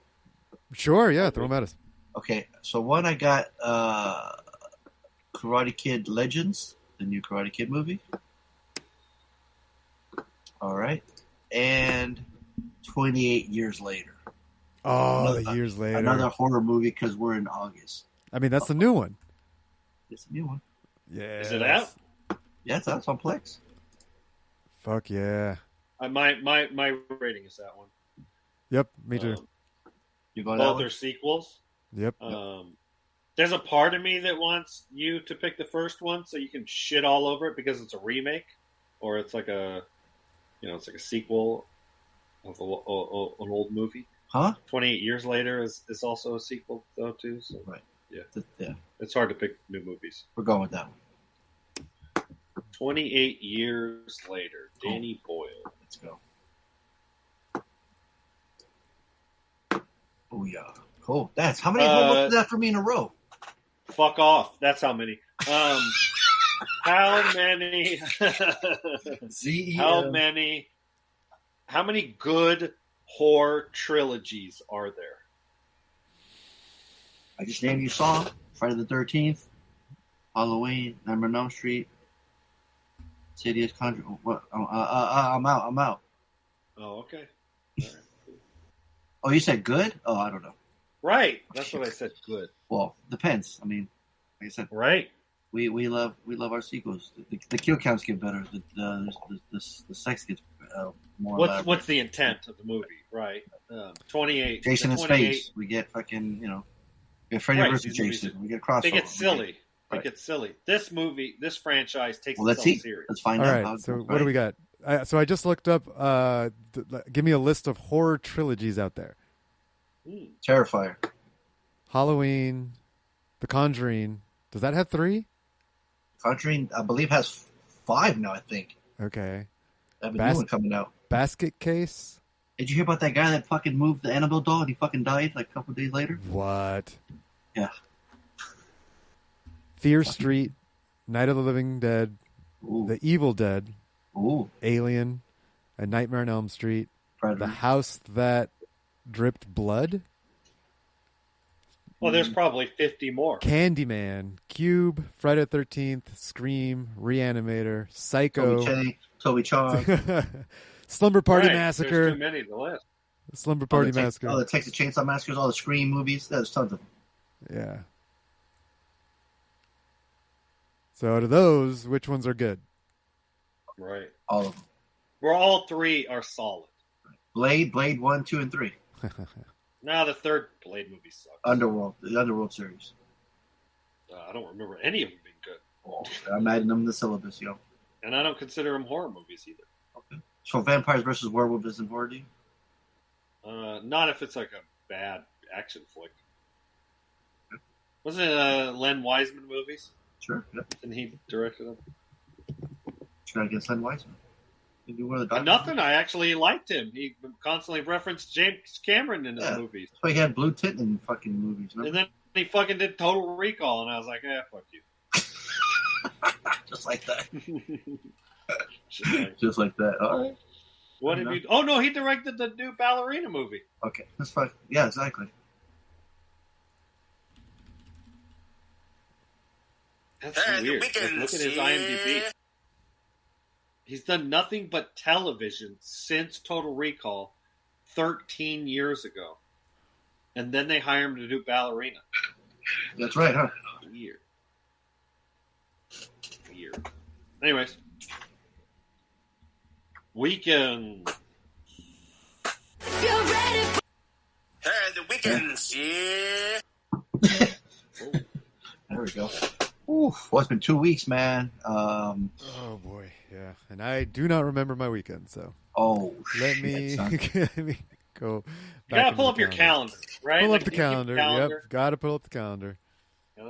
Sure, yeah, throw them at us. Okay, so one I got Karate Kid Legends, the new Karate Kid movie. All right, and 28 Years Later. Oh, the years later. Another horror movie because we're in August. I mean, that's the new one. It's a new one. Yeah. Is it out? Yeah, it's out on Plex. Fuck yeah. My rating is that one. Yep, me too. You going that Both one? are sequels. Yep. There's a part of me that wants you to pick the first one so you can shit all over it because it's a remake, or it's like it's like a sequel of an old movie. Huh? 28 Years Later is also a sequel though too. So Right. yeah, it's hard to pick new movies. We're going with that one. 28 Years Later, Danny Boyle. Let's go. Oh yeah. Cool. That's how many homework is that for me in a row? Fuck off. That's how many. How many? How many good horror trilogies are there? I just named you Saw, Friday the 13th, Halloween, Nightmare on Elm Street, Insidious, Conjuring. What? I'm out. Oh, okay. Oh, you said good? Oh, I don't know. Right. That's what I said. Good. Well, depends. I mean, like I said, right. We love our sequels. The kill counts get better. The sex gets more. What's the intent of the movie? Right. 28. Jason in 28. space. We get fucking we get Freddy versus Jason. We get crossover. They get silly. Right. It gets silly. This movie, this franchise takes Well, let's itself see. serious. Let's find All out. right, so what do we got? So I just looked up. Give me a list of horror trilogies out there. Terrifier. Halloween, The Conjuring. Does that have 3? Conjuring, I believe, has 5 now. I think. Okay. I have a new one coming out. Basket Case. Did you hear about that guy that fucking moved the Annabelle doll and he fucking died like a couple of days later? What? Yeah. Fear Street, Night of the Living Dead, The Evil Dead, Alien, A Nightmare on Elm Street, Predator. The House That Dripped Blood, Well, there's probably 50 more. Candyman, Cube, Friday the 13th, Scream, Reanimator, Psycho, Toby Chong. Slumber Party Right. Massacre, There's too many to list. Slumber Party Massacre. All the Texas Chainsaw Massacres, all the Scream movies. There's tons of them. Yeah. So out of those, which ones are good? Right. All of them. Where all three are solid. Blade 1, 2, and 3. Now the third Blade movie sucks. The Underworld series. I don't remember any of them being good. Oh, I'm adding them to the syllabus, yo. And I don't consider them horror movies either. Okay. So Vampires versus Werewolves isn't horror, do you? Not if it's like a bad action flick. Wasn't it Len Wiseman movies? Sure. Yep. And he directed them. Trying against Len Wiseman. Nothing. I actually liked him. He constantly referenced James Cameron in his movies. So he had blue tit in fucking movies. Remember? And then he fucking did Total Recall, and I was like, fuck you. Just like that. Just like that. All right. What have you? Oh no, he directed the new Ballerina movie. Okay, that's fine. Yeah, exactly. That's weird. Like, look at his IMDb. He's done nothing but television since Total Recall 13 years ago. And then they hire him to do Ballerina. That's right, huh? Weird. Anyways. Weekend. You're ready for the weekends, yeah. There we go. Oof. Well, it's been 2 weeks, man. Oh boy, yeah. And I do not remember my weekend, so. Oh, let me go. You gotta pull up your calendar, right? Pull up the calendar. Yep, gotta pull up the calendar.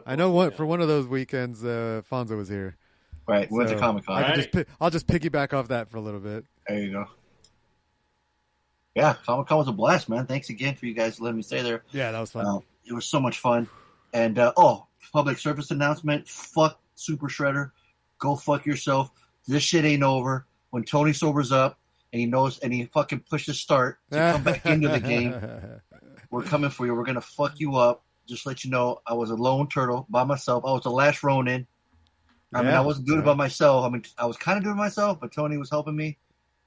I know what for one of those weekends, Fonso was here. Right, we went to Comic-Con. I'll just piggyback off that for a little bit. There you go. Yeah, Comic-Con was a blast, man. Thanks again for you guys letting me stay there. Yeah, that was fun. It was so much fun. And, public service announcement, fuck Super Shredder. Go fuck yourself. This shit ain't over. When Tony sobers up and he knows and he fucking pushes start to come back into the game, we're coming for you. We're going to fuck you up. Just let you know, I was a lone turtle by myself. I was the last Ronin. I mean, I wasn't doing it by myself. I mean, I was kind of doing it myself, but Tony was helping me.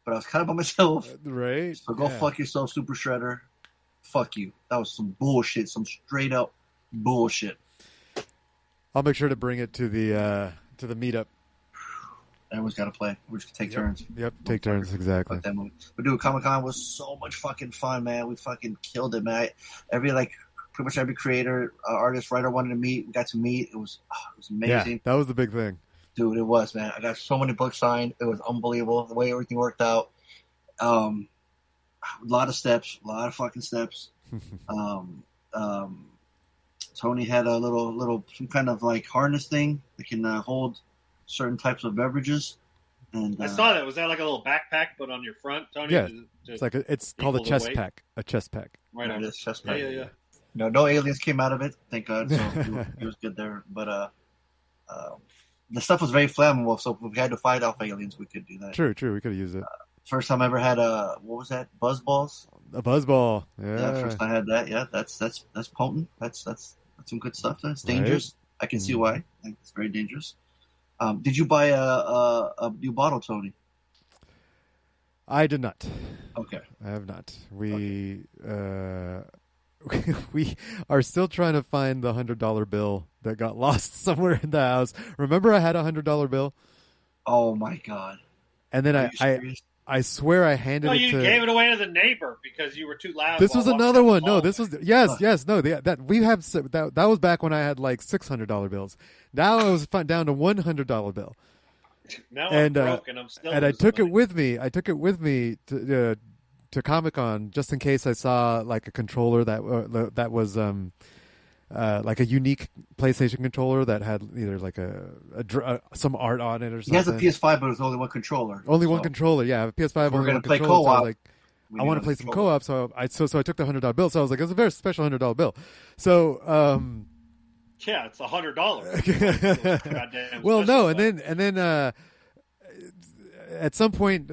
But I was kind of by myself. Right. So go fuck yourself, Super Shredder. Fuck you. That was some bullshit. Some straight up bullshit. I'll make sure to bring it to the meetup. Everyone's got to play. We're just going to take turns. Yep, take turns, exactly. But dude, Comic-Con was so much fucking fun, man. We fucking killed it, man. Pretty much every creator, artist, writer wanted to meet. We got to meet. It was amazing. Yeah, that was the big thing. Dude, it was, man. I got so many books signed. It was unbelievable the way everything worked out. A lot of steps, a lot of fucking steps. Tony had a little some kind of like harness thing that can hold certain types of beverages. And I saw that. Was that like a little backpack put on your front, Tony? Yeah, it's called a chest pack. A chest pack. Right on. It is chest pack. Yeah. No aliens came out of it, thank God. So he was good there. But the stuff was very flammable, so if we had to fight off aliens, we could do that. True. We could have used it. First time I ever had what was that? Buzz balls. A buzz ball. Yeah. First time I had that. Yeah, that's potent. That's some good stuff. It's dangerous. Right. I can see why. It's very dangerous. Did you buy a new bottle, Tony? I did not. Okay. I have not. We are still trying to find the $100 bill that got lost somewhere in the house. Remember I had a $100 bill? Oh my God. And then I swear I handed it to... you gave it away to the neighbor because you were too loud. This was another one. No, this was... Yes, no. That was back when I had like $600 bills. Now I was down to $100 bill. Now I'm broke and I'm still... And I took it with me. I took it with me to Comic-Con just in case I saw like a controller that was like a unique PlayStation controller that had either like some art on it or something. He has a PS5, but it's only one controller. One controller, yeah. I have a PS5. We're going to play co-op. So I was like, I want to play some co-op, so I took the $100 bill. So I was like, it's a very special $100 bill. So yeah, it's $100. Well, no, and then at some point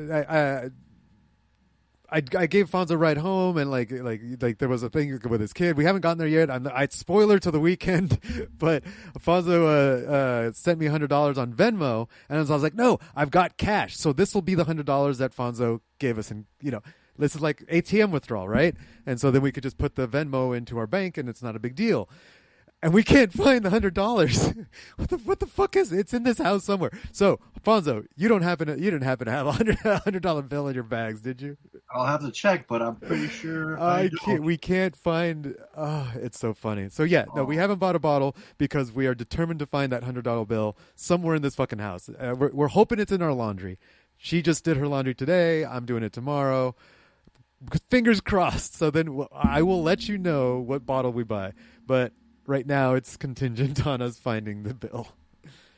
I gave Fonso a ride home, and like there was a thing with his kid. We haven't gotten there yet. I spoiler to the weekend, but Fonso sent me $100 on Venmo, and I was like, no, I've got cash, so this will be the $100 that Fonso gave us, and This is like ATM withdrawal, right? And so then we could just put the Venmo into our bank, and it's not a big deal. And we can't find the $100. What the fuck is it? It's in this house somewhere. So, Fonso, you didn't happen to have a $100 bill in your bags, did you? I'll have to check, but I'm pretty sure we can't find. Oh, it's so funny. So yeah, no, we haven't bought a bottle because we are determined to find that $100 bill somewhere in this fucking house. We're hoping it's in our laundry. She just did her laundry today. I'm doing it tomorrow. Fingers crossed. So then I will let you know what bottle we buy, but. Right now, it's contingent on us finding the bill.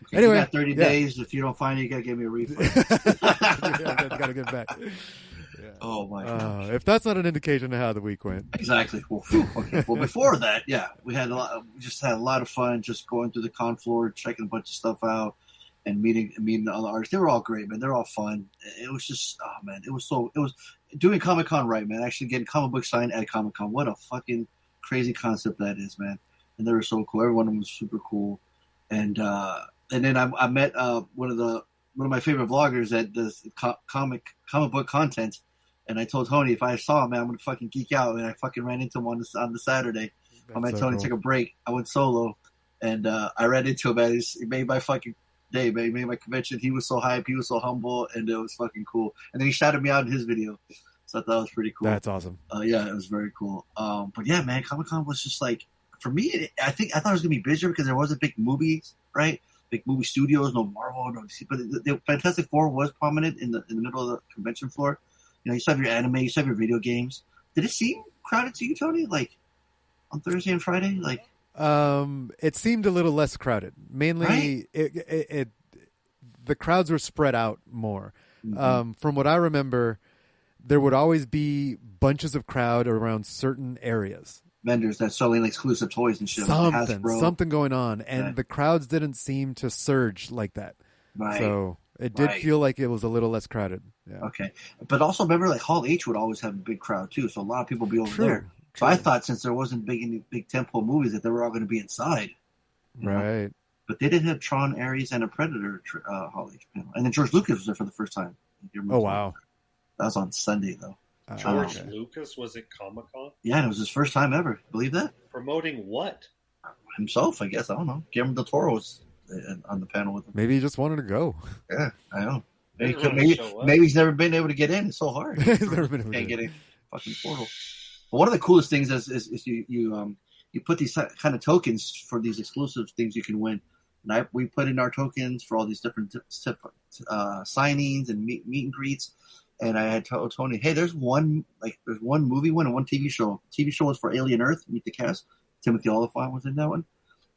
Okay, anyway, you got 30 days. If you don't find it, you got to give me a refund. Got to get back. Yeah. Oh, my God. If that's not an indication of how the week went. Exactly. Well, okay. Well, before that, yeah, we just had a lot of fun just going through the con floor, checking a bunch of stuff out, and meeting all the artists. They were all great, man. They're all fun. It was just, oh, man, it was doing Comic-Con right, man. Actually getting comic books signed at Comic-Con. What a fucking crazy concept that is, man. And they were so cool. Every one of them was super cool. And then I met one of my favorite vloggers that does comic book content. And I told Tony if I saw him, man, I'm gonna fucking geek out. And I fucking ran into him on the Saturday. I met Tony, took a break. I went solo, and I ran into him. Man, he made my fucking day, man. He made my convention. He was so hype. He was so humble, and it was fucking cool. And then he shouted me out in his video. So I thought that was pretty cool. That's awesome. Yeah, it was very cool. But yeah, man, Comic-Con was just like. For me, I thought it was gonna be busier because there wasn't big movies, right? Big movie studios, no Marvel, no DC. But the Fantastic Four was prominent in the middle of the convention floor. You know, you have your anime, you have your video games. Did it seem crowded to you, Tony? Like on Thursday and Friday, like it seemed a little less crowded. Mainly, right? The crowds were spread out more. Mm-hmm. From what I remember, there would always be bunches of crowd around certain areas. Vendors that selling exclusive toys and shit. Something going on, and the crowds didn't seem to surge like that. Right. So it did feel like it was a little less crowded. Yeah. Okay, but also remember, like Hall H would always have a big crowd too, so a lot of people would be over there. So I thought since there wasn't any big tempo movies that they were all going to be inside. Right. Know? But they did have Tron, Ares, and a Predator Hall H panel, and then George Lucas was there for the first time. Oh wow. That was on Sunday though. George Lucas was at Comic-Con? Yeah, and it was his first time ever. Believe that? Promoting what? Himself, I guess. I don't know. Guillermo del Toro was on the panel with him. Maybe he just wanted to go. Yeah, I know. Maybe he's never been able to get in. It's so hard. He's never been able to get in. Fucking portal. But one of the coolest things is you put these kind of tokens for these exclusive things you can win. And we put in our tokens for all these different signings and meet and greets. And I had told Tony, hey, there's one movie one and one TV show. TV show was for Alien Earth, Meet the Cast. Timothy Olyphant was in that one.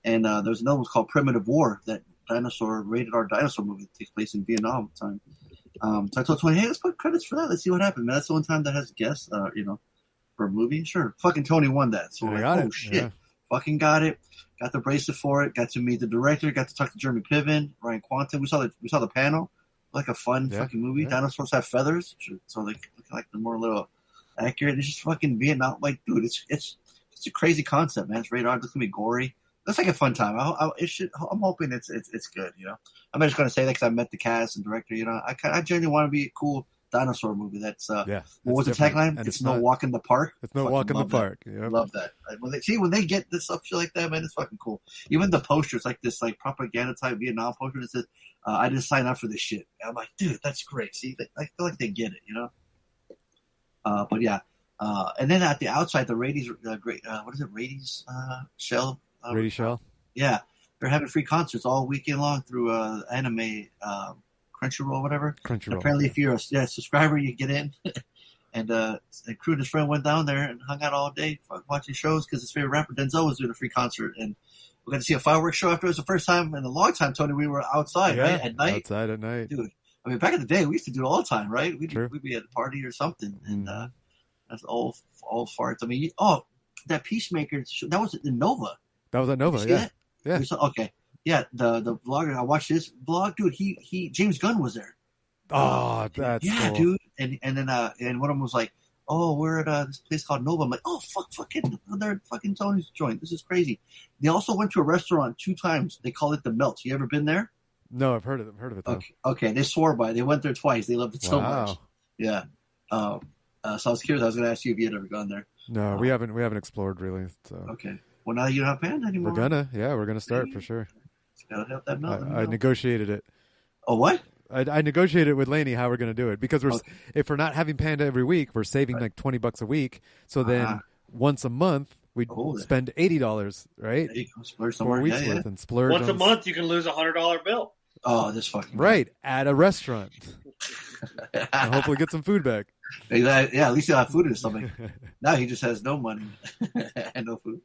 And there's another one called Primitive War, that rated R dinosaur movie that takes place in Vietnam at the time. So I told Tony, hey, let's put credits for that. Let's see what happens, man. That's the one time that has guests, for a movie. Sure. Fucking Tony won that. So we're like, oh, shit. Yeah. Fucking got it. Got the bracelet for it. Got to meet the director. Got to talk to Jeremy Piven, Ryan Quanten. We saw the panel. Like a fun fucking movie. Yeah. Dinosaurs have feathers, so they look like they're more a little accurate. It's just fucking Vietnam. Like, dude, it's a crazy concept, man. It's rated R. It's gonna be gory. Looks like a fun time. I'm hoping it's good. You know, I'm just gonna say that because I met the cast and director. You know, I genuinely want to be a cool dinosaur movie. That's what was the tagline? It's no walk in the park. It's no walk in the park. Yep. Love that. When they get this stuff shit like that, man, it's fucking cool. Even the posters, like this like propaganda type Vietnam poster that says, I didn't sign up for this shit. And I'm like, dude, that's great. See, I feel like they get it, you know? But yeah. And then at the outside, the Radies, what is it? Radies Shell? Radies Shell? Yeah. They're having free concerts all weekend long through anime Crunchyroll, whatever. Crunchyroll. Apparently, if you're a subscriber, you get in. And a crew and his friend went down there and hung out all day watching shows because his favorite rapper Denzel was doing a free concert. And we got to see a fireworks show after it was the first time in a long time, Tony. We were outside, right? At night. Outside at night. Dude, I mean, back in the day, we used to do it all the time, right? We'd be at a party or something. And that's all farts. I mean, that Peacemaker, that was in Nova. That was at Nova, yeah. Yeah. Okay. Yeah, the vlogger, I watched his vlog, dude. He James Gunn was there. Oh, that's cool. Dude. And then and one of them was like, "Oh, we're at this place called Nova." I'm like, "Oh, fucking, they're fucking Tony's joint. This is crazy." They also went to a restaurant 2 times. They call it the Melt. You ever been there? No, I've heard of it. Though. Okay. They swore by it. They went there twice. They loved it so much. Yeah. So I was curious. I was going to ask you if you had ever gone there. No, we haven't explored really. So. Okay. Well, now you don't have Panda anymore. We're gonna start for sure. Gotta help that milk. I negotiated it. Oh, what? I negotiated with Lainey how we're gonna do it because if we're not having Panda every week, we're saving like $20 a week. So then once a month we spend $80, right? Splurge 4 weeks worth and splurge. Once a month you can lose $100 bill. Oh, this fucking right at a restaurant. And hopefully get some food back. Yeah, at least he'll have food or something. Now he just has no money and no food.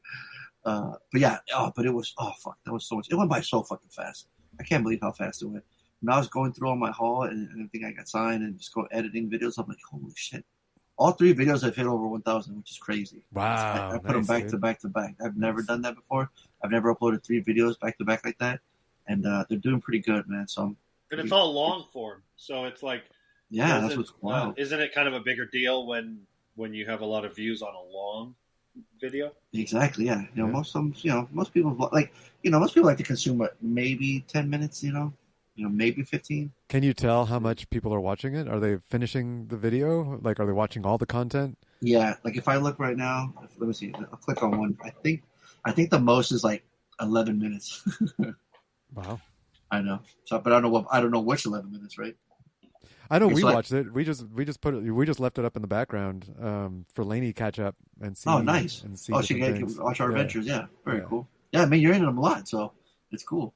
But yeah, but it was fuck, that was so much. It went by so fucking fast. I can't believe how fast it went. When I was going through all my haul and everything I got signed and just go editing videos, I'm like, holy shit! All 3 videos have hit over 1,000, which is crazy. Wow! I put them back to back to back. I've never done that before. I've never uploaded 3 videos back to back like that, and they're doing pretty good, man. So and it's all long form, so it's like that's what's wild. Isn't it kind of a bigger deal when you have a lot of views on a long video? Exactly. Yeah. Most people like to consume maybe 10 minutes. Maybe 15. Can you tell how much people are watching it? Are they finishing the video? Like, are they watching all the content? Yeah. Like, if I look right now, let me see. I'll click on one. I think the most is like 11 minutes. Wow. I know. So, but I don't know which 11 minutes, right? I know we watched it. We just left it up in the background for Lainey to catch up and see. Oh, nice. And see she can watch our adventures. Yeah, very cool. Yeah, I mean you're in them a lot, so it's cool.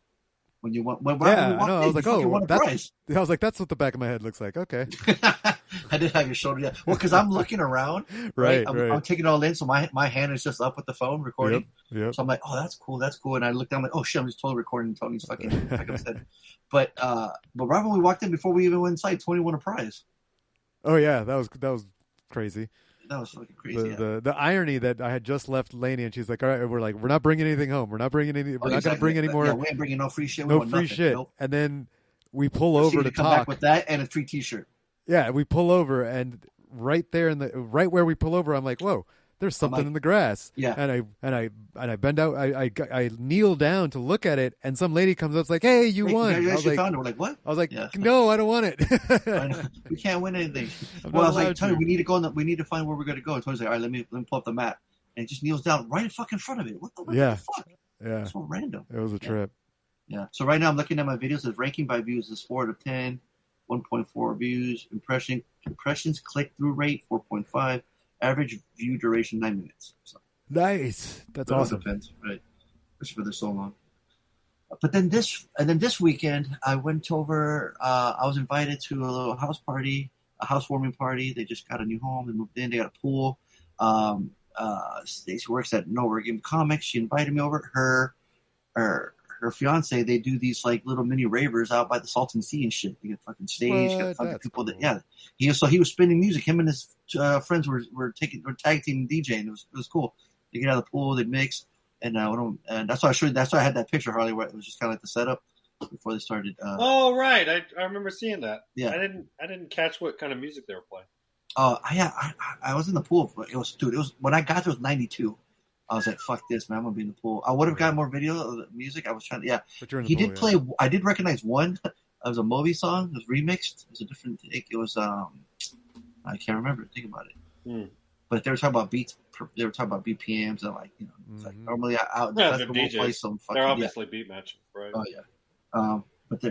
When you want, I was like, I was like, that's what the back of my head looks like. Okay. I did have your shoulder. Yeah. Well, because I'm looking around, right? I'm taking it all in, so my hand is just up with the phone recording. Yep. So I'm like, oh, that's cool. And I look down, like, oh shit, I'm just totally recording Tony's fucking head. But right when we walked in, before we even went inside, Tony won a prize. Oh yeah, that was crazy. That was fucking crazy. The irony that I had just left Lainey and she's like, all right, we're not bringing anything home. We're not bringing anything. We're not going to bring any more. Yeah, we ain't bringing no free shit. No free shit. Nope. And then we pull over to come talk back with that and a free T-shirt. Yeah, we pull over and right there right where we pull over, I'm like, whoa, there's something in the grass. Yeah. And I bend out. I kneel down to look at it, and some lady comes up, like, "Hey, you won!" I was like, found it. We're like, what? I was like, no, I don't want it. We can't win anything. Well, I was like, Tony, we need to go. We need to find where we're going to go. And Tony's like, all right, let me pull up the map, and he just kneels down right in front of it. What the fuck? Yeah, so random. It was a trip. Yeah. So right now I'm looking at my videos. It's ranking by views is 4 out of 10, 1.4 views. Impressions click through rate 4.5. Average view duration 9 minutes. So, nice. That's awesome. Depends, right? Especially for this so long. But then this weekend I went over. I was invited to a little house party, a housewarming party. They just got a new home. They moved in. They got a pool. Stacey works at No Oregon Comics. She invited me over. Her fiance, they do these like little mini ravers out by the Salton Sea and shit. They get fucking stage, got fucking people cool. He was spinning music. Him and his friends were tag team DJing. It was cool. They get out of the pool, they mix, and that's why I showed you. That's why I had that picture, Harley, where it was just kind of like the setup before they started. Oh right, I remember seeing that. Yeah, I didn't catch what kind of music they were playing. Oh I was in the pool. It was when I got there it was 92. I was like, fuck this, man. I'm going to be in the pool. I would have gotten more video of the music. I was trying to, He did play, I did recognize one. It was a Moby song. It was remixed. It was a different take. It was, I can't remember. Think about it. But they were talking about beats. They were talking about BPMs and like, it's like normally out in the festival we'll play some fucking. They're obviously beat matching, right? Oh, yeah. But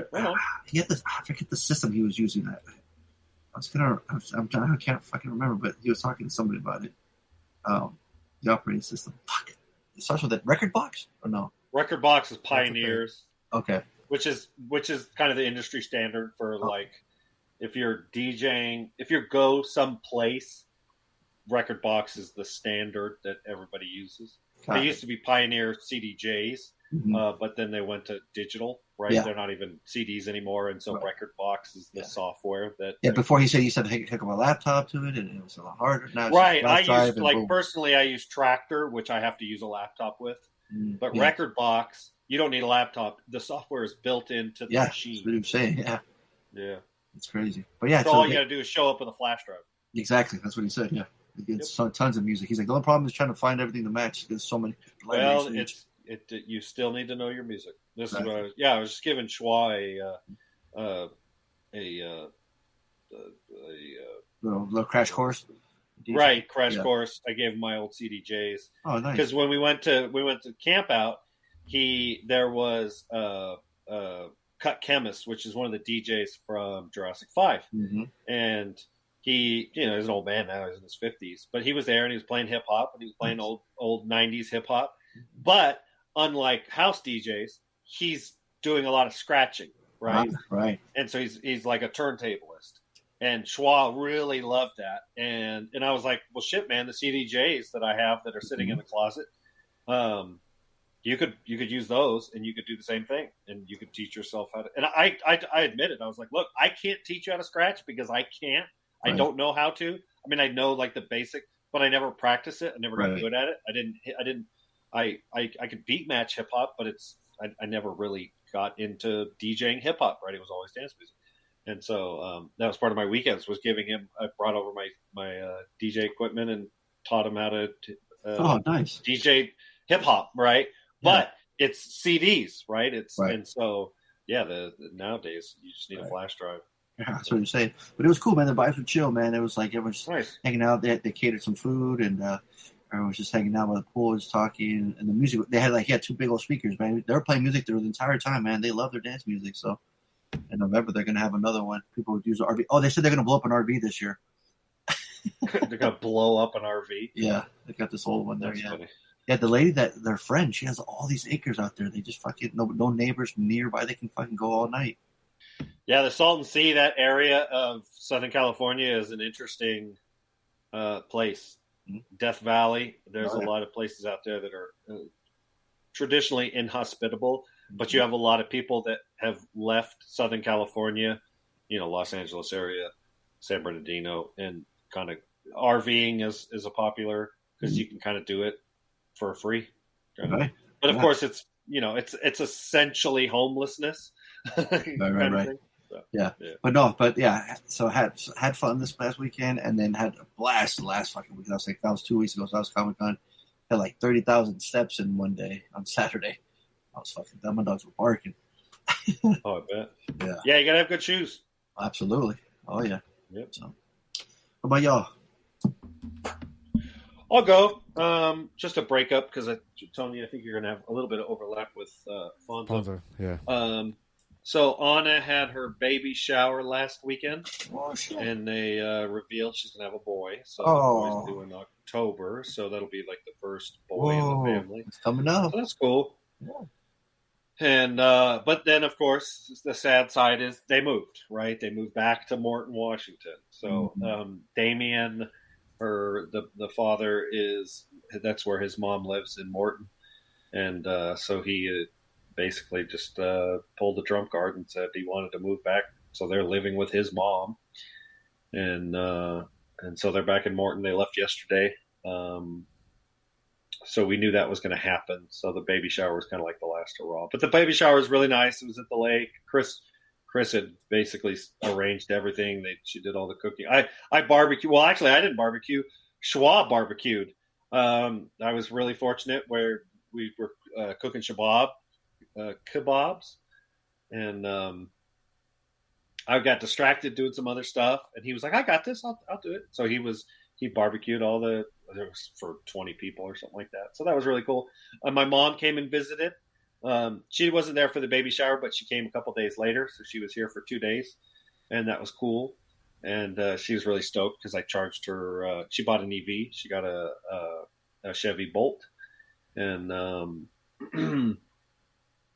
he had this, I forget the system he was using. I can't fucking remember, but he was talking to somebody about it. The operating system. Fuck. It starts with a record box or no? Record box is Pioneers. Okay. Which is kind of the industry standard for like if you're DJing, if you go someplace, record box is the standard that everybody uses. They used to be Pioneer CDJs, but then they went to digital, right? Yeah. They're not even CDs anymore, and so record box is the software that. Yeah, before you said to hook up a laptop to it, and it was a lot harder. Now personally, I use Tractor, which I have to use a laptop with. But record box, you don't need a laptop. The software is built into the machine. That's what I'm saying. Yeah, it's crazy. But so all you got to do is show up with a flash drive. Exactly, that's what he said. Yeah. It's tons of music. He's like, the only problem is trying to find everything to match. There's so many. Well, you still need to know your music. This is what I was just giving Schwa a little crash course. Right, Crash Yeah. Course. I gave him my old CDJs. Oh, nice. Because when we went to camp out, there was Cut Chemist, which is one of the DJs from Jurassic 5. Mm-hmm. And he, he's an old man now, he's in his 50s, but he was there and he was playing hip hop and he was playing old 90s hip hop. But unlike house DJs, he's doing a lot of scratching, right? Right. And so he's like a turntablist. And Schwa really loved that. And I was like, well, shit, man, the CDJs that I have that are sitting in the closet, you could use those and you could do the same thing and you could teach yourself how to. And I admit it. I was like, look, I can't teach you how to scratch because I can't. I don't know how to. I mean, I know like the basic, but I never practiced it. I never got good at it. I could beat match hip hop, but I never really got into DJing hip hop, right? It was always dance music. And so that was part of my weekends was giving him. I brought over my DJ equipment and taught him how to nice DJ hip hop, right? But it's CDs, right? And so the nowadays you just need a flash drive. Yeah, that's what you're saying. But it was cool, man. The vibes were chill, man. It was like everyone's hanging out. They catered some food, and everyone was just hanging out by the pool, just talking. And the music, they had two big old speakers, man. They were playing music through the entire time, man. They love their dance music. So in November, they're going to have another one. People would use the RV. Oh, they said they're going to blow up an RV this year. They're going to blow up an RV? Yeah, they got this old one there. That's funny. Yeah, the lady their friend, she has all these acres out there. They just fucking, no neighbors nearby. They can fucking go all night. Yeah, the Salton Sea, that area of Southern California is an interesting place. Mm-hmm. Death Valley, there's a lot of places out there that are traditionally inhospitable, but you have a lot of people that have left Southern California, Los Angeles area, San Bernardino, and kind of RVing is a popular because you can kind of do it for free. Right. But of course, it's it's essentially homelessness. Right. So, yeah. So had fun this past weekend, and then had a blast the last fucking week. That was 2 weeks ago. So I was Comic-Con. Had like 30,000 steps in one day on Saturday. I was fucking done. My dogs were barking. Oh, I bet. Yeah. Yeah, you gotta have good shoes. Absolutely. Oh yeah. Yep. So, what about y'all? I'll go. Just a breakup because Tony, I think you're gonna have a little bit of overlap with Fonso. Yeah. So Anna had her baby shower last weekend, and they revealed she's gonna have a boy. So the boy's due in October, so that'll be like the first boy in the family. It's coming up. So that's cool. Yeah. And but then of course the sad side is they moved, right? They moved back to Morton, Washington. So Damien, the father that's where his mom lives in Morton, and so he basically just pulled the trump card and said he wanted to move back. So they're living with his mom, and so they're back in Morton. They left yesterday. So we knew that was going to happen. So the baby shower was kind of like the last hurrah. But the baby shower was really nice. It was at the lake. Chris had basically arranged everything. She did all the cooking. I barbecued. Well, actually, I didn't barbecue. Schwab barbecued. I was really fortunate where we were cooking kebabs, and I got distracted doing some other stuff. And he was like, "I got this. I'll do it." So he barbecued there was for 20 people or something like that. So that was really cool. My mom came and visited. She wasn't there for the baby shower, but she came a couple days later. So she was here for 2 days, and that was cool. And she was really stoked because I charged her. She bought an EV. She got a Chevy Bolt, and I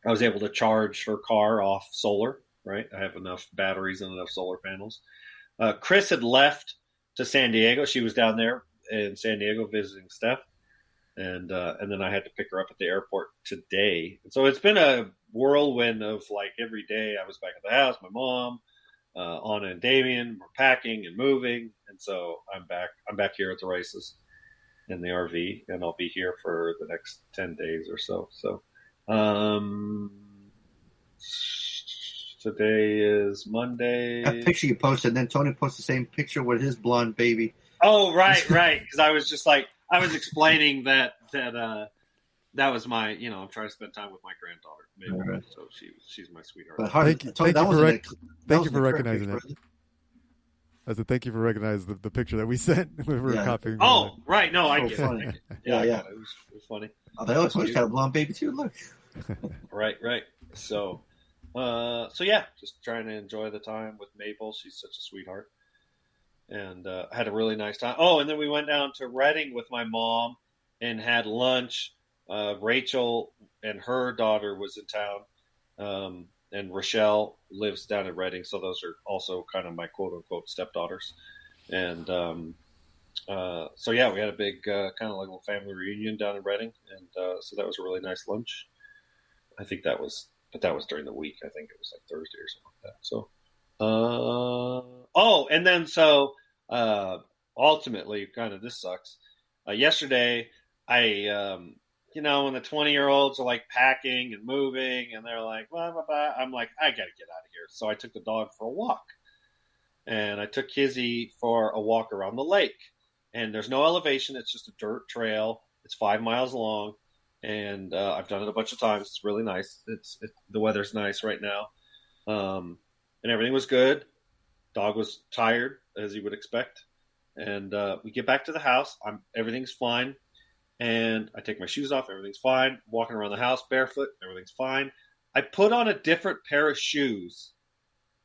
was able to charge her car off solar. Right, I have enough batteries and enough solar panels. Chris had left to San Diego. She was down there in San Diego visiting Steph, and then I had to pick her up at the airport today. And so it's been a whirlwind of like every day. I was back at the house, my mom, Anna and Damien were packing and moving, and so I'm back here at the races in the RV, and I'll be here for the next 10 days or so. So today is Monday. That picture you posted, and then Tony posted the same picture with his blonde baby. Oh, right. Because I was just like, I was explaining that was my, I'm trying to spend time with my granddaughter. Maybe. Right. So she's my sweetheart. Thank you for recognizing it. I said, thank you for recognizing the picture that we sent when we were copying. Oh, right. No, I get funny. it. Yeah. It was funny. Oh, they always got a blonde baby too. Look. Right. So, yeah, just trying to enjoy the time with Maple. She's such a sweetheart, and had a really nice time. Oh, and then we went down to Reading with my mom and had lunch. Rachel and her daughter was in town, and Rochelle lives down in Reading, so those are also kind of my quote unquote stepdaughters. And so yeah, we had a big kind of like a little family reunion down in Reading, and so that was a really nice lunch. I think that was during the week. I think it was like Thursday or something like that. So, ultimately, kind of this sucks. Yesterday, I, when the 20-year-olds are like packing and moving, and they're like, blah, blah, blah, I'm like, I gotta get out of here. So I took the dog for a walk, and I took Kizzy for a walk around the lake. And there's no elevation; it's just a dirt trail. It's 5 miles long. And I've done it a bunch of times. It's really nice. The weather's nice right now, and everything was good. Dog was tired, as you would expect. And we get back to the house. Everything's fine, and I take my shoes off. Everything's fine. Walking around the house barefoot. Everything's fine. I put on a different pair of shoes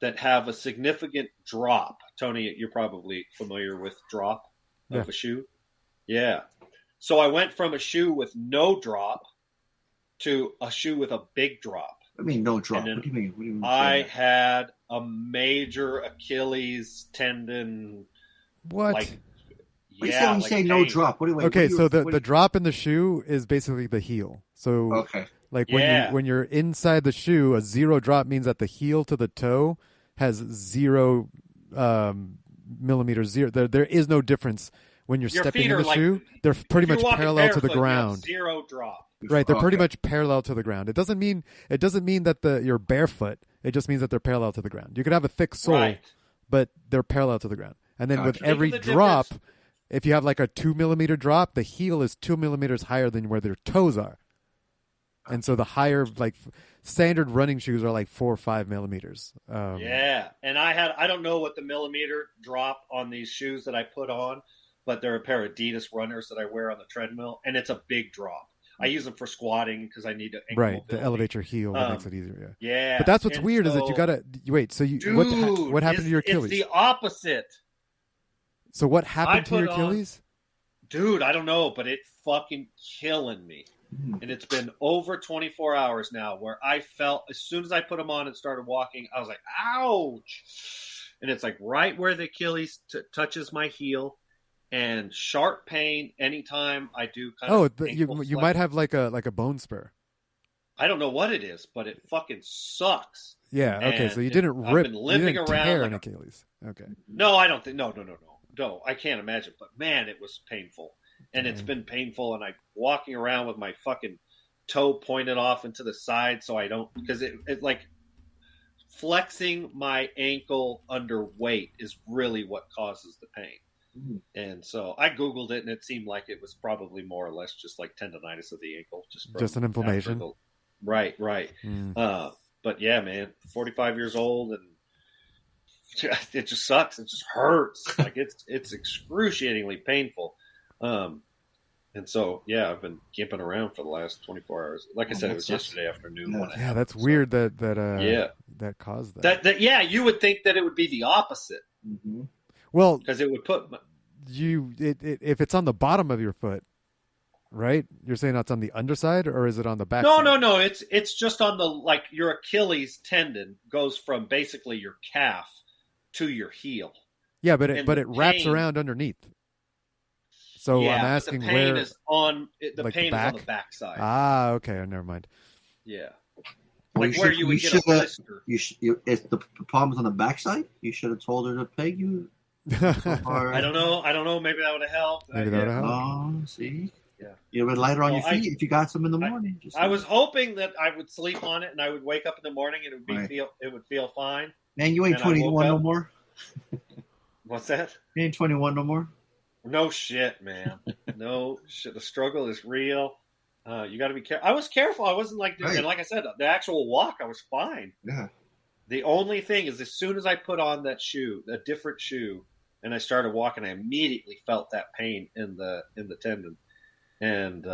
that have a significant drop. Tony, you're probably familiar with drop of a shoe. Yeah. So I went from a shoe with no drop to a shoe with a big drop. I mean, no drop. What do you mean? I had a major Achilles tendon. What? When you say no drop, what do you mean? Okay, so the drop in the shoe is basically the heel. So like when you're inside the shoe, a zero drop means that the heel to the toe has 0 millimeters. There is no difference. When you're stepping in the shoe, they're pretty much parallel to the ground. Zero drop. Right, they're pretty much parallel to the ground. It doesn't mean that you're barefoot. It just means that they're parallel to the ground. You could have a thick sole, but they're parallel to the ground. And then with every drop, if you have like a 2 millimeter drop, the heel is 2 millimeters higher than where their toes are. And so the higher, like standard running shoes are like 4 or 5 millimeters. And I don't know what the millimeter drop on these shoes that I put on, but they're a pair of Adidas runners that I wear on the treadmill, and it's a big drop. I use them for squatting because I need to to elevate your heel. That makes it easier. Yeah. But that's what's weird is that you gotta wait. So what happened to your Achilles? It's the opposite. So what happened to your Achilles? Dude, I don't know, but it's fucking killing me. And it's been over 24 hours now where I felt as soon as I put them on and started walking, I was like, ouch. And it's like right where the Achilles touches my heel. And sharp pain anytime I do kind of. You might have like a bone spur. I don't know what it is, but it fucking sucks. Yeah. Okay. So you didn't rip. I've been limping you didn't around tear like an Achilles. Okay. No, I don't think. No. I can't imagine. But man, it was painful, and it's been painful. And I'm walking around with my fucking toe pointed off into the side, so I don't because it like flexing my ankle under weight is really what causes the pain. And so I Googled it, and it seemed like it was probably more or less just like tendonitis of the ankle. Just an inflammation. Right. But yeah, man, 45 years old, and it just sucks. It just hurts. Like it's excruciatingly painful. And so, yeah, I've been gimping around for the last 24 hours. Like I said, it was yesterday afternoon. Yeah, that's weird that caused that. Yeah, you would think that it would be the opposite. Mm-hmm. Well, because it would put if it's on the bottom of your foot, right? You're saying that's on the underside, or is it on the back? No. It's just on the your Achilles tendon goes from basically your calf to your heel. Yeah, but it wraps around underneath. So I'm asking the pain is on the pain is on the backside. Ah, okay, never mind. Yeah. Well, where you would get a blister. If the problem is on the backside, you should have told her to peg you. I don't know. Maybe that would have helped. Oh, see? Yeah. You would light her on your feet if you got some in the morning. I was hoping that I would sleep on it and I would wake up in the morning and it would feel fine. Man, you ain't 21 no more. What's that? You ain't 21 no more. No shit, man. No shit. The struggle is real. You got to be careful. I was careful. I wasn't and like I said, the actual walk, I was fine. Yeah. The only thing is, as soon as I put on that shoe, a different shoe, and I started walking, I immediately felt that pain in the tendon, and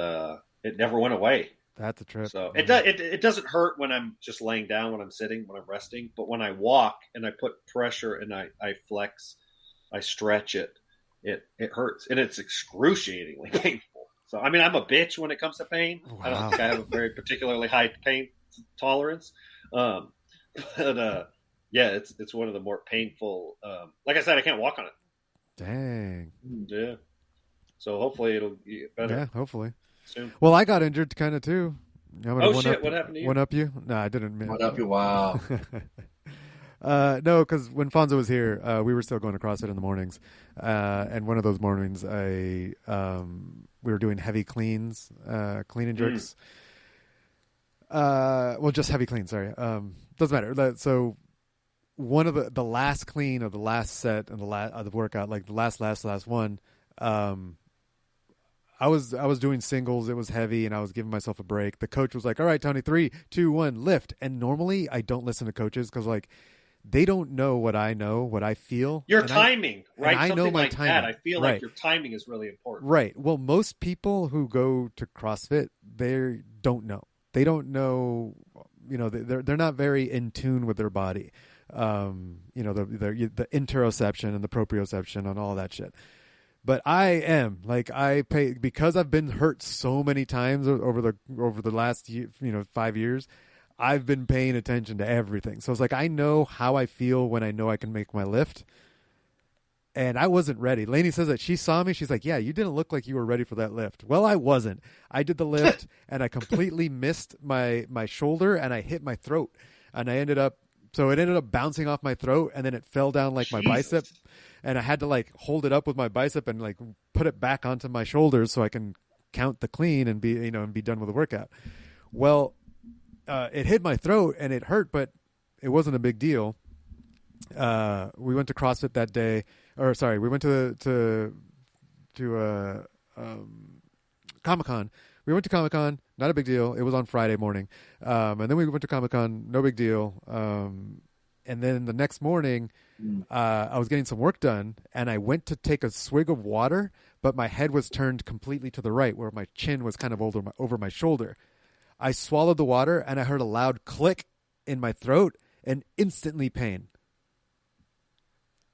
it never went away. That's a trip. So it doesn't hurt when I'm just laying down, when I'm sitting, when I'm resting, but when I walk and I put pressure and I flex, I stretch it, it hurts, and it's excruciatingly painful. So I mean, I'm a bitch when it comes to pain. Wow. I don't think I have a very particularly high pain tolerance. But yeah, it's one of the more painful. Like I said, I can't walk on it. Dang. Yeah. So hopefully it'll get better. Yeah, hopefully. Soon. Well, I got injured kind of too. Shit! What happened to you? One up you? No, I didn't. One up you? Wow. No, because when Fonso was here, we were still going to CrossFit in the mornings, and one of those mornings, we were doing heavy cleans, clean and jerks. Well, just heavy clean. Sorry, doesn't matter. So one of the last clean of the last set of the workout, like the last one, I was doing singles. It was heavy, and I was giving myself a break. The coach was like, "All right, Tony, 3, 2, 1, lift." And normally I don't listen to coaches because like they don't know what I know, what I feel. Your timing, right? I know my like timing. That. I feel like your timing is really important. Right. Well, most people who go to CrossFit, they don't know. They don't know. You know, they're not very in tune with their body. You know, the interoception and the proprioception and all that shit. But I am because I've been hurt so many times over the last 5 years. I've been paying attention to everything. So it's like I know how I feel when I know I can make my lift. And I wasn't ready. Lainey says that she saw me. She's like, "Yeah, you didn't look like you were ready for that lift." Well, I wasn't. I did the lift and I completely missed my shoulder and I hit my throat. And it ended up bouncing off my throat and then it fell down like my bicep. And I had to like hold it up with my bicep and like put it back onto my shoulders so I can count the clean and be done with the workout. Well, it hit my throat and it hurt, but it wasn't a big deal. We went to CrossFit that day, we went to Comic-Con. We went to Comic-Con, not a big deal. It was on Friday morning. And then we went to Comic-Con, no big deal. And then the next morning, I was getting some work done, and I went to take a swig of water, but my head was turned completely to the right, where my chin was kind of over my shoulder. I swallowed the water, and I heard a loud click in my throat, and instantly pain.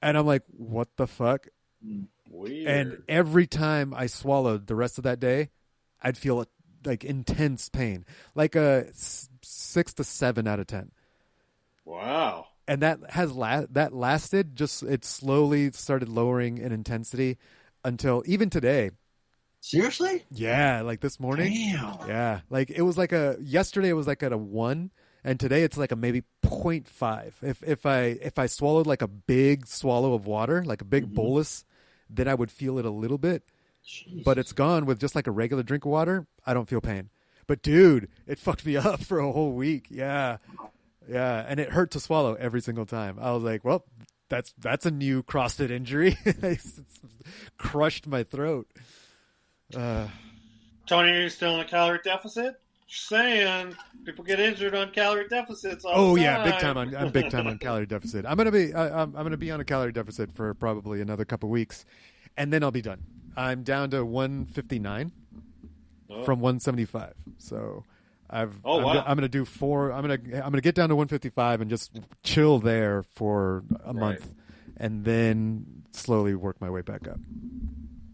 And I'm like, what the fuck? Weird. And every time I swallowed the rest of that day, I'd feel like intense pain, like a 6 to 7 out of 10. Wow. And that lasted. Just it slowly started lowering in intensity until even today. Seriously? Yeah, like this morning. Damn. Yeah, like it was like yesterday it was like at a 1, and today it's like a maybe 0.5. If I swallowed like a big swallow of water, like a big bolus, then I would feel it a little bit. Jesus. But it's gone with just like a regular drink of water. I don't feel pain. But dude, it fucked me up for a whole week. Yeah. Yeah, and it hurt to swallow every single time. I was like, well, that's a new CrossFit injury. It's crushed my throat. Tony, are you still in a calorie deficit? Just saying, people get injured on calorie deficits all the time. Yeah, big time. I'm big time on calorie deficit. I'm gonna be on a calorie deficit for probably another couple weeks, and then I'll be done. I'm down to 159 from 175. So I'm gonna do 4. I'm gonna get down to 155 and just chill there for a month, and then slowly work my way back up.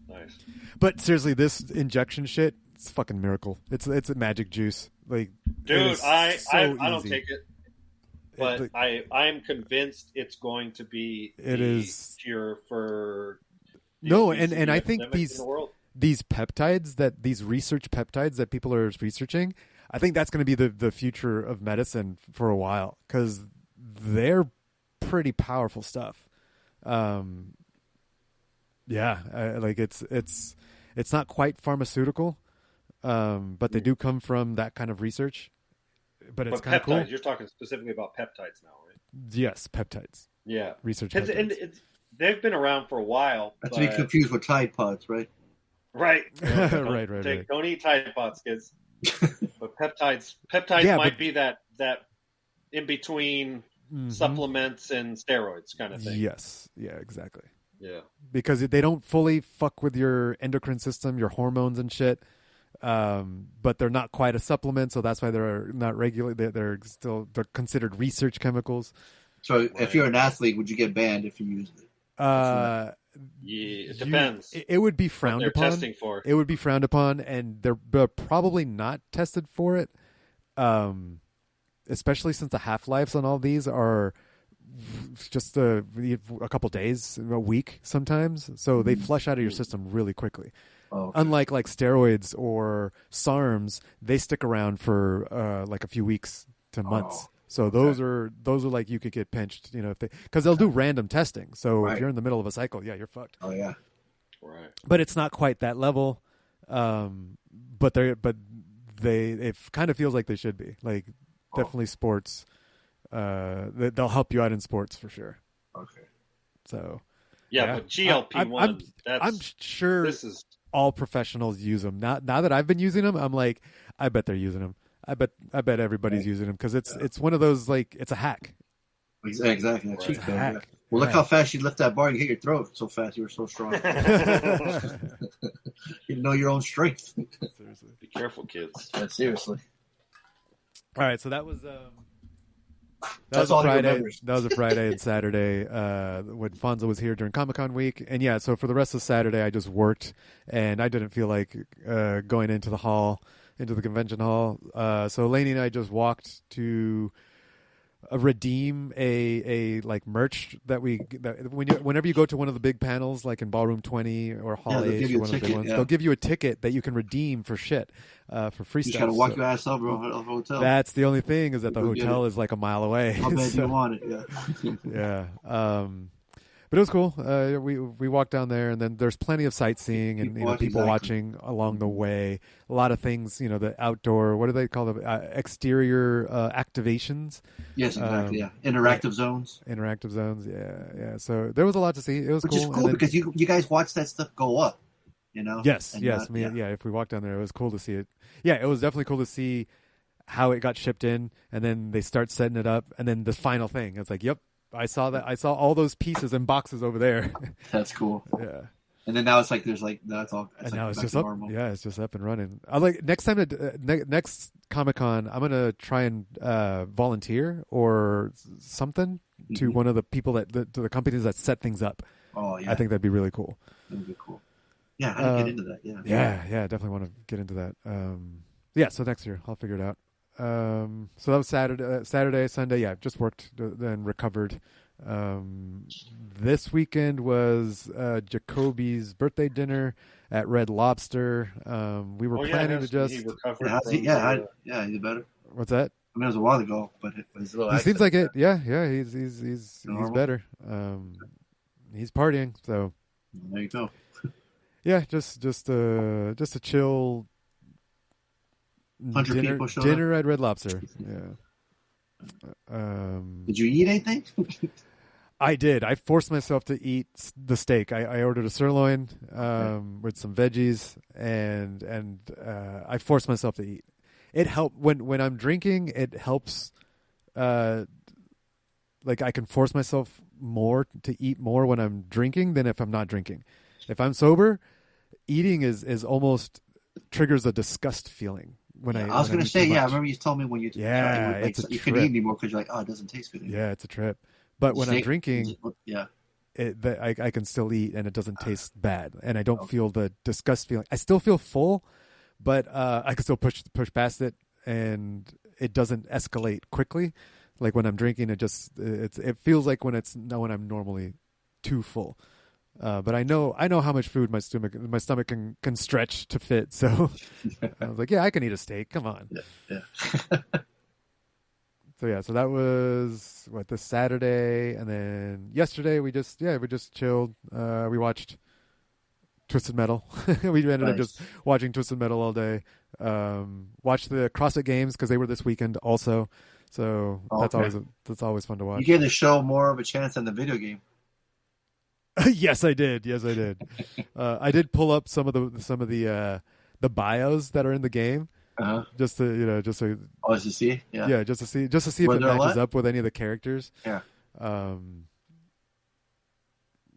Nice. But seriously, this injection shit, it's a fucking miracle. It's a magic juice. Like, dude, I don't easy. take it, but I'm convinced it's going to be the cure for. No, and I think these peptides these research peptides that people are researching, I think that's going to be the future of medicine for a while, because they're pretty powerful stuff. Like it's not quite pharmaceutical, but they do come from that kind of research. But it's kind of cool. You're talking specifically about peptides now, right? Yes, peptides. Yeah, research peptides. And they've been around for a while. Not to be confused with Tide Pods, right? Right. Right. Don't eat Tide Pods, kids. But peptides might be that in between. supplements and steroids kind of thing. Yes. Yeah, exactly. Yeah. Because they don't fully fuck with your endocrine system, your hormones and shit. But they're not quite a supplement, so that's why they're not regular. They're considered research chemicals. So if you're an athlete, would you get banned if you used it? Yeah, it depends. It would be frowned what they're upon. Testing for. It would be frowned upon, and they're probably not tested for it. Especially since the half-lives on all these are just a couple days, a week sometimes. So they flush out of your system really quickly. Oh, okay. Unlike like steroids or SARMs, they stick around for like a few weeks to months. So those are like you could get pinched, because they'll do random testing. So if you're in the middle of a cycle, yeah, you're fucked. Oh yeah, right. But it's not quite that level. But it kind of feels like they should be. Like definitely sports. They'll help you out in sports for sure. Okay. So. Yeah, but GLP-1. I'm sure this is all professionals use them. Now that I've been using them, I'm like, I bet they're using them. I bet everybody's using them because it's one of those, like, it's a hack. Exactly. It's a hack. Well, look how fast you lift that bar and hit your throat so fast. You were so strong. You know your own strength. Seriously. Be careful, kids. Yeah, seriously. All right, so that was That's all Friday. That was a Friday and Saturday when Fonso was here during Comic-Con week. And yeah, so for the rest of Saturday, I just worked, and I didn't feel like going into the convention hall. So Lainey and I just walked to redeem a like merch that whenever you go to one of the big panels, like in Ballroom 20 or Hall H or one of the big ones, they'll give you a ticket that you can redeem for shit, for free stuff. You gotta walk your ass over a hotel. That's the only thing, is that the hotel is like a mile away. How bad do you want it? Yeah. Yeah. But it was cool. We walked down there, and then there's plenty of sightseeing and people watching along the way. A lot of things, the outdoor, what do they call them? Exterior activations. Yes, exactly. Yeah, interactive zones. Interactive zones. Yeah. So there was a lot to see. It was Which cool. is cool because you guys watch that stuff go up. Yes. And Yes. If we walked down there, it was cool to see it. Yeah, it was definitely cool to see how it got shipped in, and then they start setting it up, and then the final thing. It's like, yep. I saw that. I saw all those pieces and boxes over there. That's cool. Yeah. And then now it's like now it's just normal. up. Yeah, it's just up and running. I like next time next Comic-Con, I'm gonna try and volunteer or something to one of the people to the companies that set things up. Oh yeah, I think that'd be really cool. That'd be cool. Yeah, I can get into that. Yeah, definitely want to get into that. Yeah, so next year I'll figure it out. So that was Saturday, Sunday. Yeah, just worked, then recovered. This weekend was Jacoby's birthday dinner at Red Lobster. We were planning to just. He's better. What's that? I mean, it was a while ago, but it's a little. He seems like it. Yeah. He's better. He's partying. So there you go. Yeah, just a chill. 100 people showed dinner up? at Red Lobster. Yeah. Did you eat anything? I did. I forced myself to eat the steak. I ordered a sirloin with some veggies, and I forced myself to eat. It helped when I'm drinking. It helps. Like I can force myself more to eat more when I'm drinking than if I'm not drinking. If I'm sober, eating is almost triggers a disgust feeling. I was going to say, I remember you told me when you you couldn't eat anymore because you're like, oh, it doesn't taste good anymore. Yeah, it's a trip. But when I'm drinking, I can still eat and it doesn't taste bad, and I don't feel the disgust feeling. I still feel full, but I can still push past it, and it doesn't escalate quickly. Like when I'm drinking, it feels like when I'm normally too full. But I know how much food my stomach can stretch to fit. So I was like, yeah, I can eat a steak. Come on. Yeah. So that was this Saturday, and then yesterday we just chilled. We watched Twisted Metal. We ended up just watching Twisted Metal all day. Watched the CrossFit Games because they were this weekend also. So that's always fun to watch. You gave the show more of a chance than the video game. Yes, I did. I did pull up some of the bios that are in the game. just to just to to see, just to see if Were it there a matches lot? up with any of the characters. Yeah.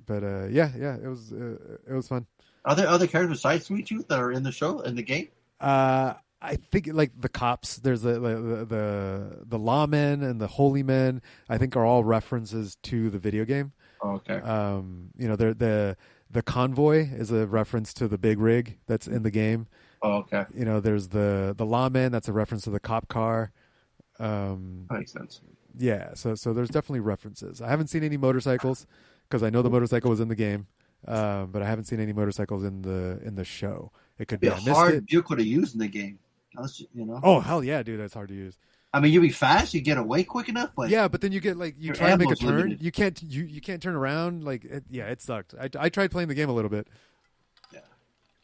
But it was fun. Are there other characters besides Sweet Tooth that are in the show, in the game? I think like the cops, there's the lawmen and the holy men, I think are all references to the video game. Oh, okay. The convoy is a reference to the big rig that's in the game. Oh, okay. There's the lawman, that's a reference to the cop car. Makes sense. Yeah, so there's definitely references. I haven't seen any motorcycles because I know the motorcycle was in the game, but I haven't seen any motorcycles in the show. It could be a hard vehicle to use in the game. Oh hell yeah, dude, that's hard to use. I mean, you'll be fast, you get away quick enough, but but then you get you try to make a turn, limited. You can't turn around. It sucked. I tried playing the game a little bit. Yeah,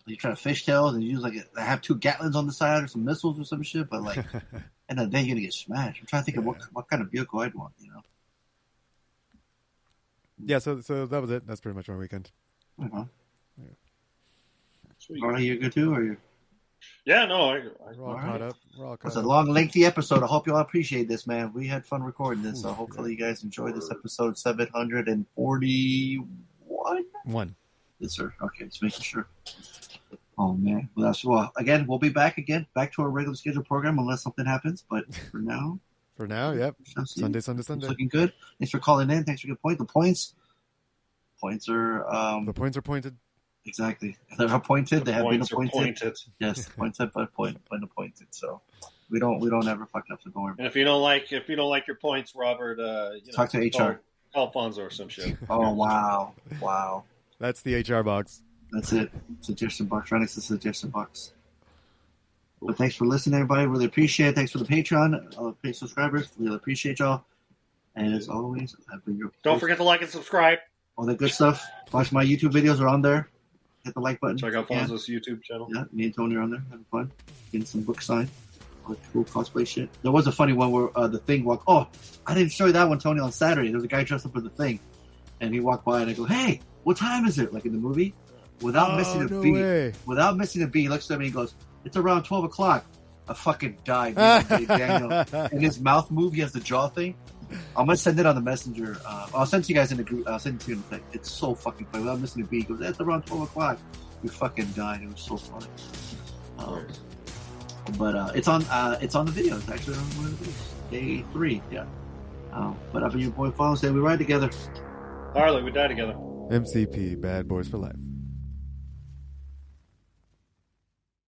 you try to fishtail and use I have 2 Gatlins on the side or some missiles or some shit, but and then you're gonna get smashed. I'm trying to think of what kind of vehicle I'd want. Yeah, so that was it. That's pretty much my weekend. Uh-huh. Yeah. Sweet. Are you good too? Or you? Yeah, no, we're all caught up. It's a long, lengthy episode. I hope you all appreciate this, man. We had fun recording this, so hopefully you guys enjoyed this episode 741. Yes, sir. Okay, just making sure. Oh man, again, we'll be back to our regular scheduled program unless something happens. But for now, yep. Sunday. It's looking good. Thanks for calling in. Thanks for your point. The points are the points are pointed. Exactly. They're appointed. They have been appointed. Pointed. Yes, appointed. So we don't ever fuck up the door. And if you don't like your points, Robert, talk to HR. Call Fonso or some shit. Oh wow. That's the HR box. That's it. Suggestion box. Right next to the suggestion box. But thanks for listening, everybody. Really appreciate it. Thanks for the Patreon, paid subscribers. Really appreciate y'all. And as always, don't forget to like and subscribe. All that good stuff. Watch my YouTube videos are on there. Hit the like button. Check out Fonso's YouTube channel. Yeah, me and Tony are on there having fun. Getting some book signed. All cool cosplay shit. There was a funny one where the Thing walked. Oh, I didn't show you that one, Tony, on Saturday. There was a guy dressed up as the Thing. And he walked by and I go, hey, what time is it? Like in the movie. Without missing a beat. Way. Without missing a beat, he looks at me and he goes, it's around 12 o'clock. I fucking died. Daniel. And his mouth move, he has the jaw thing. I'm going to send it on the messenger. I'll send it to you guys in the group. I'll send it to you in the thing. It's so fucking funny. Without missing a beat, he goes, it's around 12 o'clock. We fucking died. It was so funny. But it's on the video. It's actually on one of the videos. Day 3, yeah. But I've been your boy Fonso. We ride together. Harley, we die together. MCP, Bad Boys for Life.